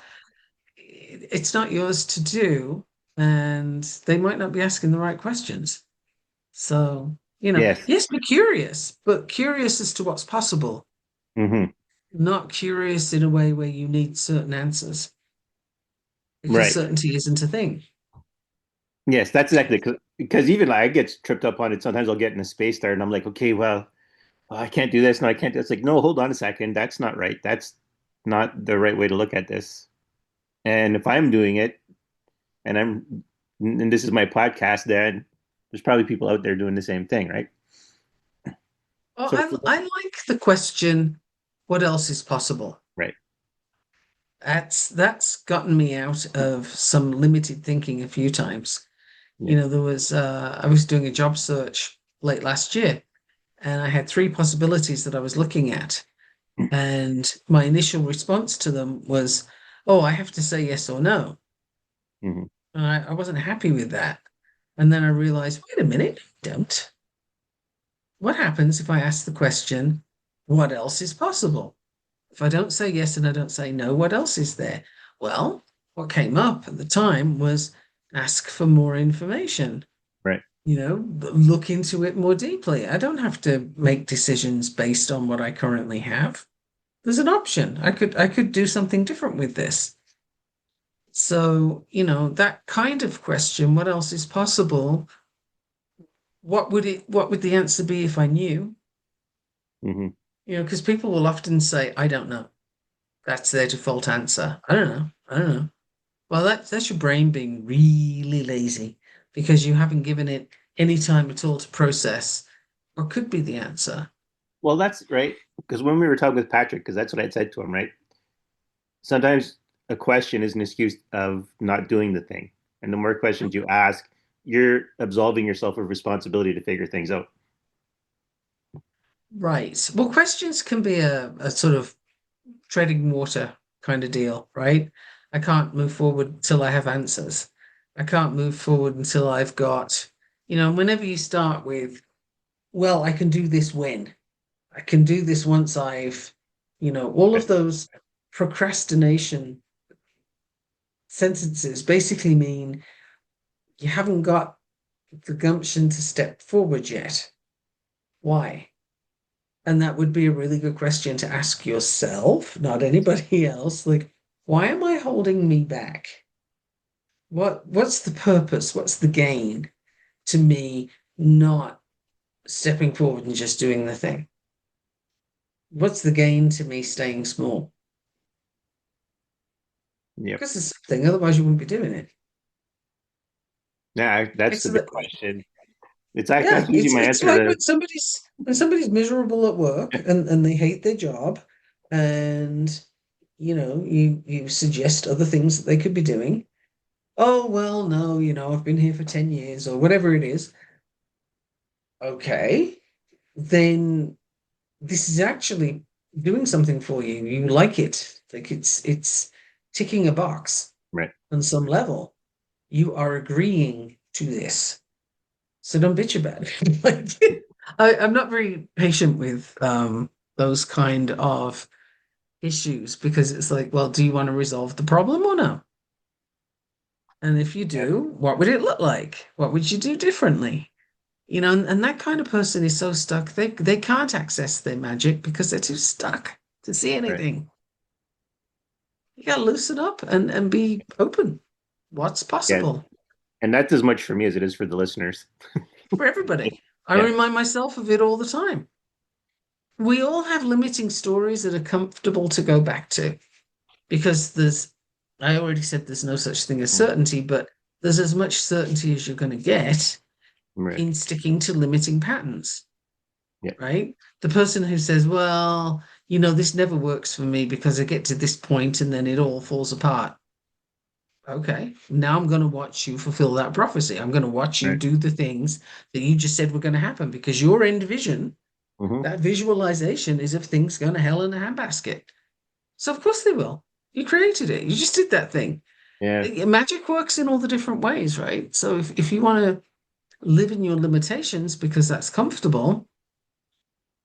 it's not yours to do, and they might not be asking the right questions. So Yes. Yes, be curious, but curious as to what's possible, Hmm. not curious in a way where you need certain answers, because Right. certainty isn't a thing. Yes, that's exactly because even like, I get tripped up on it. Sometimes I'll get in a space there and I'm like, okay, well, I can't do this. No, I can't do. It's like, no, hold on a second. That's not right. That's not the right way to look at this. And if I'm doing it and this is my podcast, then there's probably people out there doing the same thing, right? Well, So, I like the question, what else is possible? right. That's gotten me out of some limited thinking a few times. Yeah. There was I was doing a job search late last year, and I had three possibilities that I was looking at. And my initial response to them was, oh, I have to say yes or no. Hmm. And I wasn't happy with that. And then I realized, wait a minute, don't. What happens if I ask the question, what else is possible? If I don't say yes and I don't say no, what else is there? Well, what came up at the time was ask for more information, Right. look into it more deeply. I don't have to make decisions based on what I currently have. There's an option. I could do something different with this. So, that kind of question, what else is possible? What would the answer be if I knew? Hmm. Because people will often say, I don't know. That's their default answer. I don't know. I don't know. Well, that's your brain being really lazy because you haven't given it any time at all to process what could be the answer. Well, that's right. Because when we were talking with Patrick, because that's what I said to him, right? Sometimes a question is an excuse of not doing the thing. And the more questions you ask, you're absolving yourself of responsibility to figure things out. Right. Well, questions can be a sort of treading water kind of deal, right? I can't move forward until I have answers. I can't move forward until I've got, whenever you start with, well, I can do this when, I can do this once all Right. of those procrastination sentences basically mean you haven't got the gumption to step forward yet. Why? And that would be a really good question to ask yourself, not anybody else. Like, why am I holding me back? What's the purpose? What's the gain to me not stepping forward and just doing the thing? What's the gain to me staying small? Yep. Because it's something, otherwise you wouldn't be doing it. Yeah, that's It's the big the, question. yeah, That's usually it's my it's answer like to. when somebody's miserable at work and they hate their job, and you suggest other things that they could be doing. Oh, well, no, I've been here for 10 years or whatever it is. Okay, then this is actually doing something for you. You like it. Like it's ticking a box Right. on some level. You are agreeing to this. So don't bitch about it. Like, I'm not very patient with those kind of issues because it's like, well, do you want to resolve the problem or no? And if you Yeah. do, what would it look like? What would you do differently? And that kind of person is so stuck, they can't access their magic because they're too stuck to see Right. anything. You gotta loosen up and be open. What's Yeah. possible And that's as much for me as it is for the listeners. for everybody? I Yeah. remind myself of it all the time. We all have limiting stories that are comfortable to go back to because I already said there's no such thing as certainty, but there's as much certainty as you're going to get Right. in sticking to limiting patterns, Yeah. right? The person who says, well, this never works for me because I get to this point and then it all falls apart. Okay, now I'm going to watch you fulfill that prophecy. I'm going to watch you Right. do the things that you just said were going to happen because your end vision, Hmm. that visualization is of things going to hell in a handbasket. So of course they will. You created it. You just did that thing. Yeah. Magic works in all the different ways, right? So if you want to live in your limitations because that's comfortable,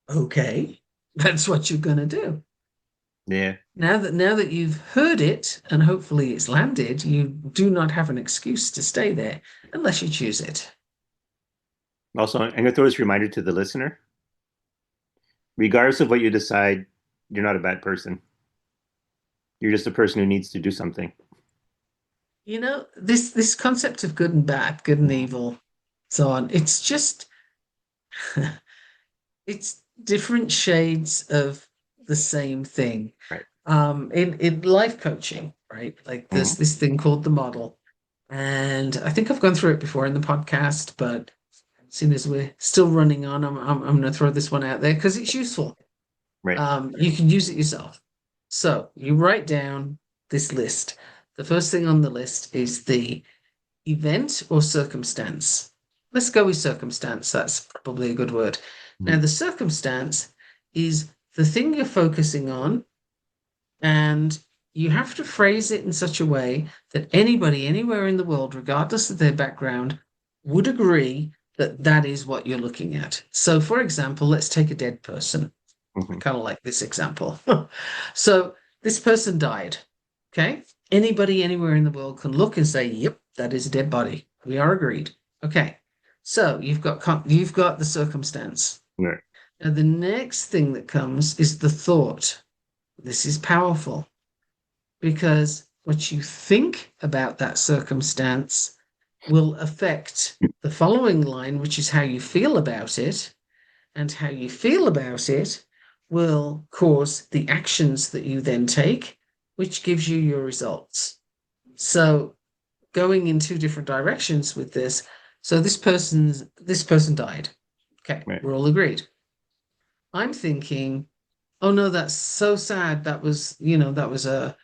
okay, that's what you're going to do. Yeah. Now that you've heard it and hopefully it's landed, you do not have an excuse to stay there unless you choose it. Also, I'm going to throw this reminder to the listener. Regardless of what you decide, you're not a bad person. You're just a person who needs to do something. This concept of good and bad, good and evil, so on, it's just it's different shades of the same thing. Right. In life coaching, right? Like Hmm. there's this thing called the model. And I think I've gone through it before in the podcast, but seeing as we're still running on, I'm going to throw this one out there because it's useful. Right. You can use it yourself. So you write down this list. The first thing on the list is the event or circumstance. Let's go with circumstance. That's probably a good word. Now, Hmm. the circumstance is the thing you're focusing on, and you have to phrase it in such a way that anybody anywhere in the world, regardless of their background, would agree that that is what you're looking at. So, for example, let's take a dead person. I Hmm. kind of like this example. So, this person died. Okay. Anybody anywhere in the world can look and say, yep, that is a dead body. We are agreed. Okay. So, you've got the circumstance. Right. Now, the next thing that comes is the thought. This is powerful because what you think about that circumstance will affect the following line, which is how you feel about it. And how you feel about it will cause the actions that you then take, which gives you your results. So going in two different directions with this. So this person died. Okay, Right. we're all agreed. I'm thinking, oh no, that's so sad. That was a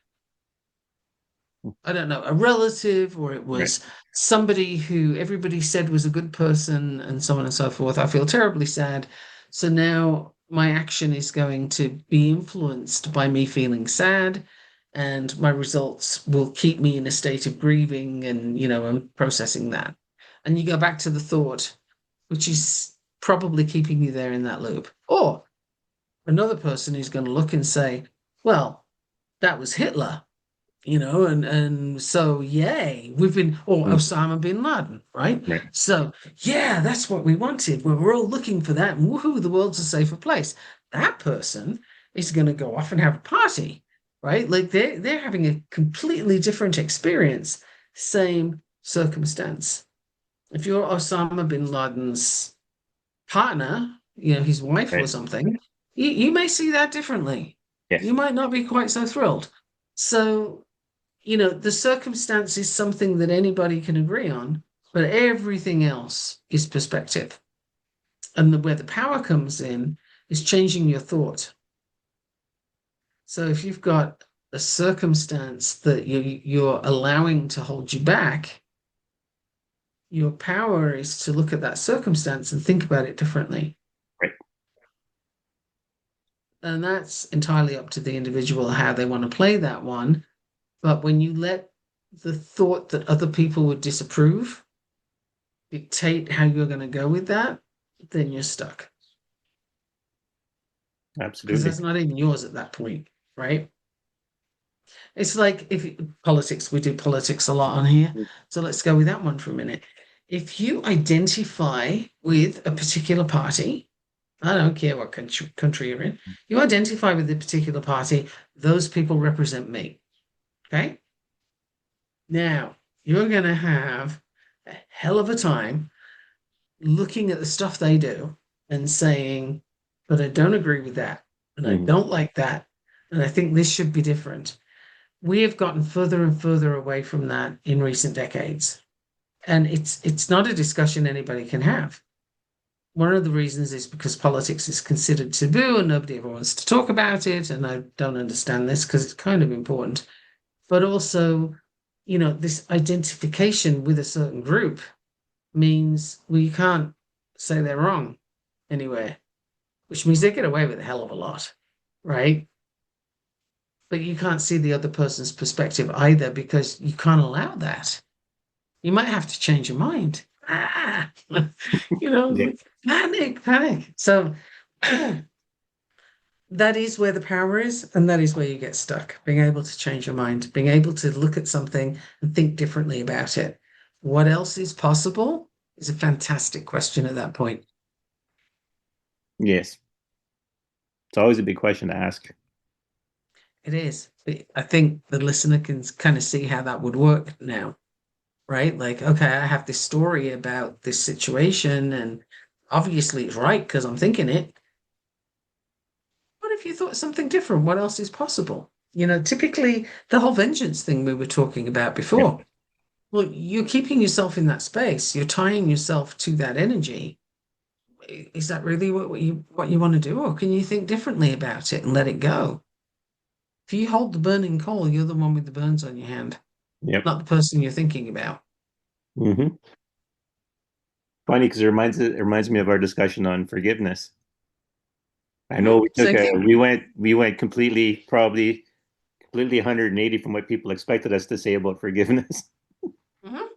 I don't know, a relative, or it Right. was somebody who everybody said was a good person, and so on and so forth. I feel terribly sad. So now my action is going to be influenced by me feeling sad, and my results will keep me in a state of grieving and processing that. And you go back to the thought, which is probably keeping you there in that loop. Or another person who's going to look and say, well, that was Hitler, and so yay, we've been or Mm. Osama bin Laden, right? Right. So yeah, that's what we wanted. We're all looking for that, and woohoo, the world's a safer place. That person is going to go off and have a party, right? Like they're having a completely different experience, same circumstance. If you're Osama bin Laden's partner, his wife or Right. something, you may see that differently. Yes. You might not be quite so thrilled. So the circumstance is something that anybody can agree on, but everything else is perspective. And where the power comes in is changing your thought. So if you've got a circumstance that you're allowing to hold you back, your power is to look at that circumstance and think about it differently. Right. And that's entirely up to the individual how they want to play that one. But when you let the thought that other people would disapprove dictate how you're going to go with that, then you're stuck because Absolutely. that's not even yours at that point, right? It's like politics, we do politics a lot on here. So let's go with that one for a minute. If you identify with a particular party, I don't care what country you're in, you identify with a particular party, those people represent me. Okay. Now, you're going to have a hell of a time looking at the stuff they do and saying, but I don't agree with that. And I Hmm. don't like that. And I think this should be different. We have gotten further and further away from that in recent decades. And it's not a discussion anybody can have. One of the reasons is because politics is considered taboo and nobody ever wants to talk about it. And I don't understand this because it's kind of important. But also, this identification with a certain group means we can't say they're wrong anywhere, which means they get away with a hell of a lot, right? But you can't see the other person's perspective either because you can't allow that. You might have to change your mind. Yeah. Panic, panic. So that is where the power is, and that is where you get stuck. Being able to change your mind, being able to look at something and think differently about it. What else is possible? It's a fantastic question at that point. Yes. It's always a big question to ask. It is. I think the listener can kind of see how that would work now, right? Like, okay, I have this story about this situation, and obviously it's right because I'm thinking it. What if you thought something different? What else is possible? Typically the whole vengeance thing we were talking about Yeah. before. Well, you're keeping yourself in that space. You're tying yourself to that energy. Is that really what you want to do, or can you think differently about it and let it go? If you hold the burning coal, you're the one with the burns on your hand, Yep. not the person you're thinking about. Hmm. Funny because it reminds me of our discussion on forgiveness. I know Same thing. we went completely 180 from what people expected us to say about forgiveness. Mhm.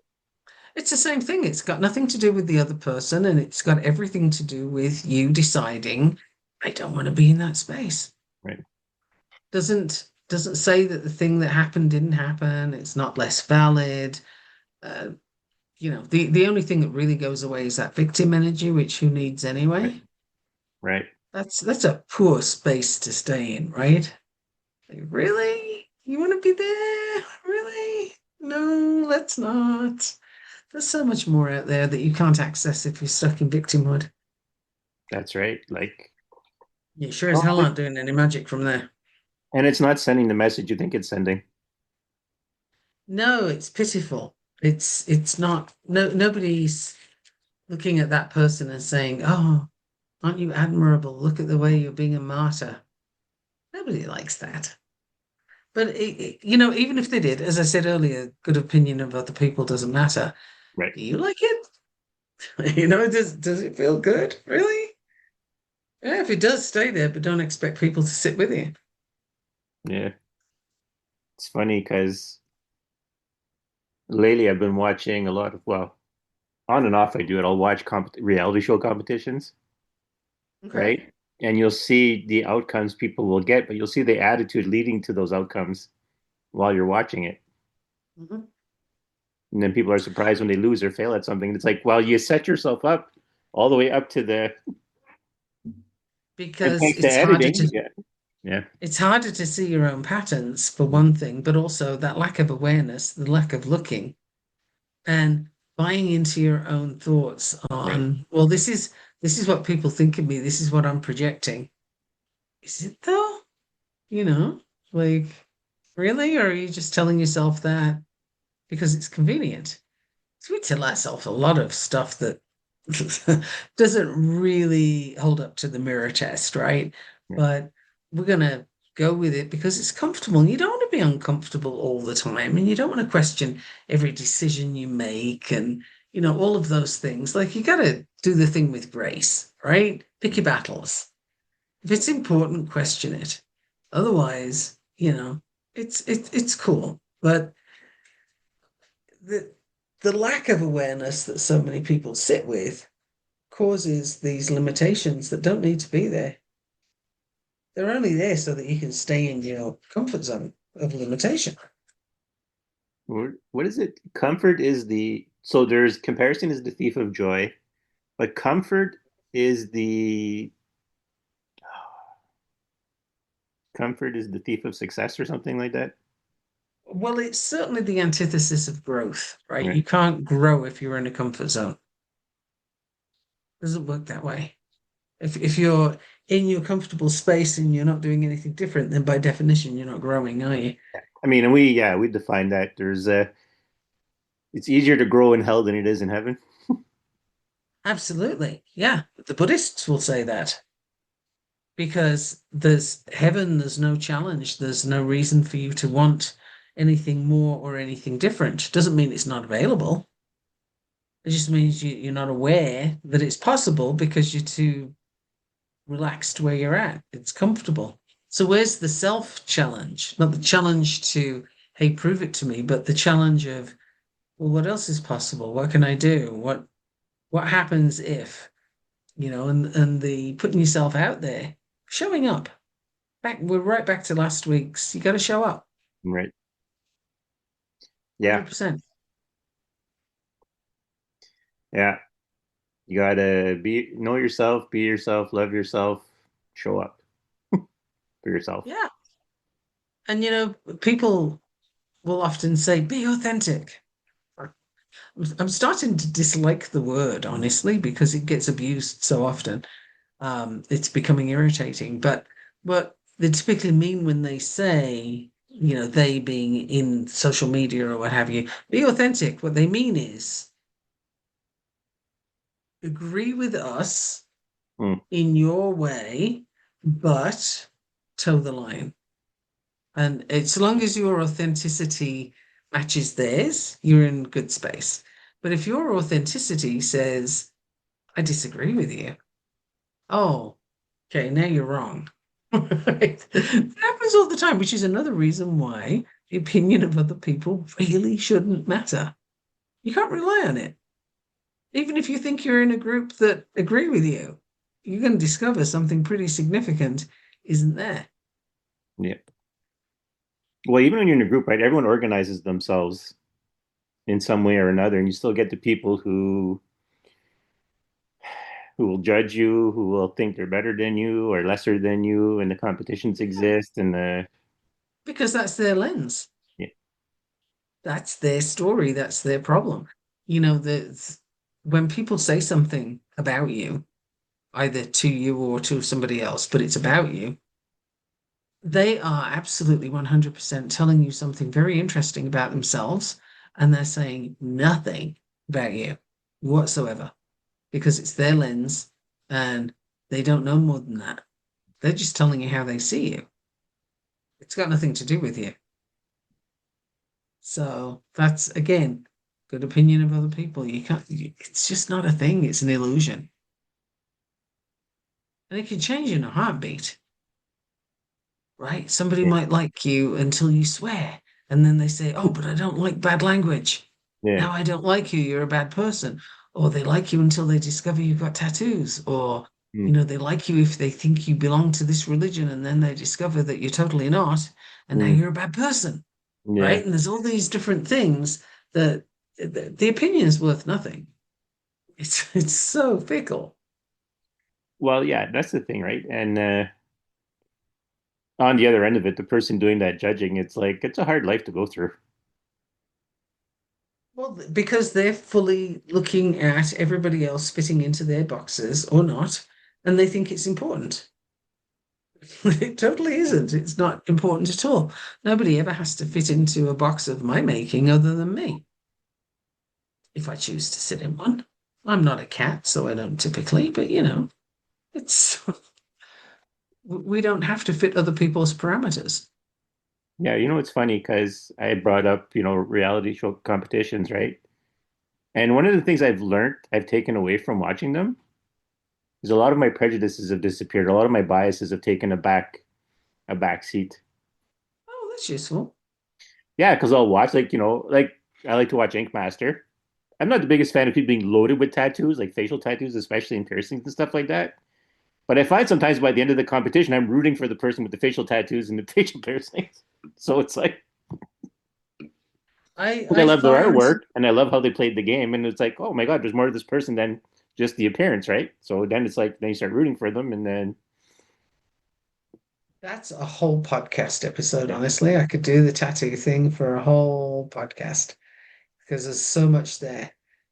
It's the same thing. It's got nothing to do with the other person, and it's got everything to do with you deciding, I don't want to be in that space. Right. Doesn't say that the thing that happened didn't happen. It's not less valid. Uh, the only thing that really goes away is that victim energy, which who needs Right. anyway? Right. That's a poor space to stay in, right? Like, really? You want to be there? Really? No, let's not. There's so much more out there that you can't access if you're stuck in victimhood. That's right. Like, You sure as oh, hell aren't doing any magic from there. and it's not sending the message you think it's sending. No, it's pitiful. It's not. No, nobody's looking at that person and saying, "Oh, aren't you admirable? Look at the way you're being a martyr." Nobody likes that. But even if they did, as I said earlier, good opinion of other people doesn't matter. Right. Do you like it? Does it feel good? Really? Yeah, if it does, stay there, but don't expect people to sit with you. Yeah. It's funny because lately I've been watching a lot of, well, on and off I do it. I'll watch reality show competitions, Okay. right? And you'll see the outcomes people will get, but you'll see the attitude leading to those outcomes while you're watching it. Mhm. And then people are surprised when they lose or fail at something. It's like, well, you set yourself up all the way up to the, and Because thanks to editing. Yeah. Yeah. it's harder to see your own patterns for one thing, but also that lack of awareness, the lack of looking and buying into your own thoughts Right. on, well, this is what people think of me, this is what I'm projecting. Is it though? You know, like really? Or are you just telling yourself that because it's convenient? So we tell ourselves a lot of stuff that doesn't really hold up to the mirror test, right? Yeah. But we're gonna go with it because it's comfortable. And you don't want to be uncomfortable all the time, and you don't want to question every decision you make, and all of those things. Like you got to do the thing with grace, right? Pick your battles. If it's important, question it. Otherwise, it's cool. But the the lack of awareness that so many people sit with causes these limitations that don't need to be there. They're only there so that you can stay in your comfort zone of limitation. What is it? Comfort is so there's comparison is the thief of joy, but is the comfort is the thief of success or something like that. Well, it's certainly the antithesis of growth, right? Right. You can't grow if you're in a comfort zone. It doesn't work that way. If you're in your comfortable space and you're not doing anything different, then by definition, you're not growing, are you? I mean, and we define that it's easier to grow in hell than it is in heaven. Absolutely. Yeah. The Buddhists will say that because there's heaven, there's no challenge, there's no reason for you to want anything more or anything different. Doesn't mean it's not available. It just means you're not aware that it's possible because you're too relaxed where you're at. It's comfortable. So where's the self challenge? Not the challenge to, hey, prove it to me, but the challenge of, well, what else is possible? What can I do? What happens if, and the putting yourself out there, showing up. We're right back to last week's. You got to show up, Right. Yeah. 100%. Yeah. You gotta know yourself, be yourself, love yourself, show up for yourself. Yeah. And people will often say, be authentic. I'm starting to dislike the word, honestly, because it gets abused so often. It's becoming irritating. But what they typically mean when they say, they being in social media or what have you, be authentic, what they mean is agree with us Mm, in your way, but toe the line. And as long as your authenticity matches theirs, you're in good space. But if your authenticity says, I disagree with you, oh, okay, now you're wrong. Right? It happens all the time, which is another reason why the opinion of other people really shouldn't matter. You can't rely on it. Even if you think you're in a group that agree with you, you're going to discover something pretty significant isn't there. yeah. Well, even when you're in a group, right, everyone organizes themselves in some way or another, and you still get the people who will judge you, who will think they're better than you or lesser than you, and the competitions Yeah, exist, and the because that's their lens. yeah, That's their story. That's their problem. When people say something about you, either to you or to somebody else, but it's about you, they are absolutely 100% telling you something very interesting about themselves, and they're saying nothing about you whatsoever because it's their lens and they don't know more than that. They're just telling you how they see you. It's got nothing to do with you. So that's again good opinion of other people. It's just not a thing. It's an illusion. And it can change in a heartbeat, right? Somebody yeah, might like you until you swear. And then they say, oh, but I don't like bad language. yeah. Now I don't like you. You're a bad person. Or they like you until they discover you've got tattoos. Or, Mm, they like you if they think you belong to this religion and then they discover that you're totally not. And now mm, you're a bad person, yeah. right? And there's all these different things that the opinion is worth nothing. It's so fickle. Well, yeah, that's the thing, right? And on the other end of it, the person doing that judging, it's like it's a hard life to go through. Well, because they're fully looking at everybody else fitting into their boxes or not, and they think it's important. It totally isn't. It's not important at all. Nobody ever has to fit into a box of my making other than me, if I choose to sit in one. I'm not a cat, so I don't typically, but it's we don't have to fit other people's parameters. Yeah, it's funny because I brought up, reality show competitions, right? And one of the things I've taken away from watching them is a lot of my prejudices have disappeared. A lot of my biases have taken a back seat. Oh, that's useful. Yeah, because I'll watch like I like to watch Ink Master. I'm not the biggest fan of people being loaded with tattoos, like facial tattoos, especially in piercings and stuff like that. But I find sometimes by the end of the competition, I'm rooting for the person with the facial tattoos and the facial piercings. So it's like, I because I I love their find artwork and I love how they played the game, and it's like, oh my god, there's more to this person than just the appearance, right? So then it's like then you start rooting for them, and then that's a whole podcast episode, honestly. I could do the tattoo thing for a whole podcast because there's so much there.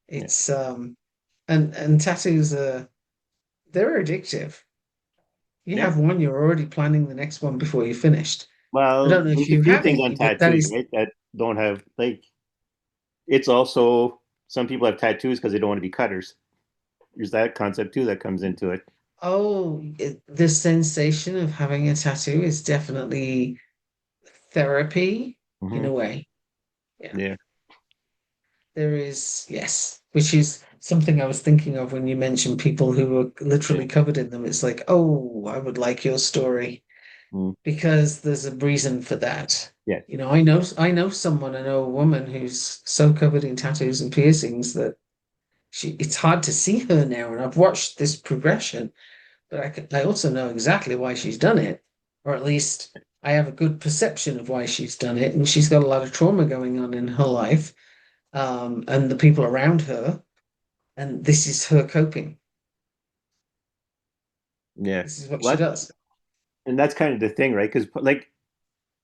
yeah. It's and tattoos are they're addictive. You Yeah. have one, you're already planning the next one before you finished. I Well, don't know if there's a you few have things on any, but that tattoos, is right, that don't have like it's also some people have tattoos because they don't want to be cutters. There's that concept too that comes into it. the sensation of having a tattoo is definitely therapy in Hmm. a way. Yeah. Yeah. There is, yes, which is something I was thinking of when you mentioned people who were Yeah. literally covered in them. It's like, oh, I would like your story Mm. because there's a reason for that. Yeah. I know someone, I know a woman who's so covered in tattoos and piercings that it's hard to see her now. And I've watched this progression, but I also know exactly why she's done it, or at least I have a good perception of why she's done it. And she's got a lot of trauma going on in her life and the people around her. And this is her coping. Yeah. This is what she Well, does. and that's kind of the thing, right? Because like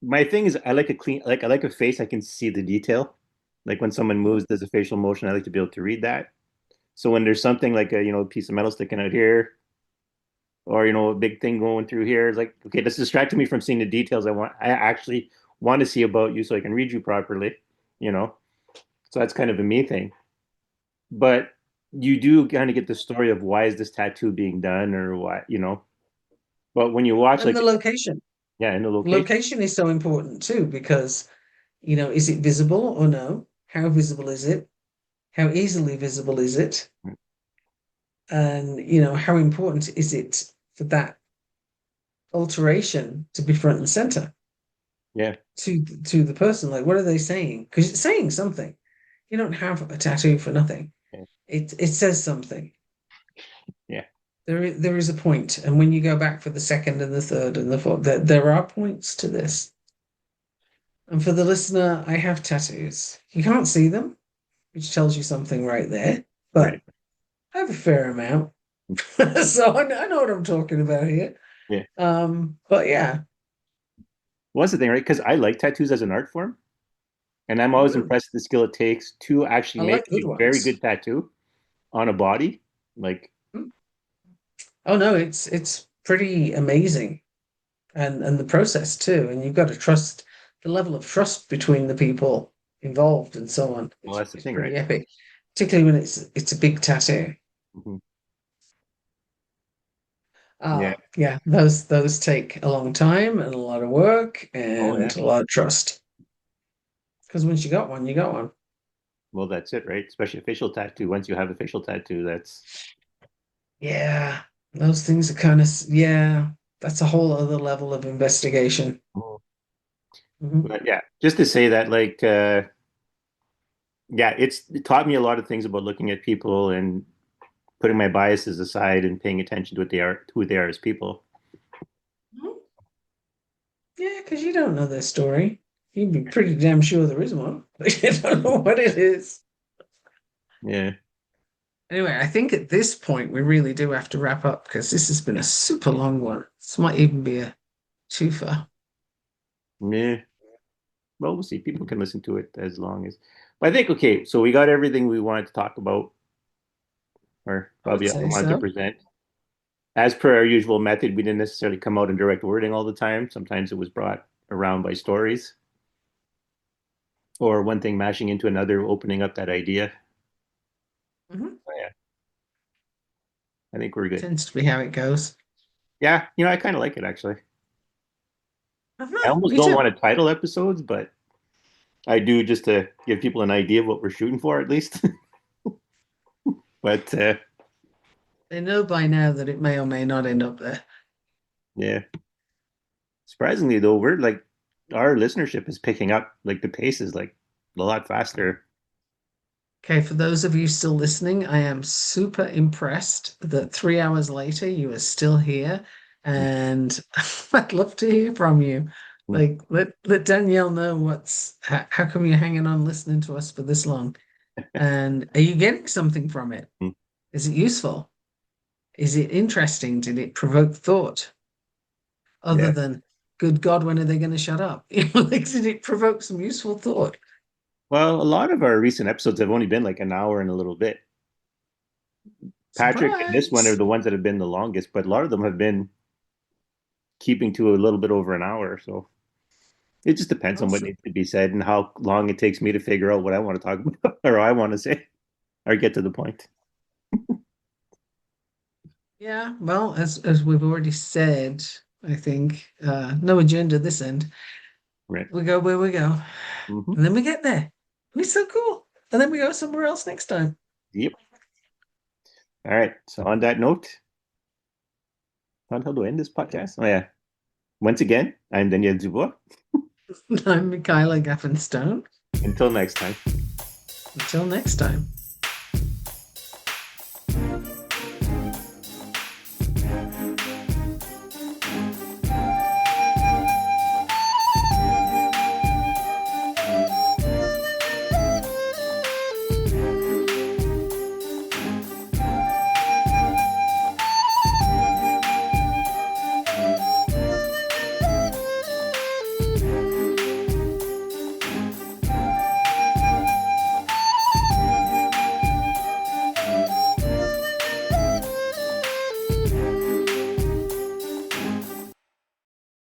my thing is, I like a clean, like I like a face I can see the detail. Like when someone moves, there's a facial motion. I like to be able to read that. So when there's something like a piece of metal sticking out here, or a big thing going through here, it's like okay, that's distracting me from seeing the details I actually want to see about you, so I can read you properly. You know, so that's kind of a me thing. But you do kind of get the story of why is this tattoo being done or why. But when you watch And like the location. yeah, in the location, Location is so important too, because, is it visible or no? How visible is it? How easily visible is it? And, how important is it for that alteration to be front and center yeah, to the person? Like, what are they saying? Because it's saying something. You don't have a tattoo for nothing. yeah, It says something. yeah, There is a point, and when you go back for the second and the third and the fourth, there are points to this. And for the listener, I have tattoos. You can't see them, which tells you something right there, right, but I have a fair amount. So I know what I'm talking about here. yeah. But yeah. Well, that's the thing, right? Because I like tattoos as an art form, and I'm always Mhm. impressed with the skill it takes to actually I make like good a very ones. good tattoo on a body. Like, Mm. Oh no, it's pretty amazing. And the process too. And you've got to trust the level of trust between the people involved and so on. well, It's that's the it's thing, right? pretty epic, particularly when it's a big tattoo. Hmm. Yeah. Yeah, those take a long time and a lot of work Oh, yeah. and a lot of trust. Because once you got one, you got one. Well, that's it, right? Especially a facial tattoo. Once you have a facial tattoo, that's. Yeah, those things are kind of, yeah, that's a whole other level of investigation. Mhm. Mhm. But yeah, just to say that, like, yeah, it taught me a lot of things about looking at people and putting my biases aside and paying attention to what they are, who they are as people. Mhm. Yeah, because you don't know their story. You'd be pretty damn sure there is one, but you don't know what it is. Yeah. Anyway, I think at this point we really do have to wrap up because this has been a super long one. This might even be a twofer. Yeah. Well, we'll see. People can listen to it as long as. But I think okay. So we got everything we wanted to talk about, or I would Baba Yaga say wanted to so. present. As per our usual method, we didn't necessarily come out in direct wording all the time. Sometimes it was brought around by stories or one thing mashing into another, opening up that idea. Mhm. Oh, yeah, I think we're good. Tends to be how it goes. Yeah, I kind of like it actually. I Uh-huh, almost me don't too. want to title episodes, but I do just to give people an idea of what we're shooting for at least. But They know by now that it may or may not end up there. yeah, surprisingly though, we're like our listenership is picking up. Like the pace is like a lot faster. Okay, for those of you still listening, I am super impressed that 3 hours later you are still here, and I'd love to hear from you. Mhm. Like, let Danielle know how come you're hanging on listening to us for this long, and are you getting something from it? Is it useful? Is it interesting? Did it provoke thought? Other Yeah. than, good God, when are they going to shut up? Like, did it provoke some useful thought? Well, a lot of our recent episodes have only been like an hour and a little bit. Patrick and this one are Surprise! the ones that have been the longest, but a lot of them have been keeping to a little bit over an hour. So it just depends on what Awesome. needs to be said and how long it takes me to figure out what I want to talk about or I want to say or get to the point. Yeah, well, as we've already said, I think no agenda this end. Right. We go where we go, Hmm. and then we get there. And it's so cool. And then we go somewhere else next time. Yep. All right. So on that note, how the hell do I end this podcast? Oh yeah. Once again, I'm Daniel Dubois. I'm Michaela Gaffinstone. Until next time. Until next time.